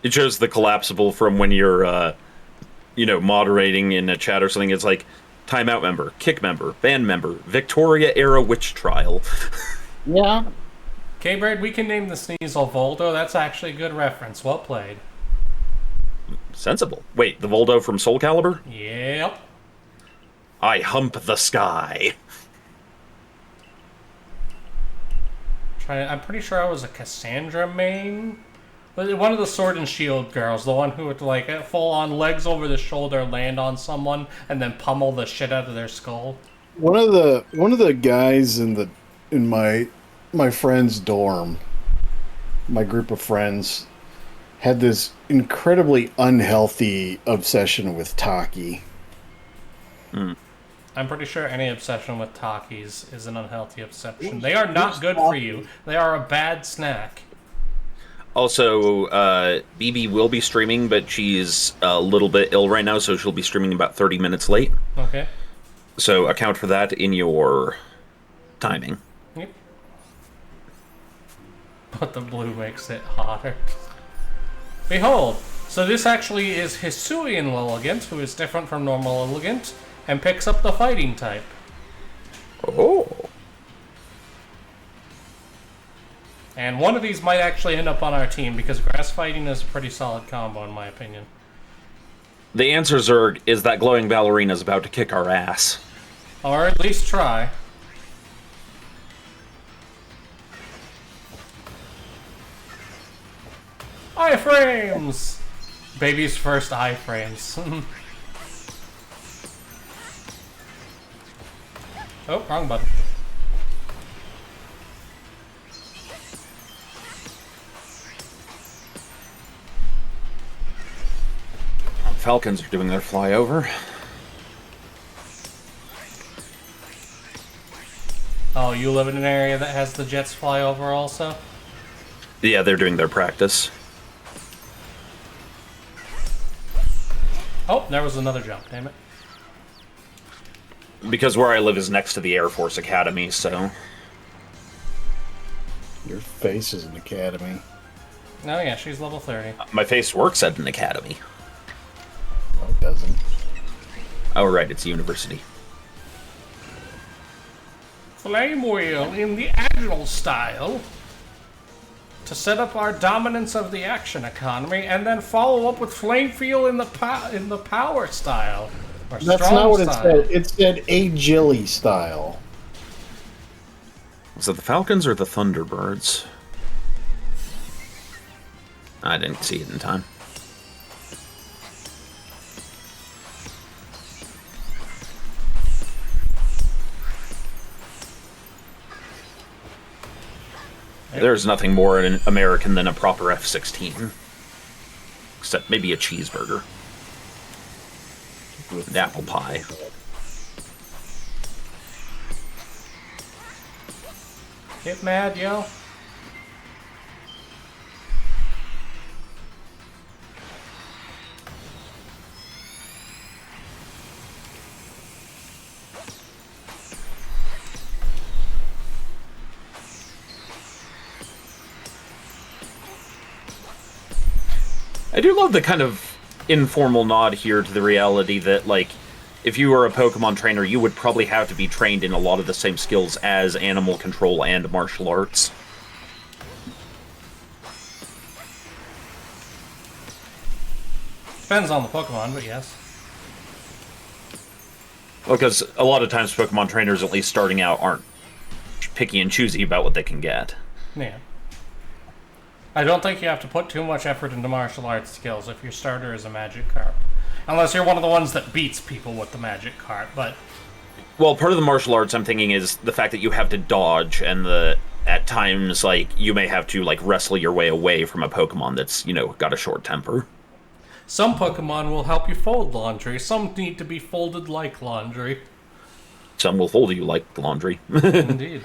It shows the collapsible from when you're, moderating in a chat or something. It's like, timeout member, kick member, band member, Victoria era witch trial. Yeah. Okay, Brad, we can name the Sneasel Voldo. That's actually a good reference. Well played. Sensible. Wait, the Voldo from Soul Calibur? Yep. I hump the sky. I'm pretty sure I was a Cassandra main. One of the Sword and Shield girls, the one who would like full on legs over the shoulder, land on someone, and then pummel the shit out of their skull. One of the guys in my friend's dorm, my group of friends, had this incredibly unhealthy obsession with Taki. I'm pretty sure any obsession with Takis is an unhealthy obsession. They are not good for you. They are a bad snack. Also, BB will be streaming, but she's a little bit ill right now, so she'll be streaming about 30 minutes late. Okay. So account for that in your timing. Yep. But the blue makes it hotter. Behold! So this actually is Hisuian Lilligant, who is different from normal Lilligant, and picks up the fighting type. Oh. And one of these might actually end up on our team, because grass fighting is a pretty solid combo, in my opinion. The answer, Zerg, is that glowing ballerina is about to kick our ass. Or at least try. Iframes! Baby's first iframes. Oh, wrong button. Falcons are doing their flyover. Oh, you live in an area that has the jets fly over also? Yeah, they're doing their practice. Oh, there was another jump, damn it. Because where I live is next to the Air Force Academy, so... Your face is an academy. Oh yeah, she's level 30. My face works at an academy. No, it doesn't. Oh, right, it's a university. Flame Wheel in the Agile style to set up our dominance of the action economy, and then follow up with Flame Feel in the power style. Or That's strong not what style. it said. It said agility style. Was it the Falcons or the Thunderbirds? I didn't see it in time. There's nothing more American than a proper F-16. Except maybe a cheeseburger. With an apple pie. Get mad, yo. I do love the kind of informal nod here to the reality that, like, if you were a Pokemon trainer, you would probably have to be trained in a lot of the same skills as animal control and martial arts. Depends on the Pokemon, but yes. Well, because a lot of times Pokemon trainers, at least starting out, aren't picky and choosy about what they can get. Yeah. I don't think you have to put too much effort into martial arts skills if your starter is a Magikarp. Unless you're one of the ones that beats people with the Magikarp, but... Well, part of the martial arts I'm thinking is the fact that you have to dodge, and at times, like, you may have to, like, wrestle your way away from a Pokemon that's, got a short temper. Some Pokemon will help you fold laundry. Some need to be folded like laundry. Some will fold you like laundry. Indeed.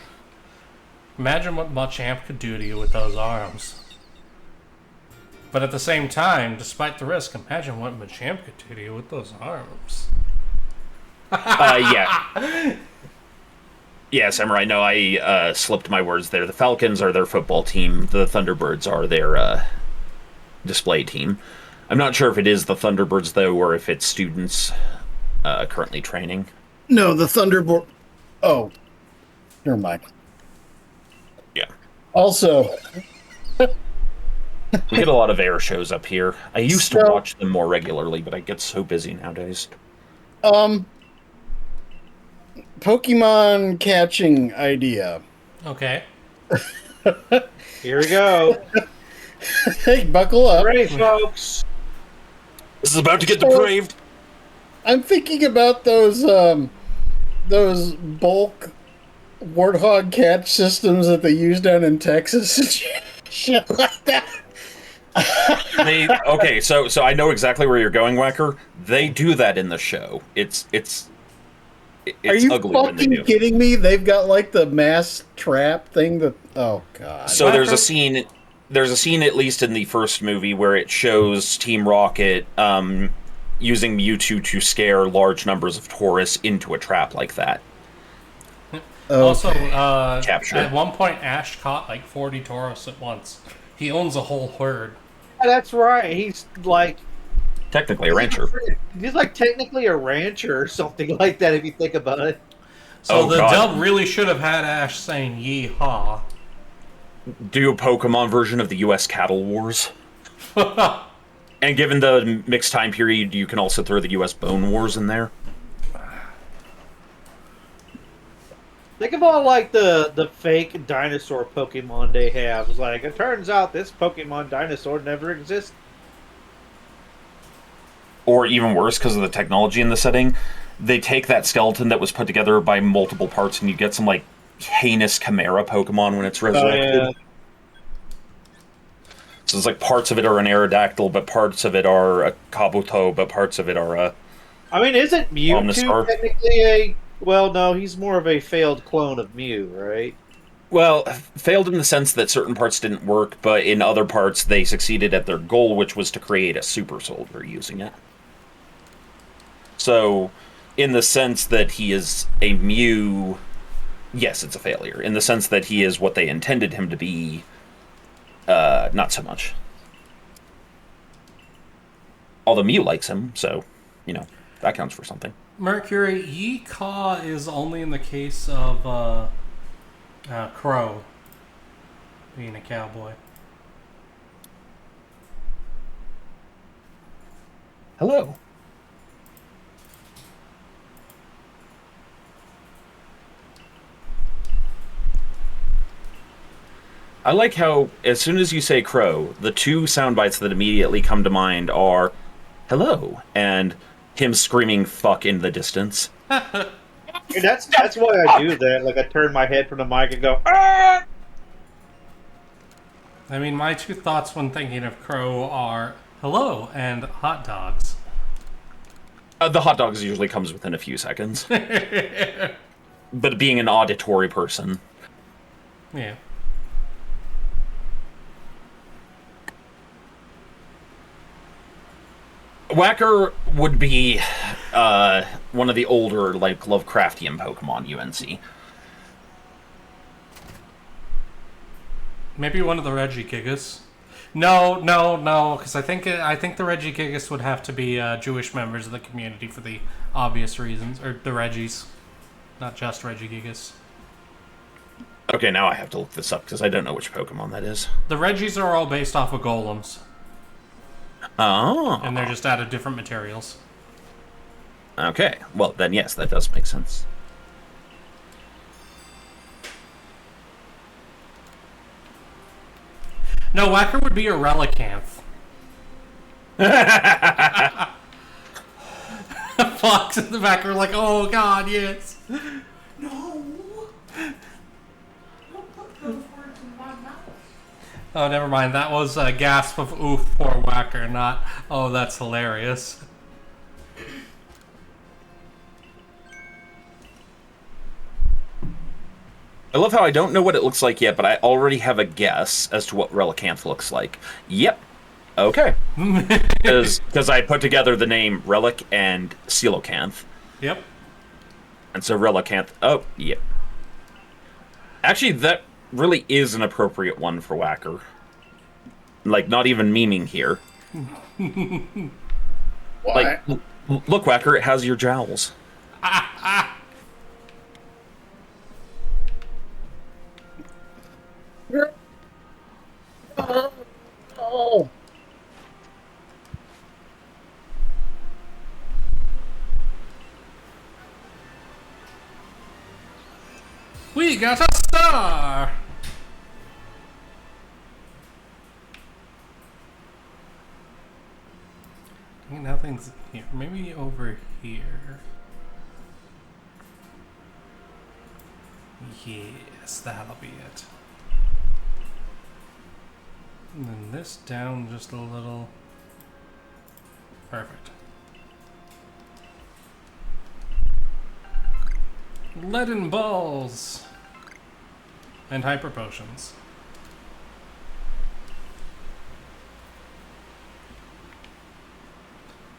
Imagine what Machamp could do to you with those arms. But at the same time, despite the risk, imagine what Machamp could do to you with those arms. Yeah. Yeah, Samurai, no, I slipped my words there. The Falcons are their football team. The Thunderbirds are their display team. I'm not sure if it is the Thunderbirds, though, or if it's students currently training. No, the Thunderbird. Oh, never mind. Yeah. Also, we get a lot of air shows up here. I used to watch them more regularly, but I get so busy nowadays. Pokemon catching idea. Okay. Here we go. Hey, buckle up. Ready, folks. This is about to get depraved. I'm thinking about those bulk warthog catch systems that they use down in Texas and shit like that. Okay, so I know exactly where you're going, Whacker. They do that in the show. It's Are you ugly when they fucking do. kidding me? They've got like the mass trap thing that. Oh god. So there's a scene. There's a scene, at least in the first movie, where it shows Team Rocket using Mewtwo to scare large numbers of tourists into a trap like that. Also, Capture. at one point, Ash caught like 40 Tauros at once. He owns a whole herd. Yeah, that's right. He's like Technically a rancher. He's like technically a rancher or something like that if you think about it. So the God. dub really should have had Ash saying "Yeehaw." Do a Pokemon version of the U.S. Cattle Wars. And given the mixed time period, you can also throw the U.S. Bone Wars in there. Think of all like the fake dinosaur Pokemon they have. It's like, it turns out this Pokemon dinosaur never existed. Or even worse, because of the technology in the setting, they take that skeleton that was put together by multiple parts and you get some like heinous Chimera Pokemon when it's resurrected. Oh, yeah. So it's like parts of it are an Aerodactyl, but parts of it are a Kabuto, but parts of it are a... I mean, isn't Mewtwo Omnistar. technically a... Well, no, he's more of a failed clone of Mew, right? Well, failed in the sense that certain parts didn't work, but in other parts they succeeded at their goal, which was to create a super soldier using it. So, in the sense that he is a Mew, yes, it's a failure. In the sense that he is what they intended him to be, not so much. Although Mew likes him, so, you know, that counts for something. Mercury, Yeehaw is only in the case of Crow being a cowboy. Hello. I like how, as soon as you say crow, the two sound bites that immediately come to mind are hello and him screaming fuck in the distance. Dude, that's why I do that. Like, I turn my head from the mic and go, ah! I mean, my two thoughts when thinking of Crow are hello and hot dogs. The hot dogs usually comes within a few seconds. But being an auditory person... Yeah. Whacker would be one of the older, like, Lovecraftian Pokemon UNC. Maybe one of the Regigigas. No, because I think the Regigigas would have to be Jewish members of the community for the obvious reasons, or the Regis, not just Regigigas. Okay, now I have to look this up, because I don't know which Pokemon that is. The Regis are all based off of golems. Oh. And they're just out of different materials. Okay, well, then yes, that does make sense. No, Whacker would be a Relicanth. Fox in the back are like, oh god, yes. No. Don't put those words in my mouth. Oh, never mind. That was a gasp of oof, poor Whacker, not, oh, that's hilarious. I love how I don't know what it looks like yet, but I already have a guess as to what Relicanth looks like. Yep. Okay. Because I put together the name Relic and Coelacanth. Yep. And so Relicanth. Oh, yep. Actually, that really is an appropriate one for Whacker. Like, not even memeing here. Like, look, Whacker, it has your jowls. Oh. We got a star! Nothing's here. Maybe over here. Yes, that'll be it. And then this down just a little. Perfect. Leaden balls! And hyper potions.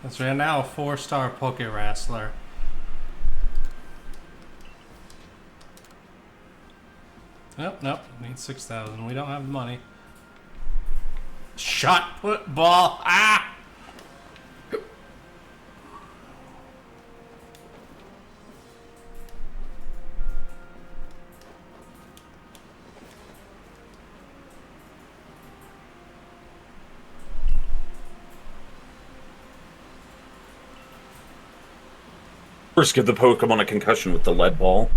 That's right now a 4-star Poke Wrestler. Nope. Need 6,000. We don't have the money. Shot put ball. Ah! First, give the Pokemon a concussion with the lead ball.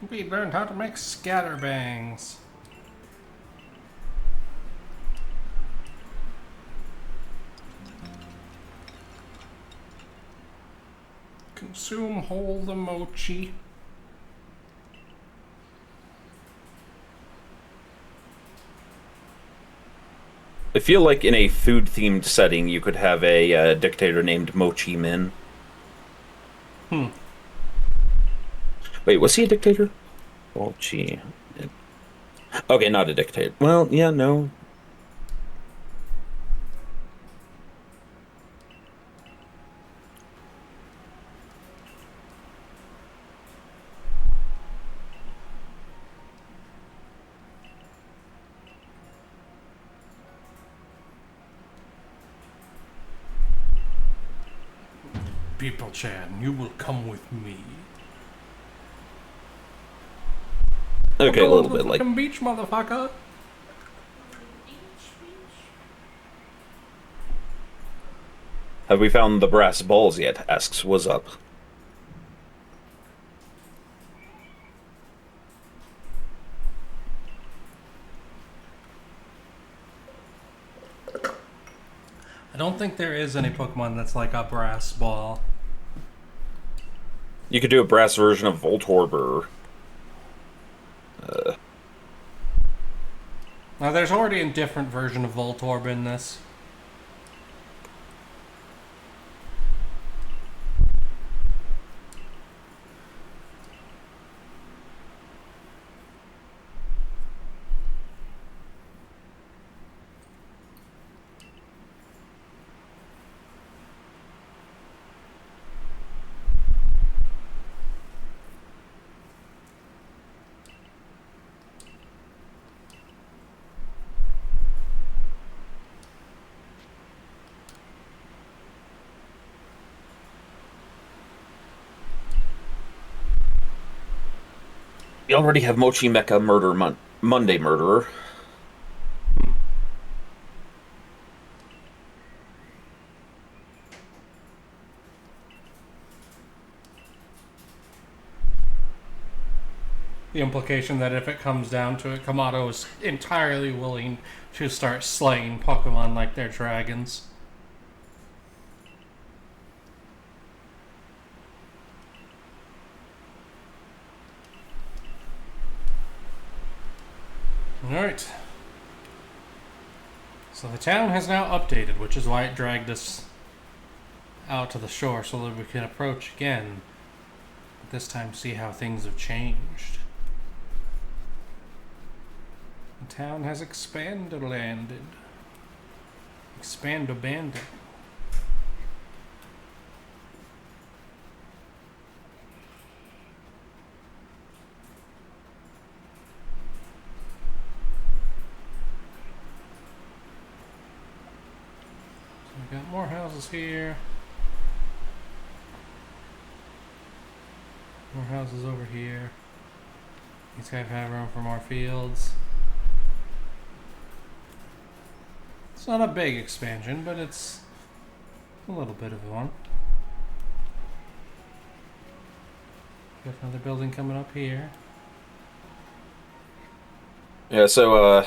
We learned how to make scatterbangs. Consume whole the mochi. I feel like in a food-themed setting, you could have a dictator named Mochi Min. Wait, was he a dictator? Mochi. Okay, not a dictator. Well, yeah, no. People Chan, you will come with me. Okay, a little bit like... Beach, motherfucker. Have we found the brass balls yet? Asks, what's up? I don't think there is any Pokemon that's like a brass ball. You could do a brass version of Voltorb or... Now, there's already a different version of Voltorb in this. We already have Mochi Mecha Murder Monday Murderer. The implication that if it comes down to it, Kamado is entirely willing to start slaying Pokemon like they're dragons. Alright. So the town has now updated, which is why it dragged us out to the shore so that we can approach again. But this time see how things have changed. The town has expanded. Expand-abandoned. So we got more houses here. More houses over here. These guys have room for more fields. It's not a big expansion, but it's a little bit of one. Got another building coming up here. Yeah, so,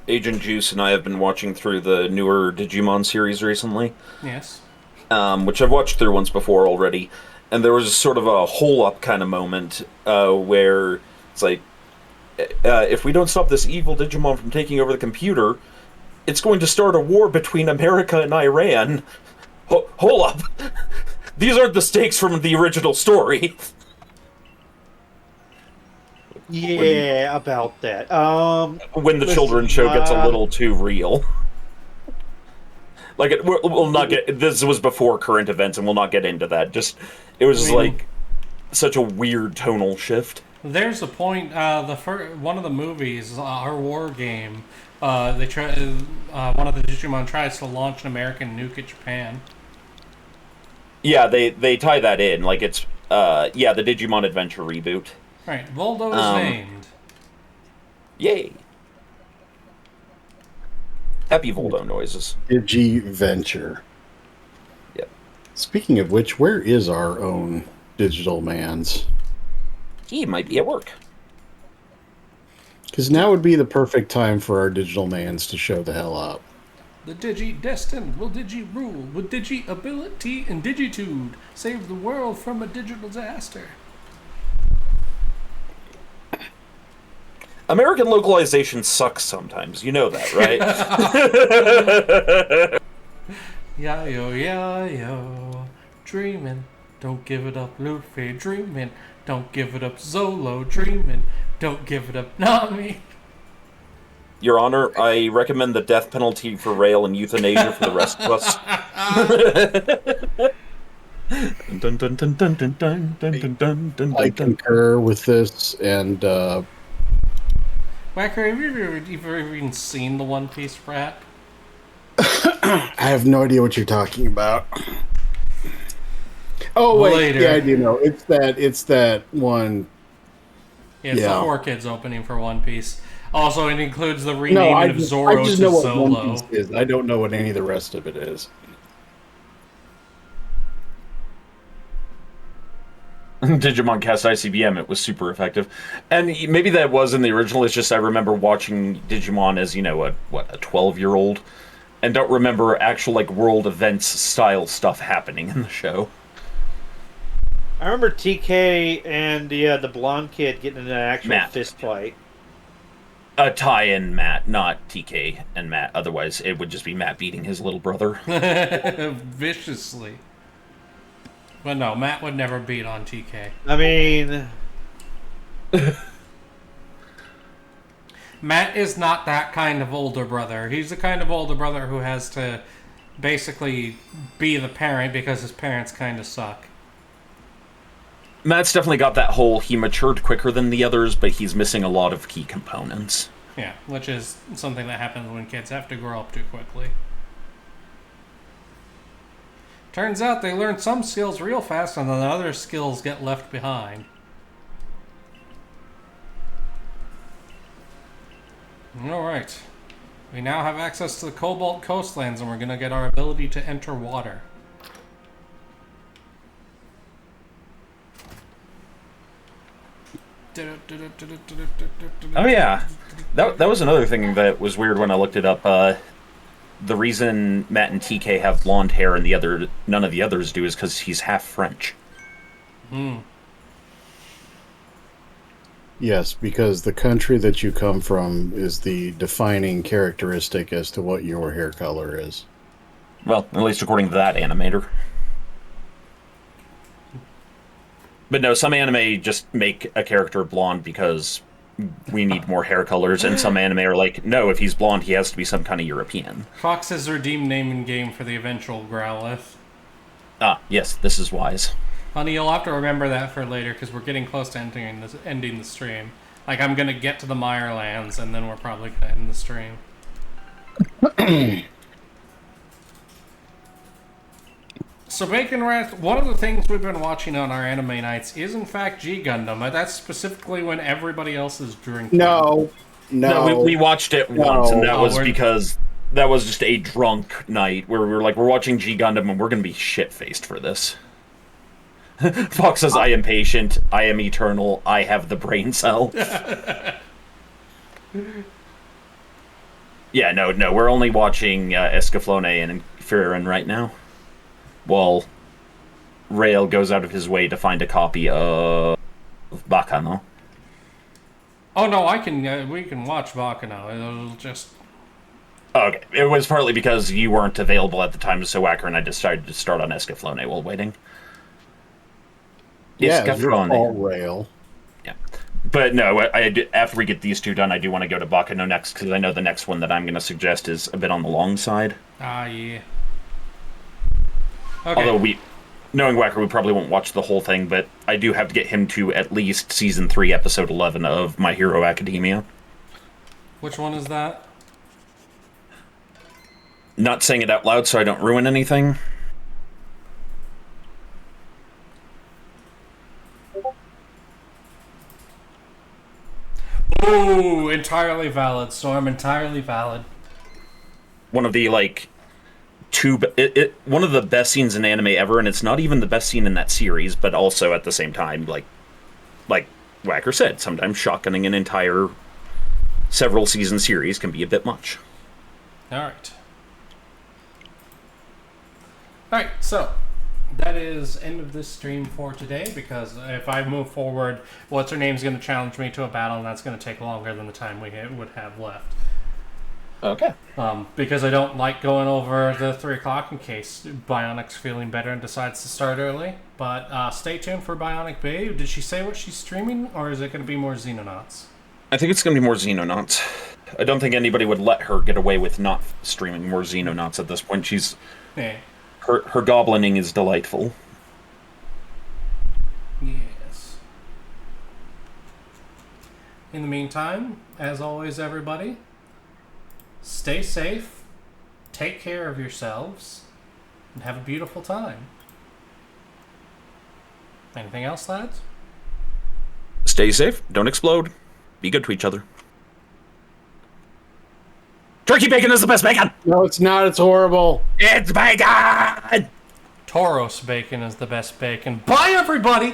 Agent Juice and I have been watching through the newer Digimon series recently. Yes. Which I've watched through once before already. And there was sort of a hole-up kind of moment, where it's like, if we don't stop this evil Digimon from taking over the computer, it's going to start a war between America and Iran. Hold up! These aren't the stakes from the original story. Yeah, about that. When the children's show gets a little too real. Like, we'll not get... This was before current events, and we'll not get into that. Just, it was, like, such a weird tonal shift. There's a point. One of the movies, our war game. One of the Digimon tries to launch an American nuke at Japan. Yeah, they tie that in. Like, it's the Digimon Adventure reboot. Right, Voldo is named. Yay! Happy Voldo noises. Digiventure. Yep. Speaking of which, where is our own Digital Mans? He might be at work. Because now would be the perfect time for our Digital Mans to show the hell up. The Digi-Destined will Digi-Rule with Digi-Ability and Digitude. Save the world from a digital disaster. American localization sucks sometimes. You know that, right? Yayo, dreamin'. Don't give it up, Luffy, dreamin'. Don't give it up, Zolo, dreamin'. Don't give it up, Nami. Your Honor, I recommend the death penalty for Rale and euthanasia for the rest of us. I concur with this, and Wacker, have you ever even seen the One Piece rap? I have no idea what you're talking about. Oh wait, Later. yeah, I do know. It's that one. Yeah, it's the 4Kids opening for One Piece. Also, it includes the renaming No, I of just Zoro to know what Zolo. One Piece is. I don't know what any of the rest of it is. Digimon Cast ICBM, it was super effective. And maybe that was in the original, it's just I remember watching Digimon as, a 12-year-old, and don't remember actual, world events style stuff happening in the show. I remember TK and the blonde kid getting in an actual fist fight. A tie-in Matt, not TK and Matt. Otherwise, it would just be Matt beating his little brother. Viciously. But no, Matt would never beat on TK. I mean... Matt is not that kind of older brother. He's the kind of older brother who has to basically be the parent because his parents kind of suck. Matt's definitely got that whole, he matured quicker than the others, but he's missing a lot of key components. Yeah, which is something that happens when kids have to grow up too quickly. Turns out they learn some skills real fast and then other skills get left behind. Alright. We now have access to the Cobalt Coastlands, and we're going to get our ability to enter water. Oh yeah, that was another thing that was weird when I looked it up. The reason Matt and TK have blonde hair and none of the others do is because he's half French. Yes, because the country that you come from is the defining characteristic as to what your hair color is. Well, at least according to that animator. But no, some anime just make a character blonde because we need more hair colors, and some anime are like, no, if he's blonde, he has to be some kind of European. Fox has redeemed name in game for the eventual Growlithe. Ah, yes, this is wise. Honey, you'll have to remember that for later, because we're getting close to ending the stream. Like, I'm going to get to the Mirelands, and then we're probably going to end the stream. So, Bacon Wrath, one of the things we've been watching on our anime nights is, in fact, G Gundam. That's specifically when everybody else is drinking. No, we watched it once, and that Oh, was because that was just a drunk night where we were like, we're watching G Gundam, and we're going to be shit-faced for this. Fox says, I am patient, I am eternal, I have the brain cell. Yeah, no, we're only watching Escaflowne and Firin right now. While Rale goes out of his way to find a copy of Bakano. Oh, no, we can watch Bakano. It'll just... Okay, it was partly because you weren't available at the time, so Wacker and I decided to start on Escaflowne while waiting. Yeah, you're Escaflowne. all Rail. Yeah. But no, after we get these two done, I do want to go to Bakano next, because I know the next one that I'm going to suggest is a bit on the long side. Ah, yeah. Okay. Although knowing Wacker, we probably won't watch the whole thing, but I do have to get him to at least Season 3, Episode 11 of My Hero Academia. Which one is that? Not saying it out loud so I don't ruin anything. Ooh, entirely valid, Storm, entirely valid. One of the, one of the best scenes in anime ever, and it's not even the best scene in that series, but also at the same time, like Wacker said, sometimes shotgunning an entire several season series can be a bit much. Alright, so that is end of this stream for today, because if I move forward, what's her name's going to challenge me to a battle, and that's going to take longer than the time we would have left. Okay. Because I don't like going over the 3 o'clock in case Bionic's feeling better and decides to start early. But stay tuned for Bionic Babe. Did she say what she's streaming, or is it going to be more Xenonauts? I think it's going to be more Xenonauts. I don't think anybody would let her get away with not streaming more Xenonauts at this point. Yeah. Her goblining is delightful. Yes. In the meantime, as always, everybody, stay safe, take care of yourselves, and have a beautiful time. Anything else, lads? Stay safe, don't explode, be good to each other. Turkey bacon is the best bacon! No, it's not. It's horrible. It's bacon! Tauros bacon is the best bacon. Bye, everybody!